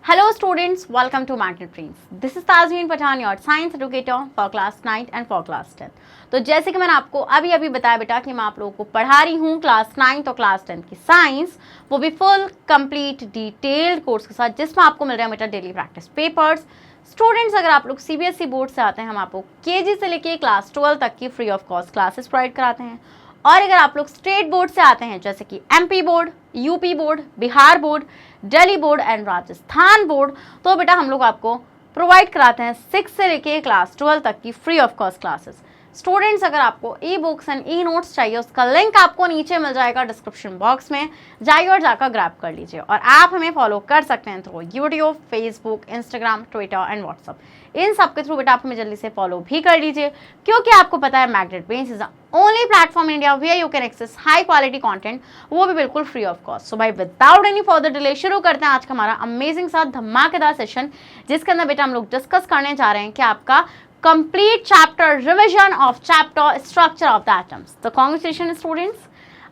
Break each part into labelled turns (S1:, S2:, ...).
S1: Hello students, welcome to Magnet Brains. This is Tazmeen Pathan, your science educator for class 9 and for class 10. तो जैसे कि मैंने आपको अभी बताया बेटा कि मैं आप लोगों को पढ़ा रही हूँ क्लास 9 और क्लास 10 की साइंस, वो भी फुल कंप्लीट डिटेल्ड कोर्स के साथ, जिसमें आपको मिल रहा है बेटा डेली प्रैक्टिस पेपर्स। स्टूडेंट्स, अगर आप लोग सीबीएसई बोर्ड से आते हैं, हम आपको केजी से लेके क्लास 12 तक की free of cost classes provide कराते हैं। और अगर आप लोग स्टेट बोर्ड से आते हैं, जैसे कि MP board, UP board, Bihar board, Delhi board and Rajasthan board, तो बेटा हम लोग आपको प्रोवाइड कराते हैं 6 से लेके क्लास 12 तक की free of cost classes. Students, अगर आपको e books and e notes चाहिए, उसका लिंक आपको नीचे मिल जाएगा डिस्क्रिप्शन बॉक्स में, जाइए और जाकर ग्रैब कर लीजिए। और आप हमें फॉलो कर सकते हैं through YouTube, Facebook, Instagram, Twitter and WhatsApp. इन सब के थ्रू बेटा आप हमें जल्दी से फॉलो भी कर लीजिए, क्योंकि आपको पता है Magnet Brains is the only platform in India where you can access high quality content, वो भी बिल्कुल फ्री ऑफ कॉस्ट। सो भाई विदाउट एनी फर्दर डिले शुरू करते हैं आज का हमारा अमेजिंग सा धमाकेदार सेशन, जिसके अंदर बेटा हम लोग डिस्कस करने जा रहे हैं कि आपका complete chapter revision of chapter structure of the atoms. तो कांग्रेचुलेशन स्टूडेंट्स,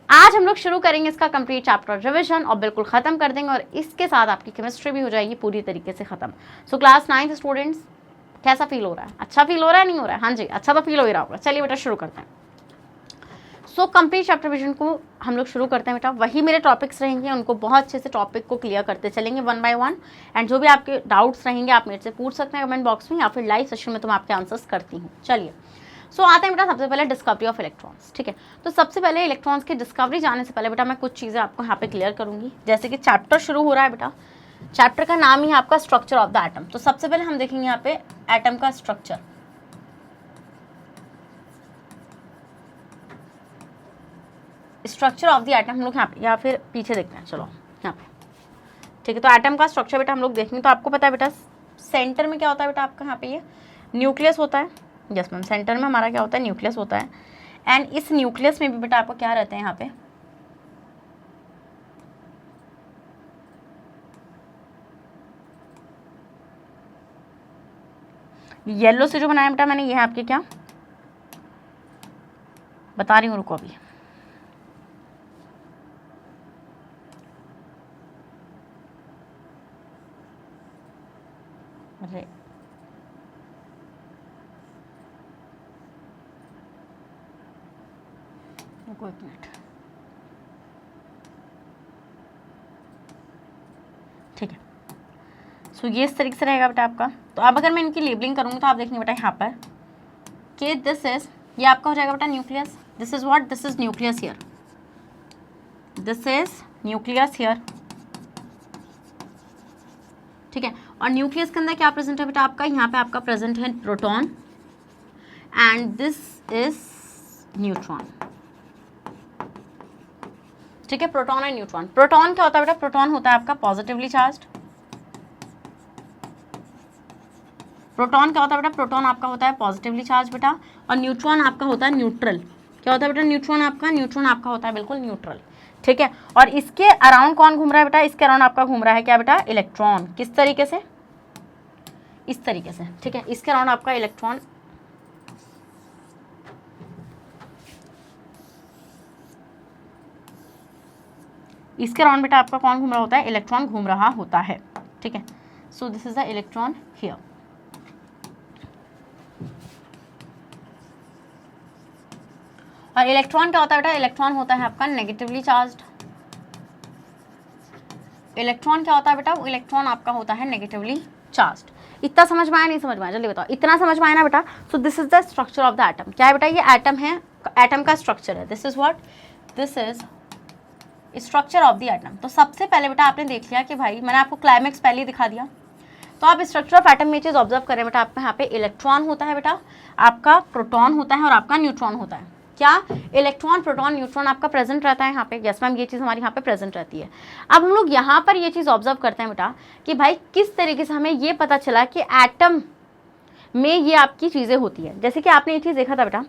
S1: आज हम लोग शुरू करेंगे इसका कंप्लीट चैप्टर रिवीजन और बिल्कुल खत्म कर देंगे, और इसके साथ आपकी केमिस्ट्री भी हो जाएगी पूरी तरीके से खत्म। सो क्लास 9 स्टूडेंट्स, कैसा फील हो रहा है? अच्छा फील हो रहा है, नहीं हो रहा है? हाँ जी, अच्छा तो फील हो ही रहा होगा। चलिए बेटा शुरू करते हैं। सो कंप्लीट चैप्टर रिवीजन को हम लोग शुरू करते हैं बेटा। वही मेरे टॉपिक्स रहेंगे, उनको बहुत अच्छे से टॉपिक को क्लियर करते चलेंगे वन बाय वन। एंड जो भी आपके डाउट्स रहेंगे आप मेरे से पूछ सकते हैं कमेंट बॉक्स में, या फिर लाइव सेशन में तो मैं आपके आंसर्स करती हूँ। चलिए सो आते हैं बेटा सबसे पहले डिस्कवरी ऑफ इलेक्ट्रॉन्स। ठीक है, तो सबसे पहले इलेक्ट्रॉन्स की डिस्कवरी जाने से पहले बेटा मैं कुछ चीज़ें आपको यहाँ पे क्लियर करूँगी। जैसे कि चैप्टर शुरू हो रहा है बेटा, चैप्टर का नाम ही है आपका स्ट्रक्चर ऑफ द एटम। तो सबसे पहले हम देखेंगे यहाँ पे एटम का structure. Structure of the atom हम लोग यहाँ पे या फिर पीछे देखते हैं, चलो यहाँ पे। ठीक है, तो एटम का स्ट्रक्चर बेटा हम लोग देखेंगे। तो आपको पता है बेटा सेंटर में क्या होता है बेटा आपका, यहाँ पे ये न्यूक्लियस होता है। यस मैम, सेंटर में हमारा क्या होता है, न्यूक्लियस होता है। एंड इस न्यूक्लियस में भी बेटा आपको क्या रहते हैं यहाँ पे, येलो से जो बनाया बेटा मैंने, ये है आपके क्या बता रही हूँ, रुको अभी। अरे रुको एक मिनट। ठीक है, सो ये इस तरीके से रहेगा बेटा आपका। तो अब अगर मैं इनकी लेबलिंग करूँगी तो आप देखेंगे बेटा यहाँ पर कि दिस इज, ये आपका हो जाएगा बेटा nucleus. This is what, this is nucleus here, this is nucleus here. ठीक है, और न्यूक्लियस के अंदर क्या प्रेजेंट है बेटा आपका, यहाँ पे आपका प्रेजेंट है proton and this is neutron. ठीक है, प्रोटॉन एंड न्यूट्रॉन। प्रोटॉन क्या होता है बेटा, प्रोटॉन होता है आपका पॉजिटिवली चार्ज्ड। प्रोटॉन क्या होता है बेटा, प्रोटॉन आपका होता है पॉजिटिवली चार्ज बेटा, और न्यूट्रॉन आपका होता है न्यूट्रल। क्या होता है बेटा, न्यूट्रॉन आपका होता है बिल्कुल न्यूट्रल। ठीक है, और इसके अराउंड कौन घूम रहा है बेटा, इसके अराउंड आपका घूम रहा है क्या बेटा, इलेक्ट्रॉन। किस तरीके से, इस तरीके से। ठीक है, इसके अराउंड आपका इलेक्ट्रॉन, इसके अराउंड बेटा आपका कौन घूम रहा होता है, इलेक्ट्रॉन घूम रहा होता है। ठीक है, so this is the electron here. और इलेक्ट्रॉन क्या होता है बेटा, इलेक्ट्रॉन होता है आपका नेगेटिवली चार्ज्ड। इलेक्ट्रॉन क्या होता है बेटा, इलेक्ट्रॉन आपका होता है नेगेटिवली चार्ज्ड। इतना समझ में आया, नहीं समझ में आया, जल्दी बताओ। इतना समझ में आया ना बेटा। सो this is the structure of the atom. क्या है बेटा, ये एटम है, एटम का स्ट्रक्चर है। This is what, this is structure of the atom. तो सबसे पहले बेटा आपने देख लिया कि भाई मैंने आपको क्लाइमेक्स पहले ही दिखा दिया। तो आप स्ट्रक्चर ऑफ एटम में चीज़ ऑब्जर्व करें बेटा, आपका यहाँ पे इलेक्ट्रॉन होता है बेटा, आपका प्रोटॉन होता है और आपका न्यूट्रॉन होता है। क्या, इलेक्ट्रॉन, प्रोटॉन, न्यूट्रॉन आपका प्रेजेंट रहता है यहाँ पे। यस मैम, ये चीज़ हमारी यहाँ पे प्रेजेंट रहती है। अब हम लोग यहाँ पर ये चीज़ ऑब्जर्व करते हैं बेटा कि भाई किस तरीके से हमें ये पता चला कि एटम में ये आपकी चीज़ें होती है। जैसे कि आपने ये चीज़ देखा था बेटा,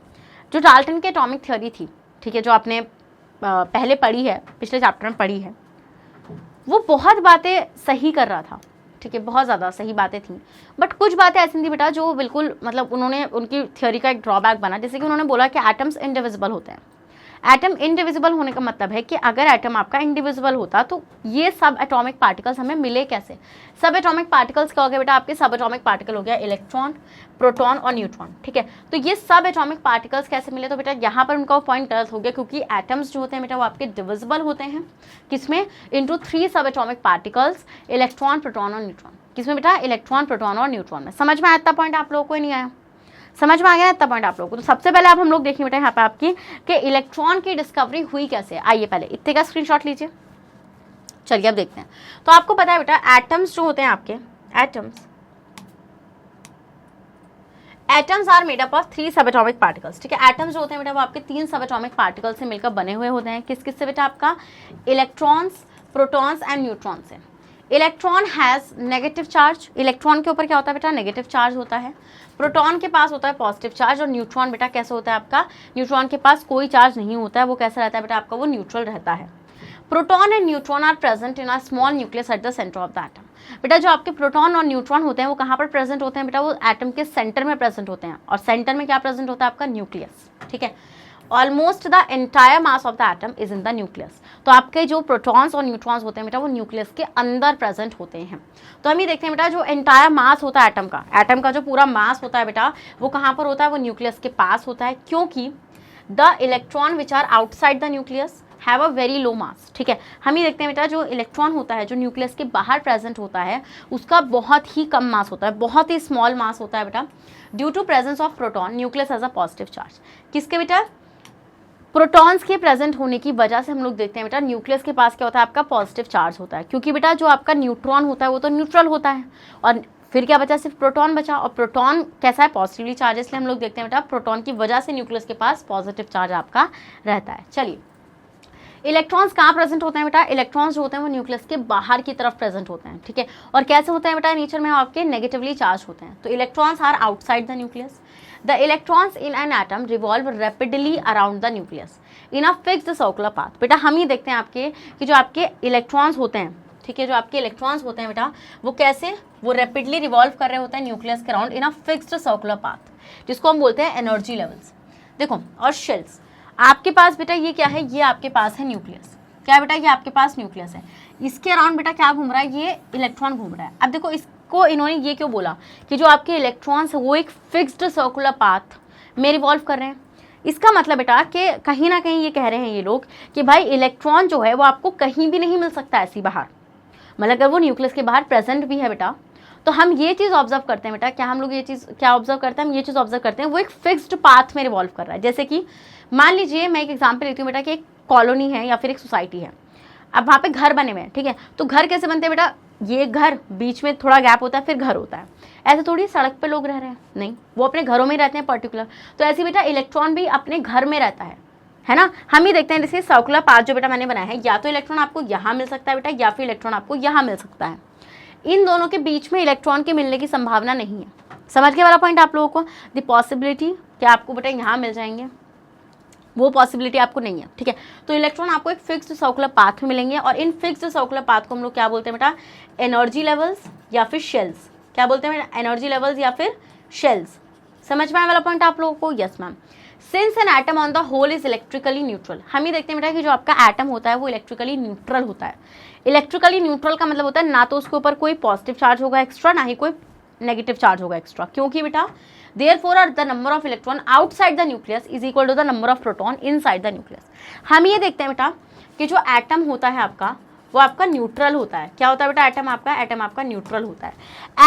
S1: जो डाल्टन की एटॉमिक थ्योरी थी, ठीक है, जो आपने पहले पढ़ी है, पिछले चैप्टर में पढ़ी है, वो बहुत बातें सही कर रहा था। ठीक है, बहुत ज़्यादा सही बातें थी, बट कुछ बातें ऐसी थी बेटा जो बिल्कुल मतलब उन्होंने, उनकी थ्योरी का एक ड्रॉबैक बना। जैसे कि उन्होंने बोला कि एटम्स इनडिविजिबल होते हैं। एटम इनडिविजिबल होने का मतलब है कि अगर एटम आपका इनडिविजिबल होता तो ये सब एटॉमिक पार्टिकल्स हमें मिले कैसे। सब एटॉमिक पार्टिकल्स क्या हो गया बेटा, आपके सब एटॉमिक पार्टिकल हो गया इलेक्ट्रॉन, प्रोटॉन और न्यूट्रॉन, ठीक है। तो ये सब एटॉमिक पार्टिकल्स कैसे मिले, तो बेटा यहाँ पर उनका पॉइंट गलत हो गया, क्योंकि एटम्स जो होते हैं बेटा वो आपके डिविजिबल होते हैं किसमें, इनटू 3 सब एटॉमिक पार्टिकल्स, इलेक्ट्रॉन, प्रोटॉन और न्यूट्रॉन। किसमें बेटा, इलेक्ट्रॉन, प्रोटॉन और न्यूट्रॉन में। समझ में आया इतना पॉइंट आप लोगों को, नहीं आया, समझ में आ गया इतना पॉइंट आप लोगों को। तो सबसे पहले आप हम लोग देखिए बेटा यहाँ पे आपकी कि इलेक्ट्रॉन की डिस्कवरी हुई कैसे। आइए पहले इतने का स्क्रीनशॉट लीजिए। चलिए अब देखते हैं। तो आपको पता है बेटा एटम्स जो होते हैं आपके, atoms are made up of 3 सब एटॉमिक पार्टिकल्स, ठीक है। एटम्स जो होते हैं बेटा वो आपके 3 सब एटॉमिक पार्टिकल से मिलकर बने हुए होते हैं। किस किस से बेटा, आपका इलेक्ट्रॉन्स, प्रोटॉन्स एंड न्यूट्रॉन से। Electron has negative charge, electron के ऊपर क्या होता है बेटा, नेगेटिव चार्ज होता है। प्रोटॉन के पास होता है पॉजिटिव चार्ज, और न्यूट्रॉन बेटा कैसे होता है आपका, न्यूट्रॉन के पास कोई चार्ज नहीं होता है, वो कैसा रहता है बेटा आपका, वो न्यूट्रल रहता है। Proton and neutron are present in a small nucleus at the centre of the atom. बेटा जो आपके प्रोटॉन और न्यूट्रॉन होते हैं वो कहाँ पर प्रेजेंट होते हैं बेटा, वो एटम के सेंटर में प्रेजेंट होते हैं। और सेंटर में क्या प्रेजेंट होता है आपका, न्यूक्लियस, ठीक है। Almost the entire mass of the atom is in the nucleus. तो आपके जो प्रोटॉन्स और न्यूट्रॉन्स होते हैं बेटा वो न्यूक्लियस के अंदर प्रेजेंट होते हैं। तो हम ये देखते हैं बेटा जो एंटायर मास होता है एटम का जो पूरा मास होता है बेटा वो कहाँ पर होता है, वो न्यूक्लियस के पास होता है, क्योंकि the electron which are outside the nucleus have a very low mass, ठीक है। हम ये देखते हैं बेटा जो इलेक्ट्रॉन होता है जो न्यूक्लियस के बाहर प्रेजेंट होता है उसका बहुत ही कम मास होता है, बहुत ही स्मॉल मास होता है बेटा, due to presence of proton nucleus as a positive charge. किसके बेटा, प्रोटॉन्स के प्रेजेंट होने की वजह से हम लोग देखते हैं बेटा न्यूक्लियस के पास क्या होता है आपका, पॉजिटिव चार्ज होता है, क्योंकि बेटा जो आपका न्यूट्रॉन होता है वो तो न्यूट्रल होता है, और फिर क्या बचा, सिर्फ प्रोटॉन बचा, और प्रोटॉन कैसा है, पॉजिटिवली चार्ज, इसलिए हम लोग देखते हैं बेटा प्रोटॉन की वजह से न्यूक्लियस के पास पॉजिटिव चार्ज आपका रहता है। चलिए इलेक्ट्रॉन्स कहाँ प्रेजेंट होते हैं बेटा, इलेक्ट्रॉन्स जो होते हैं वो न्यूक्लियस के बाहर की तरफ प्रेजेंट होते हैं, ठीक है। और कैसे होते हैं बेटा, नेचर में आपके नेगेटिवली चार्ज होते हैं। तो electrons are outside the nucleus. The electrons in an atom revolve rapidly around the nucleus in a fixed circular path. बेटा हम ये देखते हैं आपके कि जो आपके इलेक्ट्रॉन्स होते हैं, ठीक है, जो आपके इलेक्ट्रॉन्स होते हैं बेटा वो कैसे, वो रैपिडली रिवॉल्व कर रहे होते हैं न्यूक्लियस के around in a fixed circular path, जिसको हम बोलते हैं एनर्जी लेवल्स। देखो और शेल्स आपके पास बेटा ये क्या है, ये आपके पास है न्यूक्लियस, क्या बेटा, ये आपके पास न्यूक्लियस है, इसके अराउंड बेटा क्या घूम रहा है, ये इलेक्ट्रॉन घूम रहा है। अब देखो इसको इन्होंने ये क्यों बोला कि जो आपके इलेक्ट्रॉन्स है वो एक फिक्स्ड सर्कुलर पाथ में रिवॉल्व कर रहे हैं। इसका मतलब बेटा कि कहीं ना कहीं ये कह रहे हैं ये लोग कि भाई इलेक्ट्रॉन जो है वो आपको कहीं भी नहीं मिल सकता ऐसी बाहर, मतलब अगर वो न्यूक्लियस के बाहर प्रेजेंट भी है बेटा तो हम ये चीज़ ऑब्जर्व करते हैं बेटा, क्या हम लोग ये चीज़ क्या ऑब्जर्व करते हैं, हम ये चीज़ ऑब्जर्व करते हैं वो एक फिक्स्ड पाथ में रिवॉल्व कर रहा है। जैसे कि मान लीजिए मैं एक एग्जांपल लेती हूँ बेटा कि एक कॉलोनी है या फिर एक सोसाइटी है, अब वहाँ पे घर बने हुए हैं, ठीक है। तो घर कैसे बनते हैं बेटा, ये घर बीच में थोड़ा गैप होता है फिर घर होता है, ऐसे थोड़ी सड़क पे लोग रह रहे हैं, नहीं, वो अपने घरों में रहते हैं पर्टिकुलर। तो ऐसे बेटा इलेक्ट्रॉन भी अपने घर में रहता है ना। हम ही देखते हैं जैसे सर्कुलर पाथ जो बेटा मैंने बनाया है, या तो इलेक्ट्रॉन आपको यहाँ मिल सकता है बेटा या फिर इलेक्ट्रॉन आपको यहाँ मिल सकता है, इन दोनों के बीच में इलेक्ट्रॉन के मिलने की संभावना नहीं है। समझ के वाला पॉइंट आप लोगों को, द पॉसिबिलिटी कि आपको बेटा यहाँ मिल जाएंगे वो पॉसिबिलिटी आपको नहीं है, ठीक है। तो इलेक्ट्रॉन आपको एक फिक्स्ड सर्कुलर पाथ में मिलेंगे, और इन फिक्स्ड सर्कुलर पाथ को हम लोग क्या बोलते हैं बेटा, एनर्जी लेवल्स या फिर शेल्स। क्या बोलते हैं बेटा, एनर्जी लेवल्स या फिर शेल्स। समझ में आने वाला पॉइंट आप लोगों को, yes ma'am. Since an atom on the whole is electrically neutral, हम ये देखते हैं बेटा कि जो आपका एटम होता है वो इलेक्ट्रिकली न्यूट्रल होता है। इलेक्ट्रिकली न्यूट्रल का मतलब होता है ना तो उसके ऊपर कोई पॉजिटिव चार्ज होगा एक्स्ट्रा, ना ही कोई नेगेटिव चार्ज होगा एक्स्ट्रा, क्योंकि बेटा therefore the number of electron outside the nucleus is equal to the number of proton inside the nucleus। हम ये देखते हैं बेटा कि जो एटम होता है आपका वो आपका न्यूट्रल होता है। क्या होता है बेटा, एटम आपका न्यूट्रल होता है।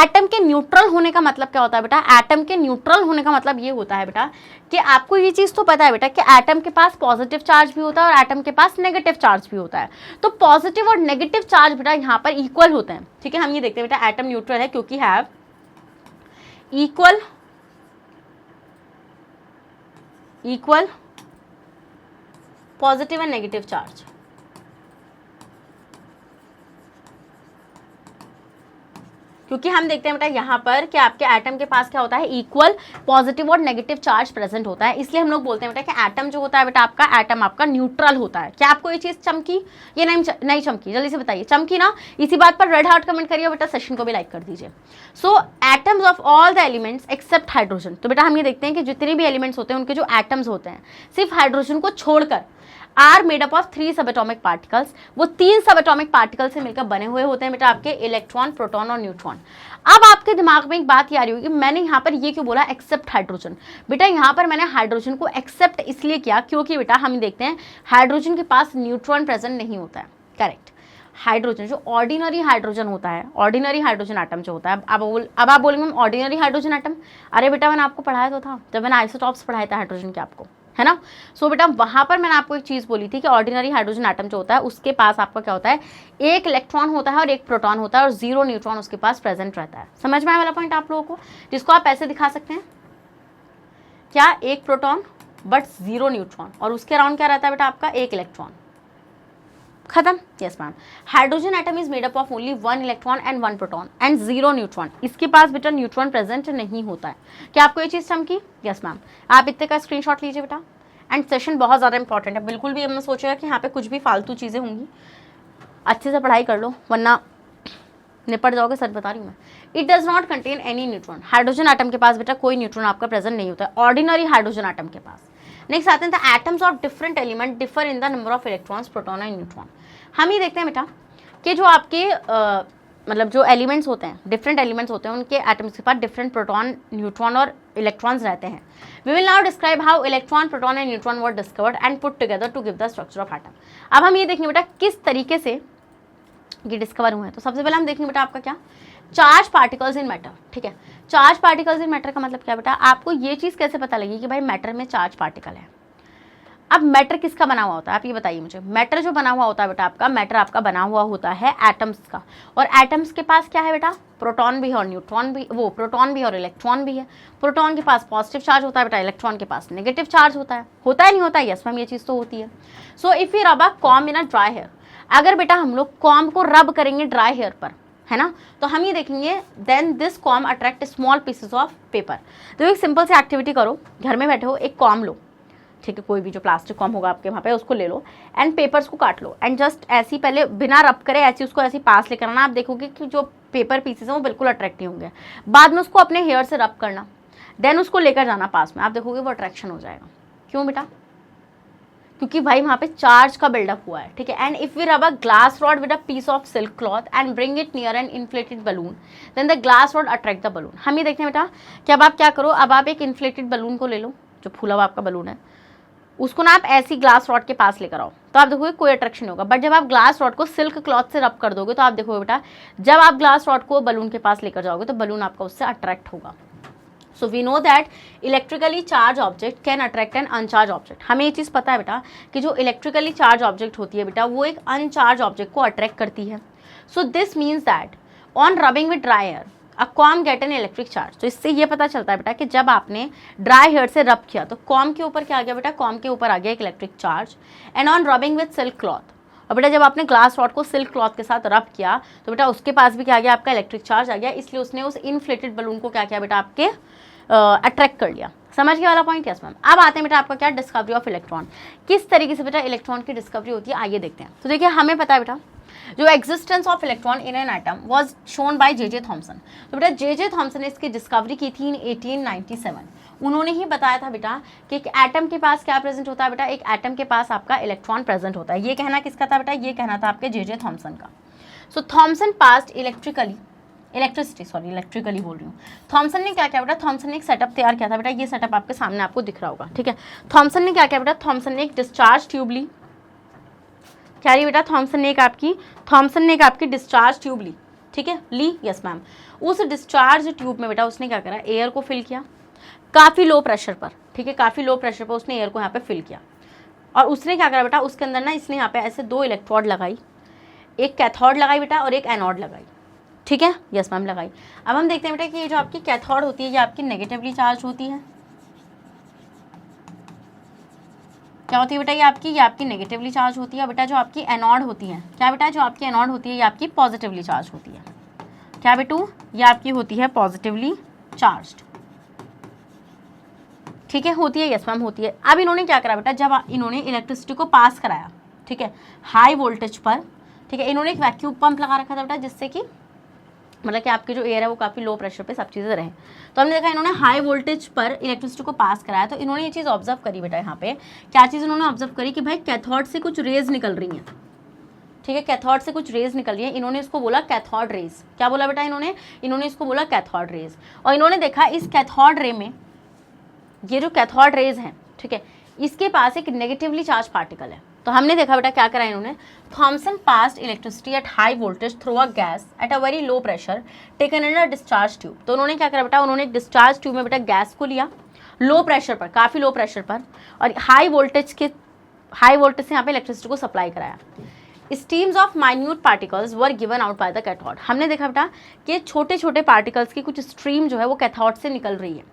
S1: एटम के न्यूट्रल होने का मतलब क्या होता है बेटा, एटम के न्यूट्रल होने का मतलब ये होता है बेटा कि आपको ये चीज़ तो पता है बेटा कि एटम के पास पॉजिटिव चार्ज भी होता है और एटम के पास नेगेटिव चार्ज भी होता है। तो पॉजिटिव और नेगेटिव चार्ज बेटा यहाँ पर इक्वल होते हैं, ठीक है। हम ये देखते हैं बेटा एटम न्यूट्रल है क्योंकि have equal positive and negative charge. क्योंकि हम देखते हैं बेटा यहाँ पर कि आपके एटम के पास क्या होता है, इक्वल पॉजिटिव और नेगेटिव चार्ज प्रेजेंट होता है, इसलिए हम लोग बोलते हैं बेटा कि एटम जो होता है बेटा आपका एटम आपका न्यूट्रल होता है। क्या आपको ये चीज चमकी, ये नहीं चमकी, जल्दी से बताइए, चमकी ना। इसी बात पर रेड हार्ट कमेंट करिए बेटा, सेशन को भी लाइक कर दीजिए। So atoms of all the elements except hydrogen. तो बेटा हम ये देखते हैं कि जितने भी एलिमेंट्स होते हैं उनके जो एटम्स होते हैं सिर्फ हाइड्रोजन को छोड़कर आर मेड अप ऑफ 3 सब एटॉमिक पार्टिकल्स। वो 3 सब एटॉमिक पार्टिकल से मिलकर बने हुए होते हैं बेटा आपके इलेक्ट्रॉन, प्रोटॉन और न्यूट्रॉन। अब आपके दिमाग में एक बात ये आ रही होगी, मैंने यहाँ पर ये क्यों बोला एक्सेप्ट हाइड्रोजन। बेटा यहाँ पर मैंने हाइड्रोजन को एक्सेप्ट इसलिए किया क्योंकि बेटा हम देखते हैं हाइड्रोजन के पास न्यूट्रॉन प्रेजेंट नहीं होता है। करेक्ट, हाइड्रोजन जो ऑर्डिनरी हाइड्रोजन होता है, ऑर्डिनरी हाइड्रोजन एटम जो होता है, अब आप बोलेंगे मैम ऑर्डिनरी हाइड्रोजन एटम, अरे बेटा मैंने आपको पढ़ाया तो था जब मैंने आइसोटॉप्स पढ़ाया था हाइड्रोजन के आपको, है ना। सो बेटा वहां पर मैंने आपको एक चीज बोली थी कि ऑर्डिनरी हाइड्रोजन एटम जो होता है उसके पास आपका क्या होता है, एक इलेक्ट्रॉन होता है और एक प्रोटॉन होता है और 0 न्यूट्रॉन उसके पास प्रेजेंट रहता है। समझ में आया वाला पॉइंट आप लोगों को, जिसको आप ऐसे दिखा सकते हैं, क्या एक प्रोटॉन बट 0 न्यूट्रॉन और उसके अराउंड क्या रहता है बेटा आपका, एक इलेक्ट्रॉन। खत्म। Yes ma'am. Hydrogen atom is made up of only 1 electron and 1 proton and 0 neutron. इसके पास बेटा न्यूट्रॉन प्रेजेंट नहीं होता है। क्या आपको ये चीज समझ की? Yes ma'am. आप इतने का स्क्रीनशॉट लीजिए बेटा। एंड सेशन बहुत ज़्यादा इंपॉर्टेंट है, बिल्कुल भी हमने सोचेगा कि यहाँ पे कुछ भी फालतू चीज़ें होंगी, अच्छे से पढ़ाई कर लो वरना निपट जाओगे, सच बता रही हूँ मैं। It does not contain any neutron. Hydrogen atom के पास बेटा कोई न्यूट्रॉन आपका प्रेजेंट नहीं होता है, ऑर्डिनरी हाइड्रोजन एटम के पास। नेक्स्ट आते हैं the atoms of different element differ in the number of electrons, proton and neutron. हम ये देखते हैं बेटा कि जो आपके मतलब जो एलिमेंट्स होते हैं, डिफरेंट एलिमेंट्स होते हैं, उनके एटम्स के पास डिफरेंट प्रोटॉन, न्यूट्रॉन और इलेक्ट्रॉन्स रहते हैं। We will now describe how electron, proton and neutron were discovered and put together to give the structure of atom. अब हम ये देखेंगे बेटा किस तरीके से ये डिस्कवर हुए हैं। तो सबसे पहले हम देखेंगे बेटा आपका क्या, चार्ज पार्टिकल्स इन मैटर। ठीक है, चार्ज पार्टिकल्स इन मैटर का मतलब क्या बेटा, आपको ये चीज़ कैसे पता लगी कि भाई मैटर में चार्ज पार्टिकल है। अब मैटर किसका बना हुआ होता है, आप ये बताइए मुझे। मैटर जो बना हुआ होता है बेटा आपका, मैटर आपका बना हुआ होता है एटम्स का, और एटम्स के पास क्या है बेटा, प्रोटॉन भी है और न्यूट्रॉन भी, वो प्रोटॉन भी है और इलेक्ट्रॉन भी है। प्रोटॉन के पास पॉजिटिव चार्ज होता है बेटा, इलेक्ट्रॉन के पास नेगेटिव चार्ज होता है नहीं होता है? यस मैम, ये चीज़ तो होती है। सो if you rub a comb in a dry hair, अगर बेटा हम लोग कॉम्ब को रब करेंगे ड्राई हेयर पर, है ना, तो हम ये देखेंगे then this comb attract small pieces of paper. तो एक सिंपल सी एक्टिविटी करो, घर में बैठे हो, एक कॉम्ब लो, ठीक है, कोई भी जो प्लास्टिक कॉम्ब होगा आपके वहाँ पे उसको ले लो एंड पेपर्स को काट लो एंड जस्ट ऐसी पहले बिना रब करे ऐसी उसको ऐसी पास लेकर आना। आप देखोगे कि जो पेपर पीसेस हैं वो बिल्कुल अट्रैक्टिव होंगे। बाद में उसको अपने हेयर से रब करना, देन उसको लेकर जाना पास में, आप देखोगे वो अट्रैक्शन हो जाएगा। क्यों बेटा? क्योंकि भाई वहाँ पे चार्ज का बिल्डअप हुआ है। ठीक है, and if we rub a glass rod with a piece of silk cloth and bring it near an inflated balloon then the glass rod attract the balloon. हम ये देखते हैं बेटा कि अब आप क्या करो, अब आप एक इन्फ्लेटेड बलून को ले लो, जो फूला हुआ आपका बलून है, उसको ना आप ऐसी ग्लास रॉड के पास लेकर आओ, तो आप देखोगे कोई अट्रैक्शन होगा। बट जब आप ग्लास रॉड को सिल्क क्लॉथ से रब कर दोगे तो आप देखोगे बेटा जब आप ग्लास रॉड को बलून के पास लेकर जाओगे तो बलून आपका उससे अट्रैक्ट होगा। So we know that electrically charge object can attract an uncharge object. हमें ये चीज़ पता है बेटा कि जो इलेक्ट्रिकली चार्ज ऑब्जेक्ट होती है बेटा वो एक अनचार्ज ऑब्जेक्ट को अट्रैक्ट करती है। So this means that on rubbing with dry air a comb get an electric charge. तो इससे ये पता चलता है बेटा कि जब आपने ड्राई हेयर से रब किया तो कॉम्ब के ऊपर क्या आ गया बेटा, कॉम्ब के ऊपर आ गया एक electric charge. And on rubbing with silk cloth, और बेटा जब आपने ग्लास रॉड को सिल्क क्लॉथ के साथ रब किया तो बेटा उसके पास भी क्या आ गया, आपका इलेक्ट्रिक चार्ज आ गया। इसलिए उसने उस इन्फ्लेटेड बलून को क्या किया बेटा, आपके अट्रैक्ट कर लिया। समझ गया वाला पॉइंट? Yes ma'am. अब आते हैं बेटा आपका क्या, डिस्कवरी ऑफ इलेक्ट्रॉन। किस तरीके से बेटा इलेक्ट्रॉन की डिस्कवरी होती है, आइए देखते हैं। तो देखिए हमें पता है बेटा जो existence of electron in an atom was shown by J Thomson. तो बेटा जे थॉमसन ने इसकी डिस्कवरी की थी इन 1897। उन्होंने ही बताया था बेटा कि एक एटम के पास क्या प्रेजेंट होता है बेटा, एक एटम के पास आपका इलेक्ट्रॉन प्रेजेंट होता है। ये कहना किसका था बेटा, ये कहना था आपके जे थॉमसन का। सो थॉमसन पास्ड इलेक्ट्रिकली बोल रही हूँ। थॉमसन ने क्या किया बेटा, थॉमसन ने एक सेटअप तैयार किया था बेटा, ये सेटअप आपके सामने आपको दिख रहा होगा। ठीक है, थॉमसन ने क्या किया बेटा, थॉमसन ने एक डिस्चार्ज ट्यूब ली। क्या रही बेटा, थॉमसन ने एक आपकी डिस्चार्ज ट्यूब ली। ठीक है, ली, यस मैम। उस डिस्चार्ज ट्यूब में बेटा उसने क्या करा, एयर को फिल किया काफ़ी लो प्रेशर पर। ठीक है, काफ़ी लो प्रेशर पर उसने एयर को यहाँ पे फिल किया और उसने क्या करा बेटा, उसके अंदर ना इसने यहाँ पे ऐसे 2 इलेक्ट्रोड लगाई, एक कैथोड लगाई बेटा और एक एनोड लगाई। ठीक है, यस मैम, लगाई। अब हम देखते हैं बेटा कि ये जो आपकी कैथोड होती है ये आपकी नेगेटिवली चार्ज होती है। क्या होती है बेटा, ये आपकी नेगेटिवली चार्ज होती है। बेटा जो आपकी एनोड होती है, क्या बेटा, जो आपकी एनोड होती है ये आपकी पॉजिटिवली चार्ज होती है। क्या बेटू, ये आपकी होती है पॉजिटिवली चार्ज्ड। ठीक है, होती है, यस मैम होती है। अब इन्होंने क्या करा बेटा, जब इन्होंने इलेक्ट्रिसिटी को पास कराया, ठीक है, हाई वोल्टेज पर, ठीक है, इन्होंने एक वैक्यूम पंप लगा रखा था बेटा जिससे कि मतलब कि आपकी जो एयर है वो काफ़ी लो प्रेशर पे सब चीज़ें रहे। तो हमने देखा इन्होंने हाई वोल्टेज पर इलेक्ट्रिसिटी को पास कराया, तो इन्होंने ये चीज़ ऑब्जर्व करी बेटा, यहाँ पे क्या चीज़ इन्होंने ऑब्जर्व करी कि भाई कैथोड से कुछ रेज निकल रही हैं, ठीक है, कैथोड से कुछ रेज निकल रही है, इन्होंने इसको बोला कैथोड रेज। क्या बोला बेटा इन्होंने इसको बोला कैथोड रेज। और इन्होंने देखा इस कैथोड रे में, ये जो कैथोड रेज है, ठीक है, इसके पास एक नेगेटिवली चार्ज पार्टिकल है। तो हमने देखा बेटा क्या करा इन्होंने, Thomson passed electricity at high voltage through a gas at a very low pressure taken in a discharge tube. तो उन्होंने क्या करा बेटा, उन्होंने एक डिस्चार्ज ट्यूब में बेटा गैस को लिया लो प्रेशर पर, काफ़ी लो प्रेशर पर, और हाई वोल्टेज से यहाँ पे इलेक्ट्रिसिटी को सप्लाई कराया। Stems of minute particles were given out by the cathode. हमने देखा बेटा कि छोटे छोटे पार्टिकल्स की कुछ स्ट्रीम जो है वो कैथोड से निकल रही है।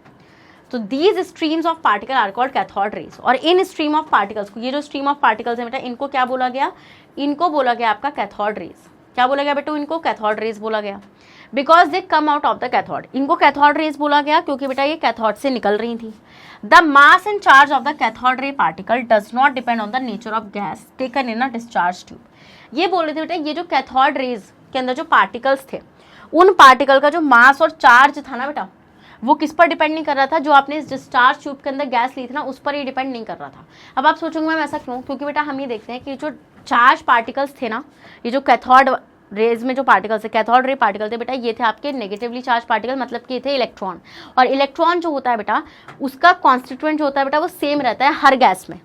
S1: तो these streams of particle are called cathode rays. और इन स्ट्रीम ऑफ पार्टिकल्स को, ये जो स्ट्रीम ऑफ पार्टिकल्स है बेटा, इनको क्या बोला गया, इनको बोला गया आपका कैथोड रेज। क्या बोला गया बेटा, इनको कैथोड रेज बोला गया, because they come out of the cathode. इनको कैथोड रेज बोला गया क्योंकि बेटा ये कैथोड से निकल रही थी। The mass and charge of the cathode ray particle does not depend on the nature of gas taken in a discharge tube. ये बोल रहे थे बेटा, ये जो कैथोड रेज के अंदर जो पार्टिकल्स थे, उन पार्टिकल का जो मास और चार्ज था ना बेटा, वो किस पर डिपेंड नहीं कर रहा था, जो आपने इस डिस्चार्ज ट्यूब के अंदर गैस ली थी ना, उस पर ये डिपेंड नहीं कर रहा था। अब आप सोचोगे मैम ऐसा क्यों, क्योंकि बेटा हम ये देखते हैं कि जो चार्ज पार्टिकल्स थे ना, ये जो कैथोड रेज में जो पार्टिकल्स थे, कैथोड रे पार्टिकल थे बेटा, ये थे आपके नेगेटिवली चार्ज पार्टिकल, मतलब कि ये थे इलेक्ट्रॉन। और इलेक्ट्रॉन जो होता है बेटा, उसका कॉन्स्टिट्यूएंट जो होता है बेटा, वो सेम रहता है हर गैस में,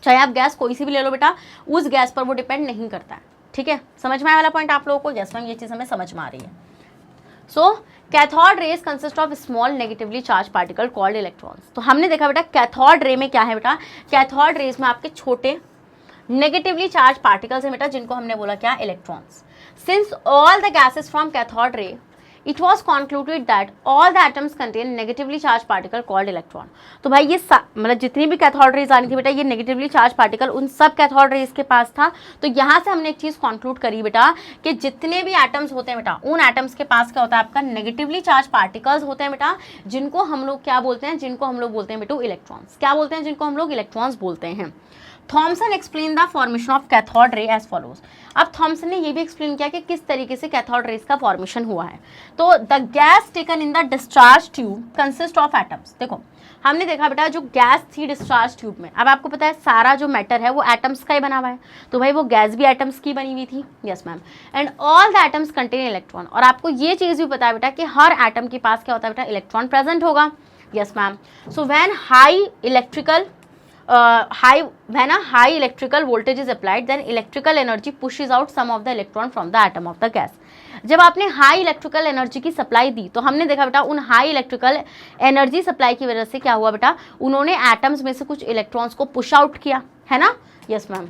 S1: चाहे आप गैस कोई सी भी ले लो बेटा, उस गैस पर वो डिपेंड नहीं करता है। ठीक है, समझ में आया वाला पॉइंट आप लोगों को? यस मैम, ये चीज़ हमें समझ में आ रही है। So cathode rays consist of small negatively charged particle called electrons. तो हमने देखा बेटा कैथोड रे में क्या है बेटा, कैथोड रेज में आपके छोटे नेगेटिवली चार्ज पार्टिकल्स हैं बेटा, जिनको हमने बोला क्या, electrons. Since all the gases from cathode ray it was concluded that all the atoms contain negatively charged particle called electron। तो भाई ये मतलब जितनी भी कैथोड रेज आनी थी बेटा, ये नेगेटिवली चार्ज पार्टिकल उन सब कैथोड रेज के पास था। तो यहाँ से हमने एक चीज़ कंक्लूड करी बेटा कि जितने भी एटम्स होते हैं बेटा, उन एटम्स के पास क्या होता है, आपका नेगेटिवली चार्ज पार्टिकल्स होते हैं बेटा, जिनको हम लोग क्या बोलते हैं, जिनको हम लोग बोलते हैं बेटू इलेक्ट्रॉन्स। क्या बोलते हैं, जिनको हम लोग इलेक्ट्रॉन्स बोलते हैं। Thomson explain the formation of cathode ray as follows. अब थॉमसन ने ये भी एक्सप्लेन किया कि किस तरीके से कैथोड रेज का फॉर्मेशन हुआ है। तो the gas taken in the discharge tube consist of atoms. देखो हमने देखा बेटा, जो गैस थी डिस्चार्ज ट्यूब में, अब आपको पता है सारा जो मैटर है वो एटम्स का ही बना हुआ है, तो भाई वो गैस भी एटम्स की बनी हुई थी। Yes ma'am, and all the atoms contain electron. और आपको ये चीज़ भी पता है बेटा कि हर एटम के पास क्या होता है बेटा, इलेक्ट्रॉन प्रेजेंट होगा। Yes ma'am, so when high electrical voltage is applied, then electrical energy pushes out some of the electron from the atom of the gas। जब आपने हाई इलेक्ट्रिकल एनर्जी की सप्लाई दी, तो हमने देखा बेटा उन हाई इलेक्ट्रिकल एनर्जी सप्लाई की वजह से क्या हुआ बेटा, उन्होंने एटम्स में से कुछ इलेक्ट्रॉन्स को पुश आउट किया, है ना। Yes ma'am,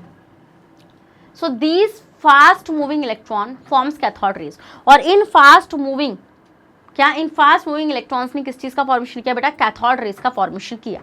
S1: so these fast moving electron forms cathode rays. और इन फास्ट मूविंग इलेक्ट्रॉन्स ने किस चीज़ का फॉर्मेशन किया बेटा, कैथोड रेज का फॉर्मेशन किया।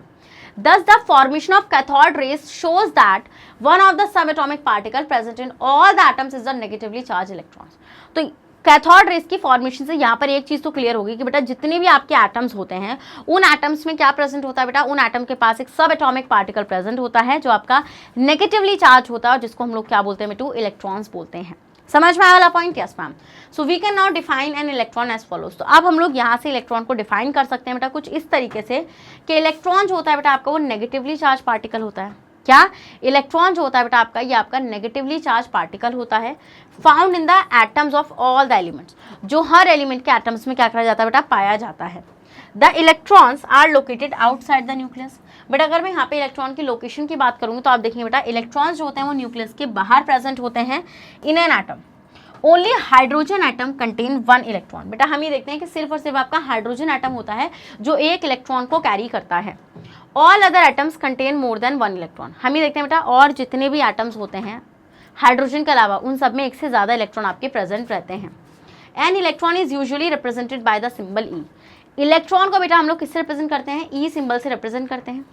S1: Thus, the formation of cathode rays shows that one of the subatomic particle present in all the atoms is the negatively charged electrons। तो cathode rays की formation से यहाँ पर एक चीज़ तो क्लियर होगी कि बेटा जितने भी आपके एटम्स होते हैं, उन एटम्स में क्या प्रेजेंट होता है बेटा, उन एटम के पास एक सब एटॉमिक पार्टिकल प्रेजेंट होता है जो आपका नेगेटिवली चार्ज होता है, जिसको हम लोग क्या बोलते हैं बेटू, इलेक्ट्रॉन्स बोलते हैं। समझ में आया वाला point? Yes ma'am. So we can now define an electron as follows. तो अब हम लोग यहाँ से इलेक्ट्रॉन को डिफाइन कर सकते हैं बेटा कुछ इस तरीके से कि इलेक्ट्रॉन जो होता है बेटा आपका, वो नेगेटिवली चार्ज पार्टिकल होता है। क्या, इलेक्ट्रॉन जो होता है बेटा आपका, ये आपका नेगेटिवली चार्ज पार्टिकल होता है, found in the atoms of all the elements, जो हर एलिमेंट के एटम्स में क्या करा जाता है बेटा, पाया जाता है। The electrons are located outside the nucleus. But अगर मैं यहाँ पे इलेक्ट्रॉन की लोकेशन की बात करूँगी तो आप देखेंगे बेटा, इलेक्ट्रॉन्स जो होते हैं वो न्यूक्लियस के बाहर प्रेजेंट होते हैं इन an atom. Only hydrogen atom contain one electron. बेटा हम ये देखते हैं कि सिर्फ और सिर्फ आपका हाइड्रोजन एटम होता है जो एक इलेक्ट्रॉन को कैरी करता है। All other atoms contain more than one electron. हम ये देखते हैं बेटा, और जितने भी एटम्स होते हैं हाइड्रोजन के अलावा, उन सब में एक से ज़्यादा इलेक्ट्रॉन आपके प्रेजेंट रहते हैं। An electron is usually represented by the symbol E. Electron को बेटा हम लोग किससे रिप्रेजेंट करते हैं, ई सिंबल से रिप्रेजेंट करते हैं।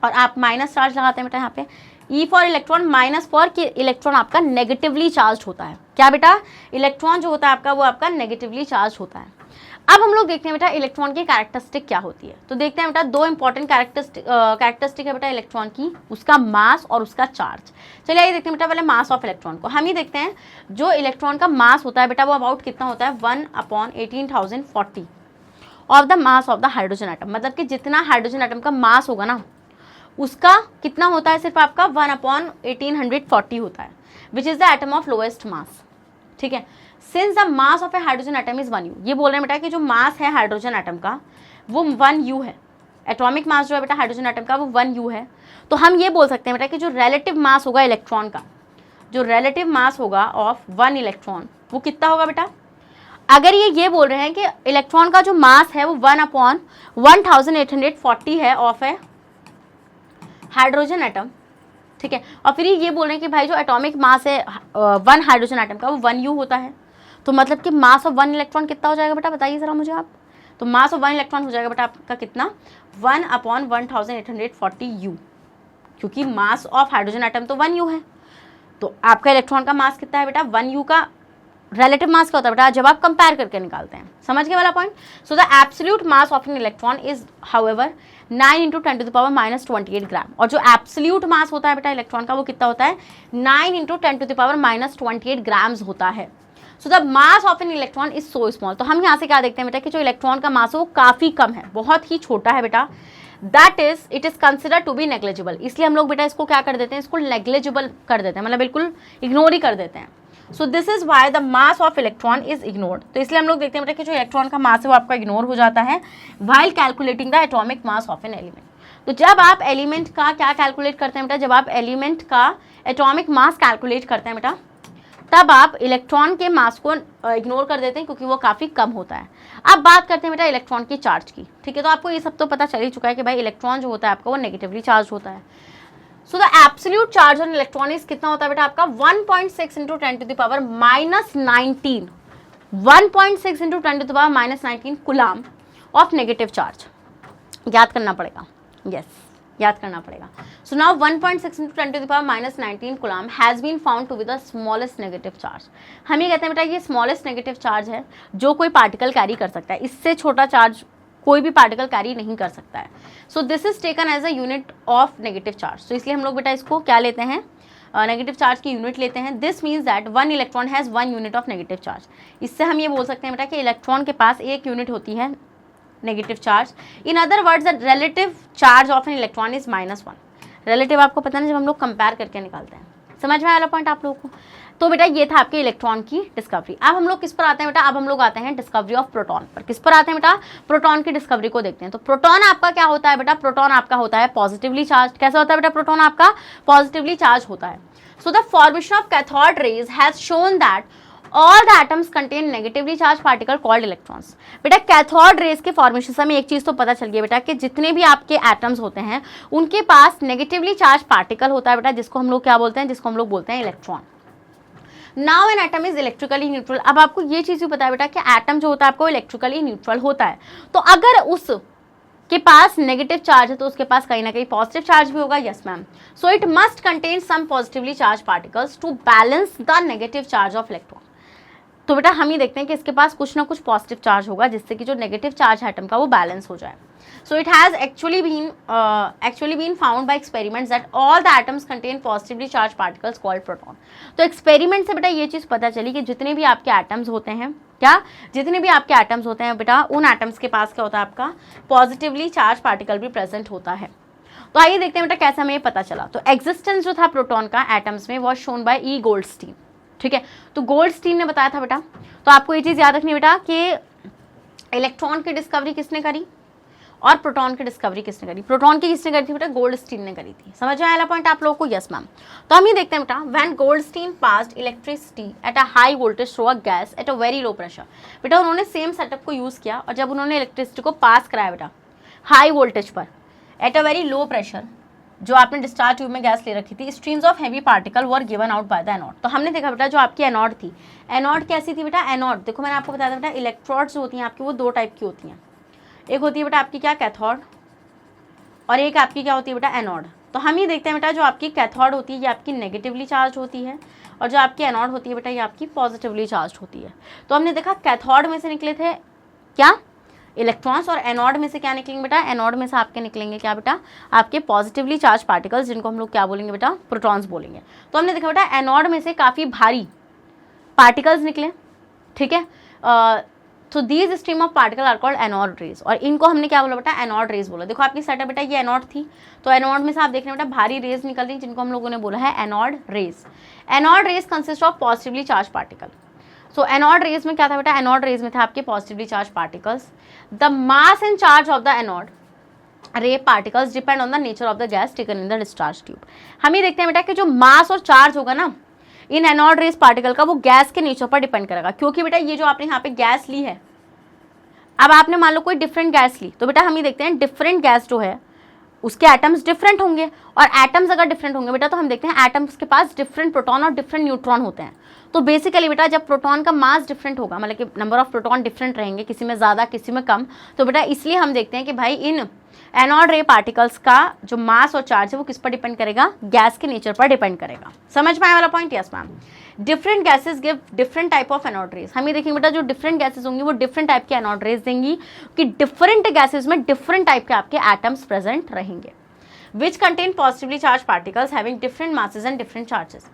S1: और आप माइनस चार्ज लगाते हैं बेटा यहाँ पे, E for electron, minus for कि इलेक्ट्रॉन आपका नेगेटिवली चार्ज होता है। क्या बेटा, इलेक्ट्रॉन जो होता है आपका, वो आपका नेगेटिवली चार्ज होता है। अब हम लोग देखते हैं बेटा इलेक्ट्रॉन की कैरेक्टरिस्टिक क्या होती है। तो देखते हैं बेटा दो इंपॉर्टेंट कैरेक्टरिस्टिक है बेटा इलेक्ट्रॉन की, उसका मास और उसका चार्ज। चलिए आइए देखते हैं बेटा पहले मास ऑफ इलेक्ट्रॉन को। हम ही देखते हैं जो इलेक्ट्रॉन का मास होता है बेटा वो अबाउट कितना होता है 1/18,040 of the mass of the hydrogen atom. मतलब कि जितना हाइड्रोजन एटम का मास होगा ना उसका कितना होता है, सिर्फ आपका 1/1840 होता है, which is the atom of lowest mass. ठीक है, since the mass of a hydrogen atom is 1U, ये बोल रहे हैं बेटा कि जो मास है हाइड्रोजन एटम का वो 1U है। एटॉमिक मास जो है बेटा हाइड्रोजन एटम का वो 1U है। तो हम ये बोल सकते हैं बेटा कि जो रिलेटिव मास होगा इलेक्ट्रॉन का, जो रिलेटिव मास होगा ऑफ 1 इलेक्ट्रॉन वो कितना होगा बेटा। अगर ये बोल रहे हैं कि इलेक्ट्रॉन का जो मास है वो 1/1840 है ऑफ ए हाइड्रोजन एटम, ठीक है, और फिर ये बोल रहे हैं कि भाई जो एटॉमिक मास है 1 हाइड्रोजन एटम का वो 1U होता है, तो मतलब कि मास ऑफ 1 इलेक्ट्रॉन कितना हो जाएगा बेटा, बताइए जरा मुझे आप। तो मास ऑफ 1 इलेक्ट्रॉन हो जाएगा बेटा आपका कितना 1/1840U, क्योंकि मास ऑफ हाइड्रोजन एटम तो 1U है। तो आपका इलेक्ट्रॉन का मास कितना है बेटा 1U का रिलेटिव मास क्या होता है बेटा जब आप कंपेयर करके निकालते हैं, समझ गए वाला point. So the absolute mass of an electron is however 9 × 10⁻⁻28 ग्राम, और जो एब्सोल्यूट मास होता है बेटा इलेक्ट्रॉन का वो कितना होता है 9 × 10⁻⁻28 ग्राम्स होता है। So the mass of an electron is so small. तो हम यहाँ से क्या देखते हैं बेटा कि जो इलेक्ट्रॉन का मास है वो काफ़ी कम है, बहुत ही छोटा है बेटा। That is it is consider to be negligible, इसलिए हम लोग बेटा इसको क्या कर देते हैं, इसको नेग्लिजिबल कर देते हैं, मतलब बिल्कुल इग्नोर ही कर देते हैं। सो this is why the mass of electron is ignored. तो इसलिए हम लोग देखते हैं बेटा कि जो इलेक्ट्रॉन का मास है वो आपका इग्नोर हो जाता है while calculating the atomic mass of an element. तो जब आप एलिमेंट का क्या कैलकुलेट करते हैं बेटा, जब आप एलिमेंट का एटॉमिक मास कैलकुलेट करते हैं बेटा तब आप इलेक्ट्रॉन के मास को इग्नोर कर देते हैं क्योंकि वो काफ़ी कम होता है। अब बात करते हैं बेटा इलेक्ट्रॉन की चार्ज की, ठीक है। तो आपको ये सब तो पता चल ही चुका है कि भाई इलेक्ट्रॉन जो होता है आपका वो नेगेटिवली चार्ज होता है। So the absolute charge on electron is कितना होता है बेटा आपका 1.6 × 10⁻⁻19 1.6 × 10⁻⁻19 कूलम ऑफ नेगेटिव चार्ज। याद करना पड़ेगा, यस याद करना पड़ेगा। So now 1.6 × 10⁻⁻19 coulomb has been found to be the smallest negative charge. हम ये कहते हैं बेटा ये स्मॉलेस्ट नेगेटिव चार्ज है जो कोई पार्टिकल कैरी कर सकता है, इससे छोटा चार्ज कोई भी पार्टिकल कैरी नहीं कर सकता है। So this is taken as a unit of negative charge. तो इसलिए हम लोग बेटा इसको क्या लेते हैं, नेगेटिव चार्ज की यूनिट लेते हैं। This means that 1 electron has 1 unit of negative charge. इससे हम ये बोल सकते हैं बेटा कि इलेक्ट्रॉन के पास एक यूनिट होती है negative charge. In other words the relative charge of an electron is -1। Relative आपको पता नहीं जब हम लोग कंपेयर करके निकालते हैं, समझ में आया पॉइंट आप लोगों को। तो बेटा ये था आपके इलेक्ट्रॉन की डिस्कवरी। अब हम लोग किस पर आते हैं बेटा, अब हम लोग आते हैं डिस्कवरी ऑफ प्रोटॉन पर। किस पर आते हैं बेटा, प्रोटॉन की डिस्कवरी को देखते हैं। तो प्रोटॉन आपका क्या होता है बेटा, प्रोटॉन आपका होता है पॉजिटिवली चार्ज। कैसा होता है बेटा, प्रोटॉन आपका पॉजिटिवली चार्ज होता है। So the formation of cathode rays has shown that all the atoms contain negatively charged particle called electrons. बेटा कैथोड रेज के फॉर्मेशन से हमें एक चीज तो पता चल गई बेटा कि जितने भी आपके एटम्स होते हैं उनके पास नेगेटिवली चार्ज पार्टिकल होता है बेटा, जिसको हम लोग क्या बोलते हैं, जिसको हम लोग बोलते हैं electron. Now N atom is electrically neutral. अब आपको ये चीज भी पता है बेटा कि एटम जो होता है आपको इलेक्ट्रिकली न्यूट्रल होता है। तो अगर उस के पास नेगेटिव चार्ज है तो उसके पास कहीं ना कहीं पॉजिटिव चार्ज भी होगा, yes ma'am. So it must contain some positively charge particles to balance the negative charge of electron. तो बेटा हम ही देखते हैं कि इसके पास कुछ ना कुछ पॉजिटिव चार्ज होगा जिससे कि जो नेगेटिव चार्ज है एटम का वो बैलेंस हो जाए। So it has actually been found by experiments that all the atoms contain positively charged particles called proton। तो एक्सपेरिमेंट से बेटा ये चीज़ पता चली कि जितने भी आपके एटम्स होते हैं, क्या जितने भी आपके एटम्स होते हैं बेटा उन एटम्स के पास क्या होता है आपका पॉजिटिवली चार्ज पार्टिकल भी प्रेजेंट होता है। तो आइए देखते हैं बेटा कैसे हमें ये पता चला। तो एग्जिस्टेंस जो था प्रोटॉन का एटम्स में was shown by E Goldstein, ठीक है। तो गोल्डस्टीन ने बताया था बेटा। तो आपको ये चीज़ याद रखनी बेटा कि इलेक्ट्रॉन की डिस्कवरी किसने करी और प्रोटॉन की डिस्कवरी किसने करी। प्रोटॉन की किसने करी थी बेटा, गोल्डस्टीन ने करी थी। समझ में आया पॉइंट आप लोगों को, यस मैम। तो हम ये देखते हैं बेटा when Goldstein passed electricity at a high voltage through a gas at a very low pressure. बेटा उन्होंने सेम सेटअप को यूज़ किया और जब उन्होंने इलेक्ट्रिसिटी को पास कराया बेटा हाई वोल्टेज पर eight a very low pressure, जो आपने डिस्चार्ज ट्यूब में गैस ले रखी थी, streams of heavy particle were given out by the anode. तो हमने देखा बेटा जो आपकी एनोड थी, एनोड कैसी थी बेटा, एनोड देखो मैंने आपको बताया था बेटा इलेक्ट्रोड्स होती हैं आपकी वो दो टाइप की होती हैं। एक होती है बेटा आपकी क्या कैथोड और एक आपकी क्या होती है बेटा एनोड। तो हम ये देखते हैं बेटा जो आपकी कैथोड होती है ये आपकी नेगेटिवली चार्ज होती है और जो आपकी एनोड होती है बेटा ये आपकी पॉजिटिवली चार्ज होती है। तो हमने देखा कैथोड में से निकले थे क्या, इलेक्ट्रॉन्स। और एनोड में से क्या निकलेंगे बेटा, एनोड में से आपके निकलेंगे क्या बेटा, आपके पॉजिटिवली चार्ज पार्टिकल्स, जिनको हम लोग क्या बोलेंगे बेटा, प्रोटॉन्स बोलेंगे। तो हमने देखा बेटा एनोड में से काफ़ी भारी पार्टिकल्स निकले, ठीक है। तो these stream of particle are called anode rays, और इनको हमने क्या बोला बेटा, एनोड रेज बोला। देखो आपकी सेटअप बेटा ये एनोड थी, तो एनोड में से आप देख रहे हैं बेटा भारी रेज निकल रही, जिनको हम लोगों ने बोला है anode rays. Anode rays consist of positively charge particle. So anode rays में क्या था बेटा, एनोड रेज में था आपके positively charge particles. The mass and charge of the anode रे particles depend on the nature of the gas taken in the discharge tube. हम ये देखते हैं बेटा कि जो मास और चार्ज होगा ना इन एनोड रेज पार्टिकल का, वो गैस के नेचर पर डिपेंड करेगा। क्योंकि बेटा ये जो आपने यहाँ पे गैस ली है, अब आपने मान लो कोई डिफरेंट गैस ली, तो बेटा हम ये देखते हैं डिफरेंट गैस जो है उसके एटम्स डिफरेंट होंगे, और एटम्स अगर डिफरेंट होंगे बेटा तो हम देखते हैं एटम्स के पास डिफरेंट प्रोटॉन और डिफरेंट न्यूट्रॉन होते हैं। तो बेसिकली बेटा जब प्रोटॉन का मास डिफरेंट होगा, मतलब कि नंबर ऑफ प्रोटॉन डिफरेंट रहेंगे, किसी में ज़्यादा किसी में कम, तो बेटा इसलिए हम देखते हैं कि भाई इन एनोड रे पार्टिकल्स का जो मास और चार्ज है वो किस पर डिपेंड करेगा, गैस के नेचर पर डिपेंड करेगा। समझ में आया वाला point? Yes ma'am. Different gases give different type of anode rays. हम ये देखेंगे बेटा जो डिफरेंट गैसेस होंगी वो डिफरेंट टाइप के एनोड रेज देंगी, कि डिफरेंट गैसेस में डिफरेंट टाइप के आपके एटम्स प्रेजेंट रहेंगे, which contain positively charge particles having different masses and different charges.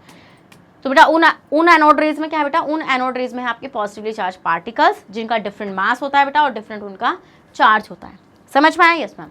S1: तो बेटा उन एनोड रेज में क्या है बेटा, उन एनोड रेज में है आपके पॉजिटिवली चार्ज पार्टिकल्स जिनका डिफरेंट मास होता है बेटा और डिफरेंट उनका चार्ज होता है। समझ में आया? Yes ma'am.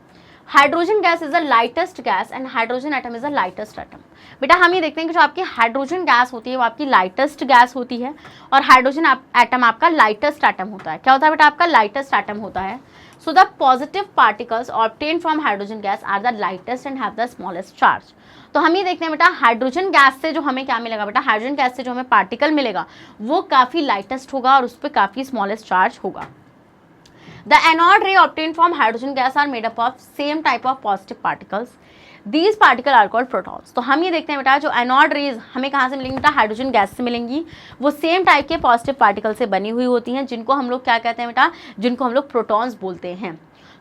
S1: Hydrogen gas is the lightest gas and hydrogen atom is the lightest atom. बेटा हम ये देखते हैं कि जो आपकी हाइड्रोजन गैस होती है वो आपकी लाइटेस्ट गैस होती है, और हाइड्रोजन एटम आपका लाइटेस्ट एटम होता है। क्या होता है बेटा, आपका लाइटेस्ट एटम होता है। So the positive particles obtain from hydrogen gas are the lightest and have the smallest charge. तो हम ये देखते हैं बेटा हाइड्रोजन गैस से जो हमें क्या मिलेगा बेटा, हाइड्रोजन गैस से जो हमें पार्टिकल मिलेगा वो काफ़ी लाइटेस्ट होगा और उस पर काफ़ी स्मॉलेस्ट चार्ज होगा। The anode ray obtained from hydrogen gas are made up of same type of positive particles. These particles are called protons. तो हम ये देखते हैं बेटा जो एनोड रेज हमें कहाँ से मिलेंगी बेटा, हाइड्रोजन गैस से मिलेंगी। वो सेम टाइप के पॉजिटिव पार्टिकल से बनी हुई होती हैं, जिनको हम लोग क्या कहते हैं बेटा, जिनको हम लोग प्रोटॉन्स बोलते हैं।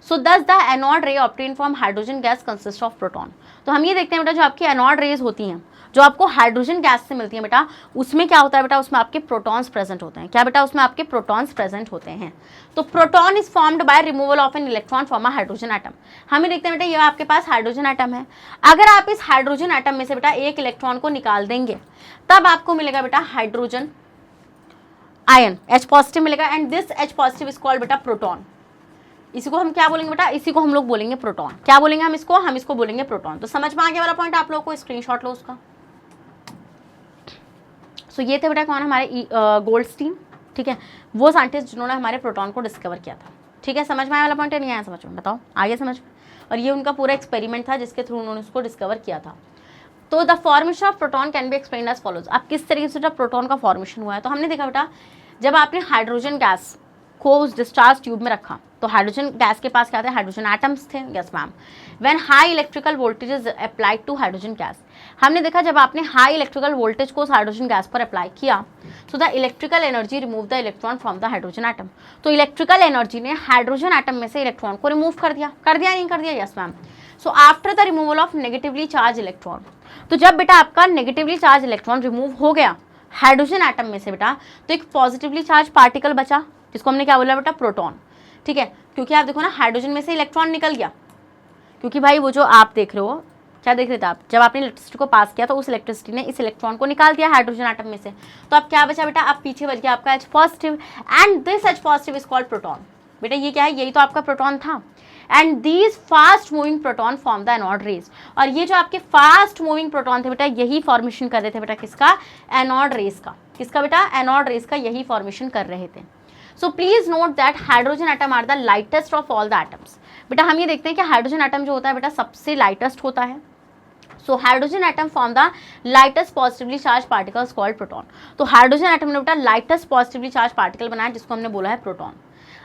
S1: सो दस द एनोड रे obtain from hydrogen gas consist of proton. तो हम ये देखते हैं बेटा जो आपकी एनोड रेज होती हैं जो आपको हाइड्रोजन गैस से मिलती है बेटा, उसमें क्या होता है बेटा, उसमें आपके प्रोटॉन्स प्रेजेंट होते हैं। क्या बेटा, उसमें आपके प्रोटॉन्स प्रेजेंट होते हैं। तो proton is formed by removal of an electron from a hydrogen atom. हमें देखते हैं बेटा ये आपके पास हाइड्रोजन एटम है, अगर आप इस हाइड्रोजन एटम में से बेटा एक इलेक्ट्रॉन को निकाल देंगे तब आपको मिलेगा बेटा हाइड्रोजन आयन, H पॉजिटिव मिलेगा, and this H positive is called बेटा प्रोटॉन। इसी को हम क्या बोलेंगे बेटा, इसी को हम लोग बोलेंगे प्रोटॉन। क्या बोलेंगे हम इसको बोलेंगे प्रोटॉन। तो समझ में आ गया वाला पॉइंट आप लोगों को, स्क्रीनशॉट लो उसका। सो ये थे बेटा कौन, हमारे गोल्डस्टीन, ठीक है, वो साइंटिस्ट जिन्होंने हमारे प्रोटॉन को डिस्कवर किया था। ठीक है, समझ में आया वाला पॉइंट है, नहीं आया समझ में, बताओ आगे समझ में। और ये उनका पूरा एक्सपेरिमेंट था जिसके थ्रू उन्होंने उसको डिस्कवर किया था। तो the formation of proton can be explained as follows. अब किस तरीके से प्रोटॉन का फॉर्मेशन हुआ है, तो हमने देखा बेटा जब आपने हाइड्रोजन गैस को उस डिस्चार्ज ट्यूब में रखा तो हाइड्रोजन गैस के पास क्या थे, हाइड्रोजन एटम्स थे। Yes ma'am. When high electrical voltage is applied to hydrogen gas, हमने देखा जब आपने हाई इलेक्ट्रिकल वोल्टेज को उस हाइड्रोजन गैस पर अप्लाई किया so the electrical energy remove the electron from the hydrogen atom. तो इलेक्ट्रिकल एनर्जी ने हाइड्रोजन एटम में से इलेक्ट्रॉन को रिमूव कर दिया, नहीं कर दिया? Yes ma'am. So after the removal of negatively charged electron, तो जब बेटा आपका नेगेटिवली चार्ज इलेक्ट्रॉन रिमूव हो गया हाइड्रोजन एटम में से बेटा, तो एक पॉजिटिवली चार्ज पार्टिकल बचा जिसको हमने क्या बोला बेटा, प्रोटॉन। ठीक है, क्योंकि आप देखो ना हाइड्रोजन में से इलेक्ट्रॉन निकल गया, क्योंकि भाई वो जो आप देख रहे हो, क्या देख रहे थे आप, जब आपने इलेक्ट्रिसिटी को पास किया तो उस इलेक्ट्रिसिटी ने इस इलेक्ट्रॉन को निकाल दिया हाइड्रोजन एटम में से। तो अब क्या बचा बेटा, अब पीछे बच गया आपका H positive, and this H positive is called proton. बेटा ये क्या है, यही तो आपका प्रोटॉन था। And these fast moving proton form the anode rays. और ये जो आपके फास्ट मूविंग प्रोटॉन थे बेटा, यही फॉर्मेशन कर रहे थे बेटा किसका, एनोड रेज का। किसका बेटा, एनोड रेज का यही फॉर्मेशन कर रहे थे। So please note that hydrogen atom are the lightest of all the atoms. बेटा हम ये देखते हैं कि हाइड्रोजन एटम जो होता है बेटा सबसे लाइटेस्ट होता है। So hydrogen atom form the lightest positively charge particles called proton. तो हाइड्रोजन एटम ने बेटा लाइटेस्ट पॉजिटिवली चार्ज पार्टिकल बनाया जिसको हमने बोला है proton.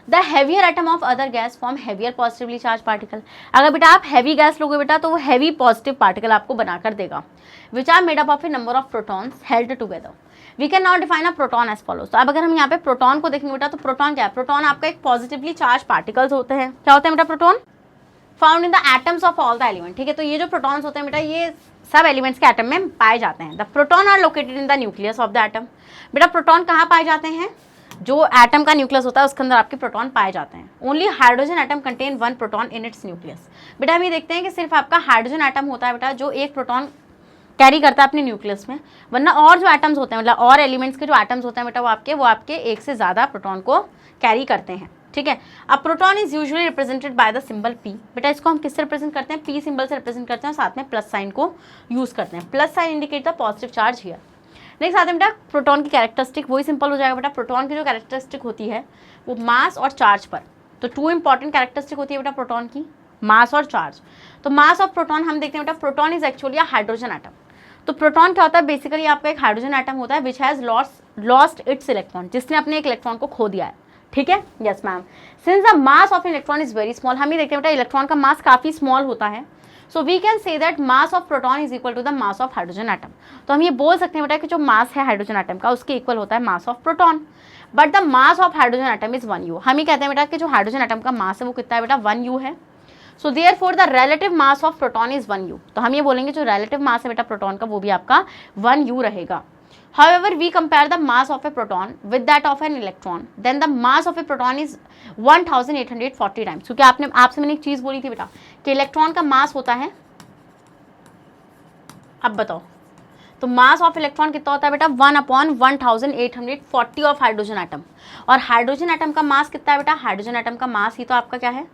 S1: The heavier atom of other gas form heavier positively charge particle. अगर बेटा आप हैवी गैस लोगे बेटा तो वो हैवी पॉजिटिव पार्टिकल आपको बनाकर देगा, which are made up of a number of protons held together. We can not define a proton as follows. तो अब अगर हम यहाँ पे प्रोटॉन को देखेंगे बेटा, तो प्रोटॉन क्या है, प्रोटॉन आपका एक पॉजिटिवली चार्ज पार्टिकल्स होते हैं। क्या होते हैं बेटा, proton found in the atoms of all the element. ठीक है, तो ये जो प्रोटॉन्स होते हैं बेटा ये सब एलिमेंट्स के एटम में पाए जाते हैं। The proton are located in the nucleus of the atom. बेटा प्रोटॉन कहाँ पाए जाते हैं, जो एटम का न्यूक्लियस होता है उसके अंदर आपके प्रोटॉन पाए जाते हैं। Only hydrogen atom contain one proton in its nucleus. बेटा हम ये देखते हैं कि सिर्फ आपका हाइड्रोजन एटम होता है बेटा जो एक प्रोटॉन कैरी करता है अपने न्यूक्लियस में, वरना और जो एटम्स होते हैं मतलब और एलिमेंट्स के जो एटम्स होते हैं बेटा वो आपके एक से ज़्यादा प्रोटॉन को कैरी करते हैं। ठीक है, अब proton is usually represented by the symbol P. बेटा इसको हम किससे रिप्रेजेंट करते हैं? पी सिंबल से रिप्रेजेंट करते हैं, साथ में प्लस साइन को यूज करते हैं। Plus sign indicate the positive charge here. Next आते हैं बेटा प्रोटॉन की कैरेक्टरिस्टिक, वही सिंपल हो जाएगा बेटा। प्रोटॉन की जो कैरेक्टरिस्टिक होती है वो मास और चार्ज पर, तो टू इंपॉर्टेंट कैरेक्टरिस्टिक होती है बेटा प्रोटॉन की, मास और चार्ज। तो मास ऑफ प्रोटॉन हम देखते हैं बेटा, proton is actually a hydrogen atom. तो प्रोटॉन क्या होता है? बेसिकली आपका एक हाइड्रोजन एटम होता है which has lost its electron, जिसने अपने एक इलेक्ट्रॉन को खो दिया है। ठीक है, yes ma'am. Since the mass of electron is very small, हम ये देखते हैं बेटा इलेक्ट्रॉन का मास काफी स्मॉल होता है, so we can say that mass of proton is equal to the mass of hydrogen atom. तो हम ये बोल सकते हैं बेटा कि जो मास है हाइड्रोजन एटम का उसके इक्वल होता है मास of proton, but the mass of hydrogen atom is 1 U। हम ये कहते हैं बेटा कि जो हाइड्रोजन एटम का मास है वो कितना है बेटा? 1 U है। So therefore the relative mass of proton is 1 U। तो हम ये बोलेंगे जो रिलेटिव मास है बेटा प्रोटॉन का वो भी आपका 1 U रहेगा। However, we compare the mass of a proton with that of an electron, then the mass of a proton is 1840 times। क्योंकि आपसे मैंने एक चीज बोली थी बेटा कि इलेक्ट्रॉन का मास होता है, अब बताओ तो मास ऑफ इलेक्ट्रॉन कितना होता है बेटा? 1/1840 ऑफ हाइड्रोजन एटम। और हाइड्रोजन एटम का मास कितना है बेटा? हाइड्रोजन एटम का मास ही तो आपका क्या है?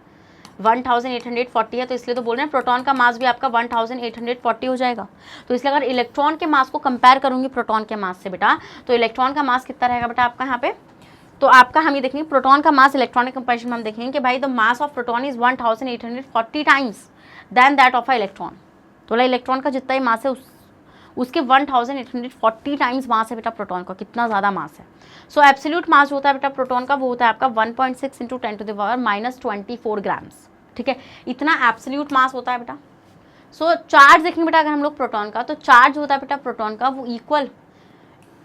S1: 1840 है, तो इसलिए तो बोल रहे हैं प्रोटॉन का मास भी आपका 1840 हो जाएगा। तो इसलिए अगर इलेक्ट्रॉन के मास को कंपेयर करूंगी प्रोटॉन के मास से बेटा, तो इलेक्ट्रॉन का मास कितना रहेगा बेटा आपका यहाँ पे? तो आपका हम ये देखेंगे प्रोटॉन का मास इलेक्ट्रॉन के कंपेरिजन में हम देखेंगे कि भाई the mass of proton is 1840 times than that of a electron. तो इलेक्ट्रॉन का जितना ही मास है उसके 1840 टाइम्स मास है बेटा प्रोटॉन का, कितना ज़्यादा मास है। सो एब्सोल्यूट मास होता है बेटा प्रोटॉन का वो होता है आपका 1.6 × 10⁻⁻24 ग्राम्स। ठीक है, इतना एब्सोल्यूट मास होता है बेटा। सो चार्ज देखेंगे बेटा अगर हम लोग प्रोटॉन का, तो चार्ज होता है बेटा प्रोटॉन का वो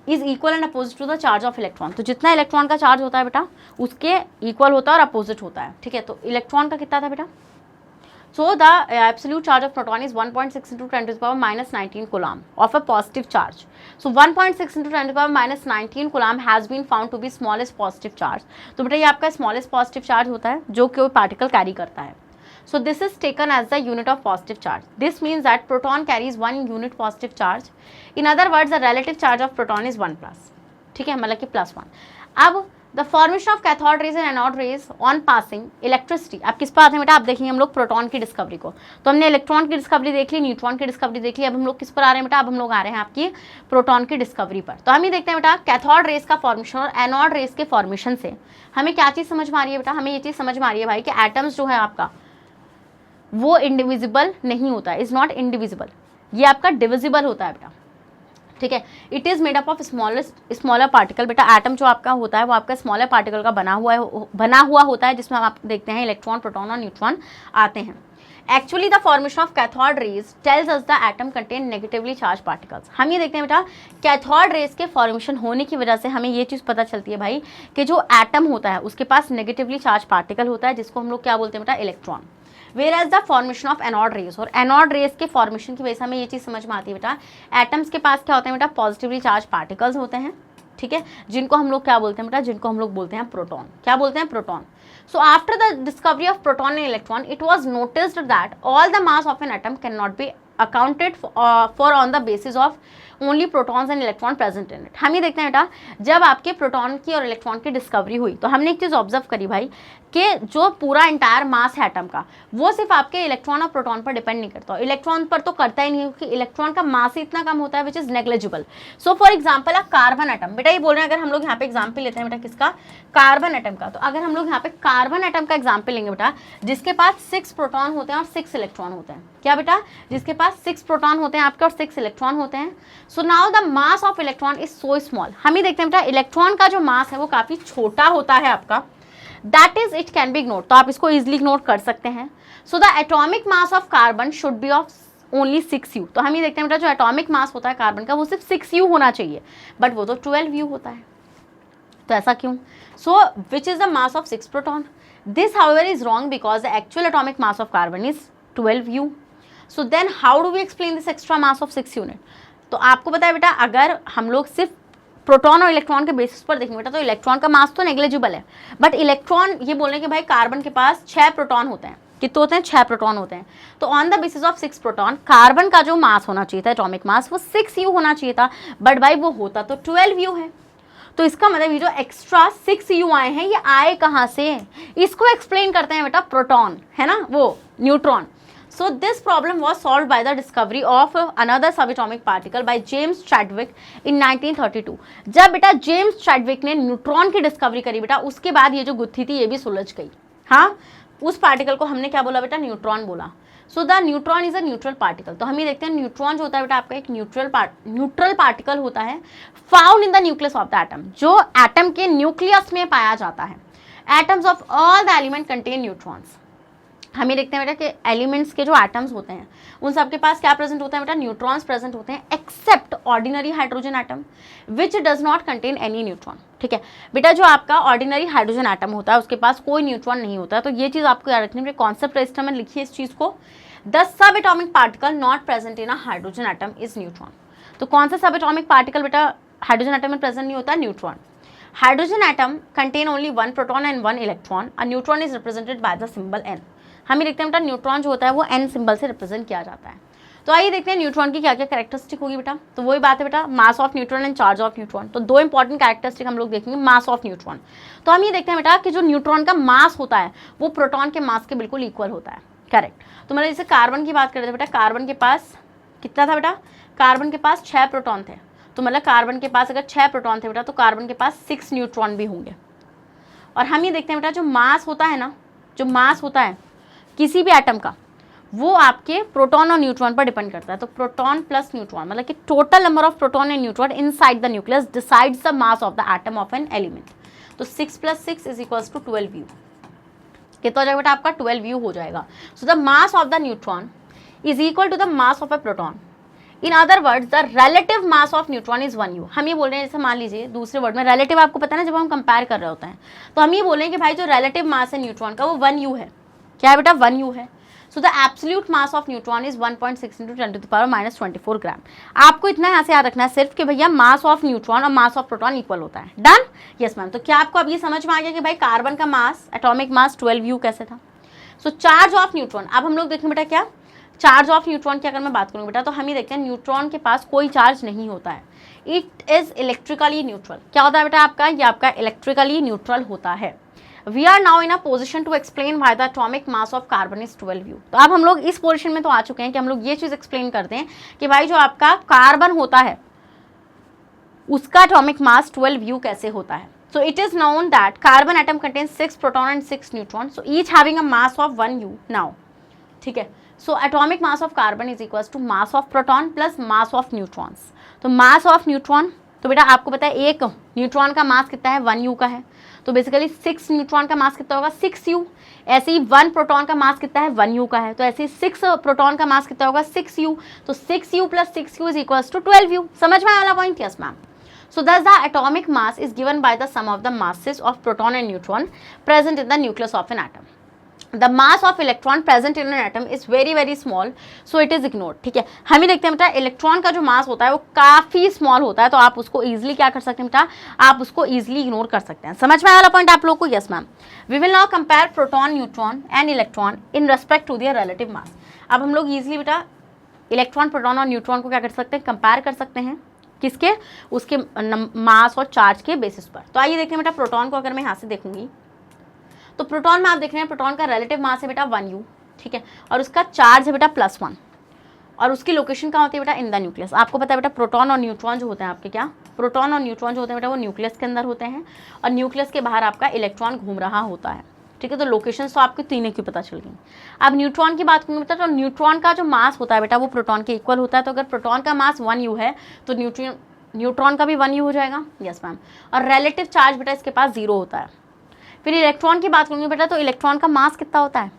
S1: is equal and opposite to the charge of electron. तो जितना इलेक्ट्रॉन का चार्ज होता है बेटा उसके इक्वल होता है और अपोजिट होता है। ठीक है, तो इलेक्ट्रॉन का कितना था बेटा? So the absolute charge of proton is 1.6 × 10⁻⁻19 coulomb of a positive charge. So 1.6 × 10⁻⁻19 coulomb has been found to be smallest positive charge. तो बेटा ये आपका smallest positive charge होता है जो कोई particle carry करता है। So this is taken as the unit of positive charge. This means that proton carries 1 unit positive charge. In other words, the relative charge of proton is 1+. ठीक है, मतलब कि +1। अब the formation of cathode rays and anode rays on passing electricity. अब किस पर आते हैं बेटा? आप देखेंगे हम लोग प्रोटॉन की डिस्कवरी को। तो हमने इलेक्ट्रॉन की डिस्कवरी देख ली, न्यूट्रॉन की डिस्कवरी देख ली, अब हम लोग किस पर आ रहे हैं बेटा? अब हम लोग आ रहे हैं आपकी प्रोटॉन की डिस्कवरी पर। तो हम ये देखते हैं बेटा कैथोड रेज का फॉर्मेशन और एनोड रेज के फॉर्मेशन से हमें क्या चीज़ समझ में आ रही है बेटा? हमें ये चीज़ समझ में आ रही है भाई कि एटम्स जो है आपका वो इंडिविजिबल नहीं होता है, इज नॉट इंडिविजिबल, ये आपका डिविजिबल होता है बेटा। ठीक है, it is made up of smaller particle. बेटा एटम जो आपका होता है वो आपका स्मॉलर पार्टिकल का बना हुआ होता है, जिसमें आप देखते हैं इलेक्ट्रॉन प्रोटॉन और न्यूट्रॉन आते हैं। Actually the formation of cathode rays tells us the atom contain negatively charge particles. हम ये देखते हैं बेटा कैथोड रेज के फॉर्मेशन होने की वजह से हमें ये चीज़ पता चलती है भाई कि जो एटम होता है उसके पास नेगेटिवली चार्ज पार्टिकल होता है, जिसको हम लोग क्या बोलते हैं बेटा? Electron. Whereas the formation of anode rays, और एनोड रेज के फॉर्मेशन की वजह से हमें ये चीज़ समझ में आती है बेटा एटम्स के पास क्या होते हैं बेटा? पॉजिटिवली चार्ज पार्टिकल्स होते हैं। ठीक है, जिनको हम लोग क्या बोलते हैं बेटा? जिनको हम लोग बोलते हैं प्रोटॉन। क्या बोलते हैं? Proton. So after the discovery of proton and electron it was noticed that all the mass of an atom can not be accounted for on the basis of only protons and electron present in it. हम ये देखते हैं बेटा जब आपके proton की और electron की डिस्कवरी हुई तो हमने एक चीज़ ऑब्जर्व करी भाई कि जो पूरा इंटायर मास है एटम का वो सिर्फ आपके इलेक्ट्रॉन और प्रोटॉन पर डिपेंड नहीं करता। इलेक्ट्रॉन पर तो करता ही नहीं है क्योंकि इलेक्ट्रॉन का मास ही इतना कम होता है which is negligible. So for example a carbon atom, बेटा ये बोल रहे हैं अगर हम लोग यहाँ पे एग्जाम्पल लेते हैं बेटा किसका? कार्बन एटम का। तो अगर हम लोग यहाँ पे कार्बन एटम का एग्जाम्पल लेंगे बेटा जिसके पास 6 प्रोटॉन होते हैं और 6 इलेक्ट्रॉन होते हैं। क्या बेटा? जिसके पास 6 प्रोटॉन होते हैं आपके और 6 इलेक्ट्रॉन होते हैं। So now the mass of electron is so small. हम ही देखते हैं बेटा इलेक्ट्रॉन का जो मास है वो काफी छोटा होता है आपका, that is it can be ignored. तो आप इसको इजिली इग्नोर कर सकते हैं। So the atomic mass of carbon should be of only 6U। तो हम ये देखते हैं बेटा जो एटॉमिक मास होता है कार्बन का वो सिर्फ 6U होना चाहिए, बट वो तो 12U होता है। तो ऐसा क्यों? So which is the mass of 6 proton? This however is wrong because the actual atomic mass of carbon is 12U। So then how do we explain this extra mass of 6 unit? तो आपको पता है बेटा अगर हम लोग सिर्फ proton और इलेक्ट्रॉन के बेसिस पर देखेंगे बेटा तो इलेक्ट्रॉन का मास तो नेग्लिजिबल है, बट इलेक्ट्रॉन ये बोल रहे हैं कि भाई कार्बन के पास 6 प्रोटॉन होते हैं। कितने होते हैं? 6 प्रोटॉन होते हैं। तो on the basis of 6 proton carbon का जो मास होना चाहिए था, एटॉमिक मास, वो 6u होना चाहिए था, बट भाई वो होता तो 12u है। तो इसका मतलब ये जो एक्स्ट्रा 6u आए हैं, ये आए कहाँ से? इसको एक्सप्लेन करते हैं बेटा प्रोटॉन, है ना, वो neutron. So this problem was solved by the discovery of another subatomic particle by James Chadwick in 1932। जब बेटा जेम्स चैडविक ने न्यूट्रॉन की डिस्कवरी करी बेटा, उसके बाद ये जो गुत्थी थी ये भी सुलझ गई। हाँ, उस पार्टिकल को हमने क्या बोला बेटा? न्यूट्रॉन बोला। So the neutron is a neutral particle. तो हम ये देखते हैं न्यूट्रॉन जो होता है बेटा आपका एक न्यूट्रल पार्टिकल होता है, found in the nucleus of the atom, जो एटम के न्यूक्लियस में पाया जाता है। Atoms of all the element contain neutrons. हम ये देखते हैं बेटा कि एलिमेंट्स के जो एटम्स होते हैं उन सबके पास क्या प्रेजेंट होता है बेटा? न्यूट्रॉन्स प्रेजेंट होते हैं, except ordinary hydrogen atom which does not contain any neutron. ठीक है बेटा, जो आपका ऑर्डिनरी हाइड्रोजन एटम होता है उसके पास कोई न्यूट्रॉन नहीं होता है। तो ये चीज़ आपको याद रखनी है, कॉन्सेप्ट रजिस्टर में लिखिए इस चीज़ को। The sub atomic particle not present in a hydrogen atom is neutron. तो कौन सा सब एटॉमिक पार्टिकल बेटा हाइड्रोजन एटम में प्रेजेंट नहीं होता? Neutron. Hydrogen atom contain only 1 proton and 1 electron. A neutron is represented by the symbol n। हम ये देखते हैं बेटा न्यूट्रॉन जो होता है वो n सिंबल से रिप्रेजेंट किया जाता है। तो आइए देखते हैं न्यूट्रॉन की क्या क्या कैरेक्टरिस्टिक होगी बेटा। तो वही बात है बेटा, मास of neutron and charge of neutron. तो दो इंपॉर्टेंट कैरेक्टरिस्टिक हम लोग देखेंगे मास ऑफ न्यूट्रॉन। तो हम ये देखते हैं बेटा कि जो न्यूट्रॉन का मास होता है वो प्रोटॉन के मास के बिल्कुल इक्वल होता है। करेक्ट। तो मतलब जैसे कार्बन की बात करते थे बेटा, कार्बन के पास कितना था बेटा? कार्बन के पास 6 प्रोटॉन थे। तो मतलब कार्बन के पास अगर 6 प्रोटॉन थे बेटा तो कार्बन के पास 6 न्यूट्रॉन भी होंगे। और हम ये देखते हैं बेटा जो मास होता है ना, जो मास होता है किसी भी एटम का, वो आपके प्रोटॉन और न्यूट्रॉन पर डिपेंड करता है। तो प्रोटॉन प्लस न्यूट्रॉन मतलब कि total number of proton and neutron inside the nucleus decides the mass of the atom of an element. तो 6 + 6 इज इक्वल्स टू 12u। कितना हो जाएगा बेटा आपका? 12u हो जाएगा। So the mass of the neutron is equal to the mass of a proton. In other words the relative mass of neutron is 1u। हम ये बोल रहे हैं, जैसे मान लीजिए दूसरे वर्ड में रिलेटिव आपको पता है ना, जब हम कंपेयर कर रहे होते हैं तो हम ये बोल रहे हैं कि भाई जो रिलेटिव मास है न्यूट्रॉन का वो 1u है। क्या है बेटा? 1u है। So the absolute mass of neutron is 1.6 × 10⁻⁻24 ग्राम। आपको इतना यहाँ से याद रखना है सिर्फ कि भैया मास ऑफ न्यूट्रॉन और मास ऑफ प्रोटॉन इक्वल होता है। डन? Yes ma'am. तो क्या आपको अब ये समझ में आ गया कि भाई कार्बन का मास, एटॉमिक मास 12u कैसे था? सो चार्ज ऑफ न्यूट्रॉन, अब हम लोग देखें बेटा क्या चार्ज ऑफ न्यूट्रॉन की अगर मैं बात करूँ बेटा तो हम ये देखते हैं न्यूट्रॉन के पास कोई चार्ज नहीं होता है। It is electrically neutral. क्या होता है बेटा आपका? ये आपका इलेक्ट्रिकली न्यूट्रल होता है। We are now in a position to explain why the atomic mass of carbon is 12u। तो अब हम लोग इस पोजिशन में तो आ चुके हैं कि हम लोग ये चीज एक्सप्लेन करते हैं कि भाई जो आपका कार्बन होता है उसका एटॉमिक मास 12u कैसे होता है। So it is known that carbon atom contains 6 proton and 6 neutron, so each having a mass of 1u now. ठीक है, so atomic mass of carbon is equals to mass of proton plus mass of neutrons. तो mass of neutron, तो बेटा आपको पता है एक neutron का मास कितना है? 1u का है। तो बेसिकली 6 न्यूट्रॉन का मास कितना होगा? 6u। ऐसे ही 1 प्रोटॉन का मास कितना है? 1u का है। तो ऐसे ही 6 प्रोटॉन का मास कितना होगा? 6u। तो 6u plus 6u is equals to 12u। समझ में आया वाला point? Yes ma'am. So thus the atomic mass is given by the sum of the masses of proton and neutron present in the nucleus of an atom. The mass of electron present in an atom is very very small, so it is ignored. ठीक है, हम ही देखते हैं बेटा electron का जो मास होता है वो काफी स्मॉल होता है, तो आप उसको इजीली क्या कर सकते हैं बेटा? आप उसको इजीली इग्नोर कर सकते हैं। समझ में आया वाला पॉइंट आप लोग को? Yes ma'am. We will now compare proton, neutron and electron in respect to their relative mass. अब हम लोग इजीली बेटा इलेक्ट्रॉन, प्रोटॉन और न्यूट्रॉन को क्या कर सकते हैं? कंपेयर कर सकते हैं। किसके? उसके मास और चार्ज के बेसिस पर। तो आइए देखें बेटा प्रोटॉन को अगर मैं यहाँ से देखूंगी तो प्रोटॉन में आप देख रहे हैं प्रोटॉन का रिलेटिव मास है बेटा 1u। ठीक है, और उसका चार्ज है बेटा +1 और उसकी लोकेशन कहाँ होती है बेटा? इन द न्यूक्लियस। आपको पता है बेटा प्रोटॉन और न्यूट्रॉन जो होते हैं आपके, क्या प्रोटॉन और न्यूट्रॉन जो होते हैं बेटा वो न्यूक्लियस के अंदर होते हैं और न्यूक्लियस के बाहर आपका इलेक्ट्रॉन घूम रहा होता है। ठीक है, तो लोकेशन तो आपको तीनों की पता चल गई। अब न्यूट्रॉन की बात करूँ बेटा तो न्यूट्रॉन का जो मास होता है बेटा वो प्रोटॉन के इक्वल होता है। तो अगर प्रोटॉन का मास 1u है तो न्यूट्रॉन का भी 1u हो जाएगा। Yes ma'am. और रिलेटिव चार्ज बेटा इसके पास 0 होता है। फिर इलेक्ट्रॉन की बात करूँगी बेटा तो इलेक्ट्रॉन का मास कितना होता है?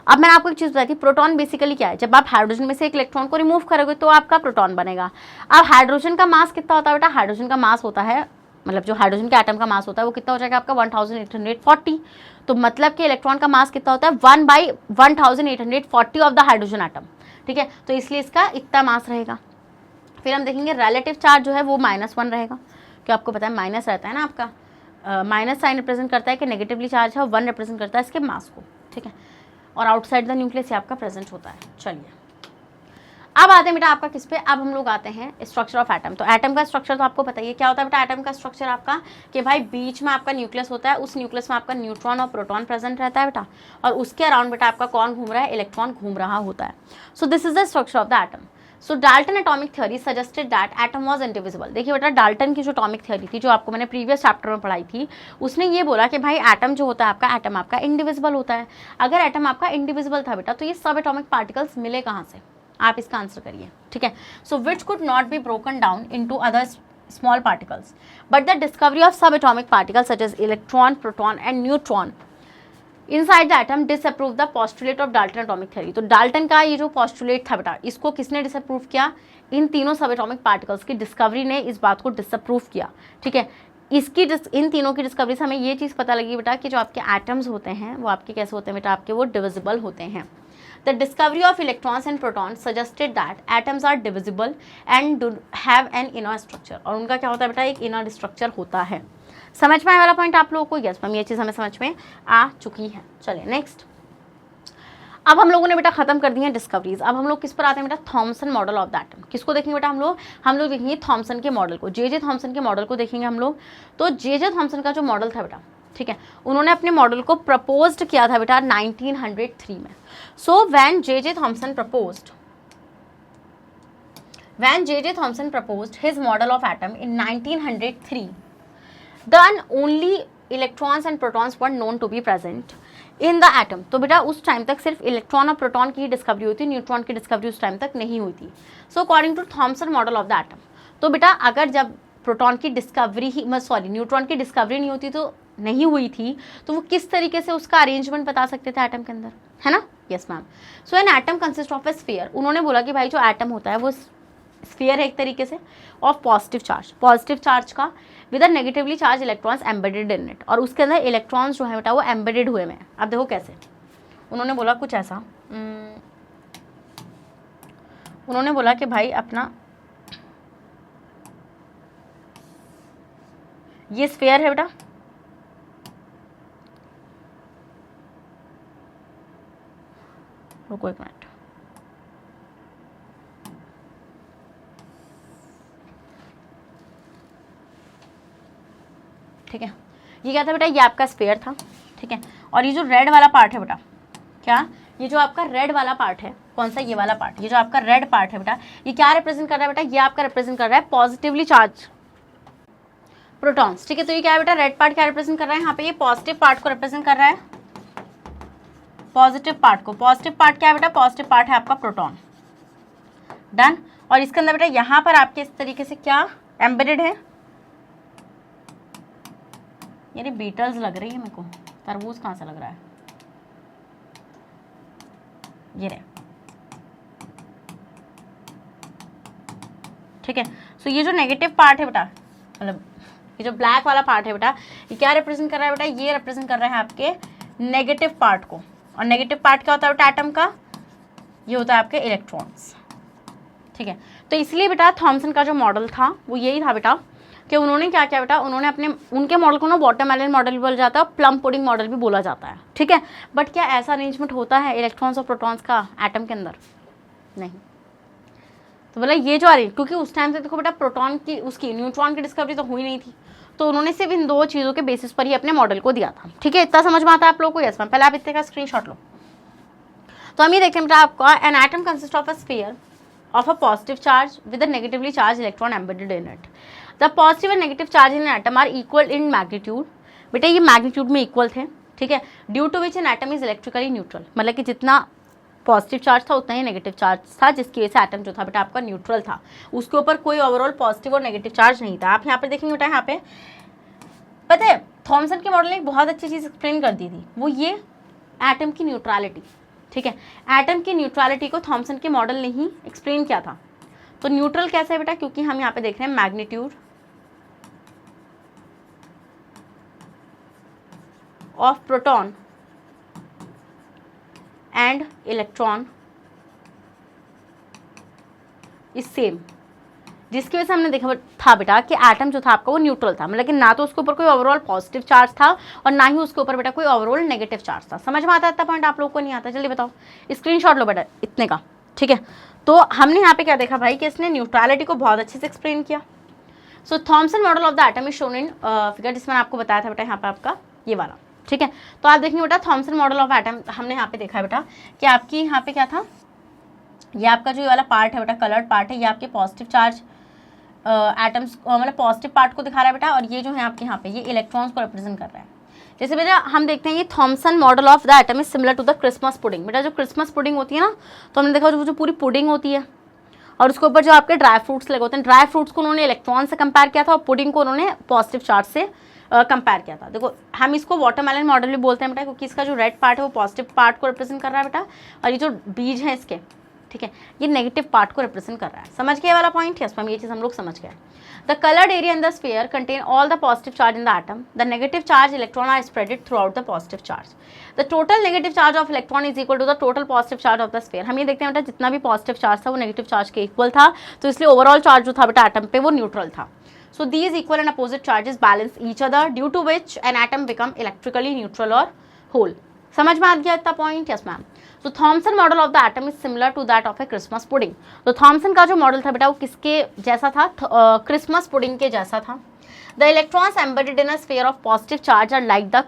S1: अब मैंने आपको एक चीज़ बताई थी, प्रोटॉन बेसिकली क्या है? जब आप हाइड्रोजन में से एक इलेक्ट्रॉन को रिमूव करोगे तो आपका प्रोटॉन बनेगा। अब हाइड्रोजन का मास कितना होता है बेटा? हाइड्रोजन का मास होता है, मतलब जो हाइड्रोजन के एटम का मास होता है वो कितना हो जाएगा आपका? 1840। तो मतलब कि इलेक्ट्रॉन का मास कितना होता है? 1/1840 ऑफ द हाइड्रोजन एटम। ठीक है, तो इसलिए इसका इतना मास रहेगा। फिर हम देखेंगे रिलेटिव चार्ज जो है वो -1 रहेगा। क्या आपको पता है माइनस रहता है ना आपका, माइनस साइन रिप्रेजेंट करता है कि नेगेटिवली चार्ज है, और 1 रिप्रेजेंट करता है इसके मास को, ठीक है, और आउटसाइड द न्यूक्लियस ये आपका प्रेजेंट होता है। चलिए अब आते हैं बेटा आपका किस पे, अब हम लोग आते हैं स्ट्रक्चर ऑफ एटम। तो एटम का स्ट्रक्चर तो आपको पता ही है क्या होता है बेटा, एटम का स्ट्रक्चर आपका कि भाई बीच में आपका न्यूक्लियस होता है, उस न्यूक्लियस में आपका न्यूट्रॉन और प्रोटॉन प्रेजेंट रहता है बेटा, और उसके अराउंड बेटा आपका कौन घूम रहा है, इलेक्ट्रॉन घूम रहा होता है। So this is the structure of the atom. So Dalton atomic theory suggested that atom was indivisible. देखिए बेटा डाल्टन की जो एटॉमिक थ्योरी थी, जो आपको मैंने प्रीवियस चैप्टर में पढ़ाई थी, उसने ये बोला कि भाई एटम जो होता है आपका, एटम आपका इंडिविजिबल होता है। अगर एटम आपका इंडिविजिबल था बेटा, तो ये सब एटॉमिक पार्टिकल्स मिले कहाँ से, आप इसका आंसर करिए, ठीक है। So which could not be broken down into other small particles, but the discovery of sub atomic particles such as electron, proton and neutron inside the atom disapprove the postulate of Dalton atomic theory. तो Dalton का ये जो postulate था बेटा, इसको किसने disapprove किया, इन तीनों सब एटॉमिक पार्टिकल्स की डिस्कवरी ने इस बात को डिसअप्रूव किया, ठीक है। इन तीनों की डिस्कवरी से हमें ये चीज़ पता लगी बेटा कि जो आपके एटम्स होते हैं वो आपके कैसे होते हैं बेटा, आपके वो डिविजिबल होते हैं। The discovery of electrons and protons suggested that atoms are divisible and do have an inner structure। और उनका क्या होता है बेटा, एक inner structure होता है। समझ में आया वाला पॉइंट आप लोगों को? यस मैम, ये चीज़ हमें समझ में आ चुकी है। चलिए नेक्स्ट, अब हम लोगों ने बेटा खत्म कर दी है डिस्कवरीज। अब हम लोग किस पर आते हैं बेटा, Thompson model of the atom. किसको देखेंगे बेटा हम लोग देखेंगे थॉमसन के मॉडल को, जे थॉमसन के मॉडल को देखेंगे हम लोग। तो जे थॉमसन का जो मॉडल था बेटा, ठीक है, उन्होंने अपने मॉडल को प्रपोज्ड किया था बेटा 1903 में। So when J Thomson proposed his model of atom in 1903, then only electrons and protons were known to be present in the atom। तो बेटा उस टाइम तक सिर्फ इलेक्ट्रॉन और प्रोटॉन की डिस्कवरी हुई थी, न्यूट्रॉन की डिस्कवरी उस टाइम तक नहीं हुई थी। So according to Thomson model of the atom, तो बेटा अगर जब प्रोटॉन की डिस्कवरी ही न्यूट्रॉन की डिस्कवरी नहीं होती, तो नहीं हुई थी, तो वो किस तरीके से उसका अरेंजमेंट बता सकते थे एटम के अंदर, है ना? Yes ma'am. So an atom consist of A sphere. उन्होंने बोला कि भाई जो एटम होता है वो स्फीयर है एक तरीके से, ऑफ पॉजिटिव चार्ज का, with a negatively charge electrons embedded in it. और उसके अंदर इलेक्ट्रॉन्स जो है बेटा वो एम्बेडेड हुए में। अब देखो कैसे, उन्होंने बोला कुछ ऐसा, उन्होंने बोला कि भाई अपना ये स्फीयर है बेटा, रुको एक मिनट, ठीक है। ये क्या था बेटा, ये आपका स्फीयर था, ठीक है। और ये जो रेड वाला पार्ट है बेटा, क्या ये जो आपका रेड वाला पार्ट है, कौन सा, ये वाला पार्ट, ये जो आपका रेड पार्ट है बेटा, ये क्या रिप्रेजेंट कर रहा है बेटा, ये आपका रिप्रेजेंट कर रहा है पॉजिटिवली चार्ज प्रोटॉन्स, ठीक है। तो ये क्या है बेटा, रेड पार्ट क्या रिप्रेजेंट कर रहा है, यहाँ पे ये पॉजिटिव पार्ट को रिप्रेजेंट कर रहा है, पॉजिटिव पार्ट को। पॉजिटिव पार्ट क्या है बेटा, पॉजिटिव पार्ट है आपका प्रोटॉन, डन। और इसके अंदर बेटा यहाँ पर आपके इस तरीके से क्या एम्बेडेड है, यानी बीटल्स लग रही है मेरे को, तरबूज कहाँ से लग रहा है, ये रहे, ठीक है। सो ये जो नेगेटिव पार्ट है बेटा, मतलब ये जो ब्लैक वाला पार्ट है बेटा, ये क्या रिप्रेजेंट कर रहा है बेटा, ये रिप्रेजेंट कर रहा है आपके नेगेटिव पार्ट को। और नेगेटिव पार्ट क्या होता है बेटा एटम का, ये होता है आपके इलेक्ट्रॉन्स, ठीक है। तो इसलिए बेटा थॉमसन का जो मॉडल था वो यही था बेटा कि उन्होंने क्या किया बेटा, उन्होंने उनके मॉडल को ना वाटरमेलन मॉडल भी बोला जाता है, प्लम पुडिंग मॉडल भी बोला जाता है, ठीक है। बट क्या ऐसा अरेंजमेंट होता है इलेक्ट्रॉन्स और प्रोटॉन्स का एटम के अंदर? नहीं। तो बोला ये जो क्योंकि उस टाइम से देखो बेटा प्रोटॉन की उसकी न्यूट्रॉन की डिस्कवरी तो हुई नहीं थी, तो उन्होंने सिर्फ इन दो चीज़ों के बेसिस पर ही अपने मॉडल को दिया था, ठीक है। इतना समझ में आता है आप लोगों को? Yes ma'am. पहले आप इतने का स्क्रीनशॉट लो। तो हम ये देखें बेटा आपका, an atom consist of a sphere of a positive charge with a negatively charged electron embedded in it. The positive and negative charge in an atom are equal in magnitude। बेटा ये magnitude में equal थे, ठीक है। Due to which an atom is electrically neutral, मतलब कि जितना positive charge था उतना ही नेगेटिव चार्ज था, जिसकी वजह से एटम जो था बेटा आपका न्यूट्रल था, उसके ऊपर कोई ओवरऑल पॉजिटिव और नेगेटिव चार्ज नहीं था। आप यहाँ पे देखेंगे बेटा, यहाँ पे पता है थॉमसन के मॉडल ने एक बहुत अच्छी चीज़ एक्सप्लेन कर दी थी, वो ये एटम की न्यूट्रलिटी, ठीक है। एटम की न्यूट्रलिटी को थॉमसन के मॉडल ने ही एक्सप्लेन किया था। तो न्यूट्रल कैसे है बेटा, क्योंकि हम यहाँ पे देख रहे हैं magnitude of proton and electron is same जिसकी वजह से हमने देखा था बेटा कि एटम जो था आपका वो न्यूट्रल था, मतलब कि ना तो उसके ऊपर कोई ओवरऑल पॉजिटिव चार्ज था और ना ही उसके ऊपर बेटा कोई ओवरऑल नेगेटिव चार्ज था। समझ में आता है इतना पॉइंट? आप लोगों को नहीं आता? जल्दी बताओ, स्क्रीनशॉट लो बेटा इतने का, ठीक है। तो हमने यहाँ पे क्या देखा भाई कि इसने न्यूट्रलिटी को बहुत अच्छे से एक्सप्लेन किया। So Thomson model of the atom is shown in figure, जिसमें आपको बताया था बेटा यहाँ पे आपका ये वाला, ठीक है। तो आप देखेंगे बेटा थॉमसन मॉडल ऑफ एटम हमने यहाँ पे देखा है बेटा कि आपकी यहाँ पे क्या था, ये आपका जो ये वाला पार्ट है बेटा कलर्ड पार्ट है, ये आपके पॉजिटिव चार्ज एटम्स मतलब पॉजिटिव पार्ट को दिखा रहा है बेटा, और ये जो है आपके यहाँ पे ये इलेक्ट्रॉन्स को रिप्रेजेंट कर रहा है। जैसे बेटा हम देखते हैं ये Thomson model of the atom is similar to the Christmas pudding. बेटा जो क्रिसमस पुडिंग होती है ना, तो हमने देखा जो पूरी पुडिंग होती है और उसके ऊपर जो आपके ड्राई फ्रूट्स लगे होते हैं, ड्राई फ्रूट्स को उन्होंने इलेक्ट्रॉन से कंपेयर किया था और पुडिंग को उन्होंने पॉजिटिव चार्ज से कंपेयर किया था। देखो हम इसको वाटरमेलन मॉडल भी बोलते हैं बेटा, क्योंकि इसका जो रेड पार्ट है वो पॉजिटिव पार्ट को रिप्रेजेंट कर रहा है बेटा, और ये जो बीज है इसके, ठीक है, ये नेगेटिव पार्ट को रिप्रेजेंट कर रहा है। समझ गए वाला पॉइंट? यस मैम, ये चीज़ हम लोग समझ गए। The coloured area in the sphere contain all the positive charge in the atom, the negative charge electron are spreaded throughout the positive charge, the total negative charge of electron is equal to the total positive charge of the sphere. हम ये देखते हैं बेटा जितना भी positive charge था वो negative charge के इक्वल था, तो इसलिए ओवरऑल चार्ज जो था बेटा एटम पे वो न्यूट्रल था। So these equal and opposite charges balance each other, due to which an atom become electrically neutral or whole. समझ में आ गया इतना पॉइंट? Yes ma'am. तो Thomson model of the atom is similar to that of a Christmas pudding. तो Thomson का जो model था बेटा वो किसके जैसा था? क्रिसमस पुडिंग के जैसा था। The electrons embedded in a sphere of positive charge are like the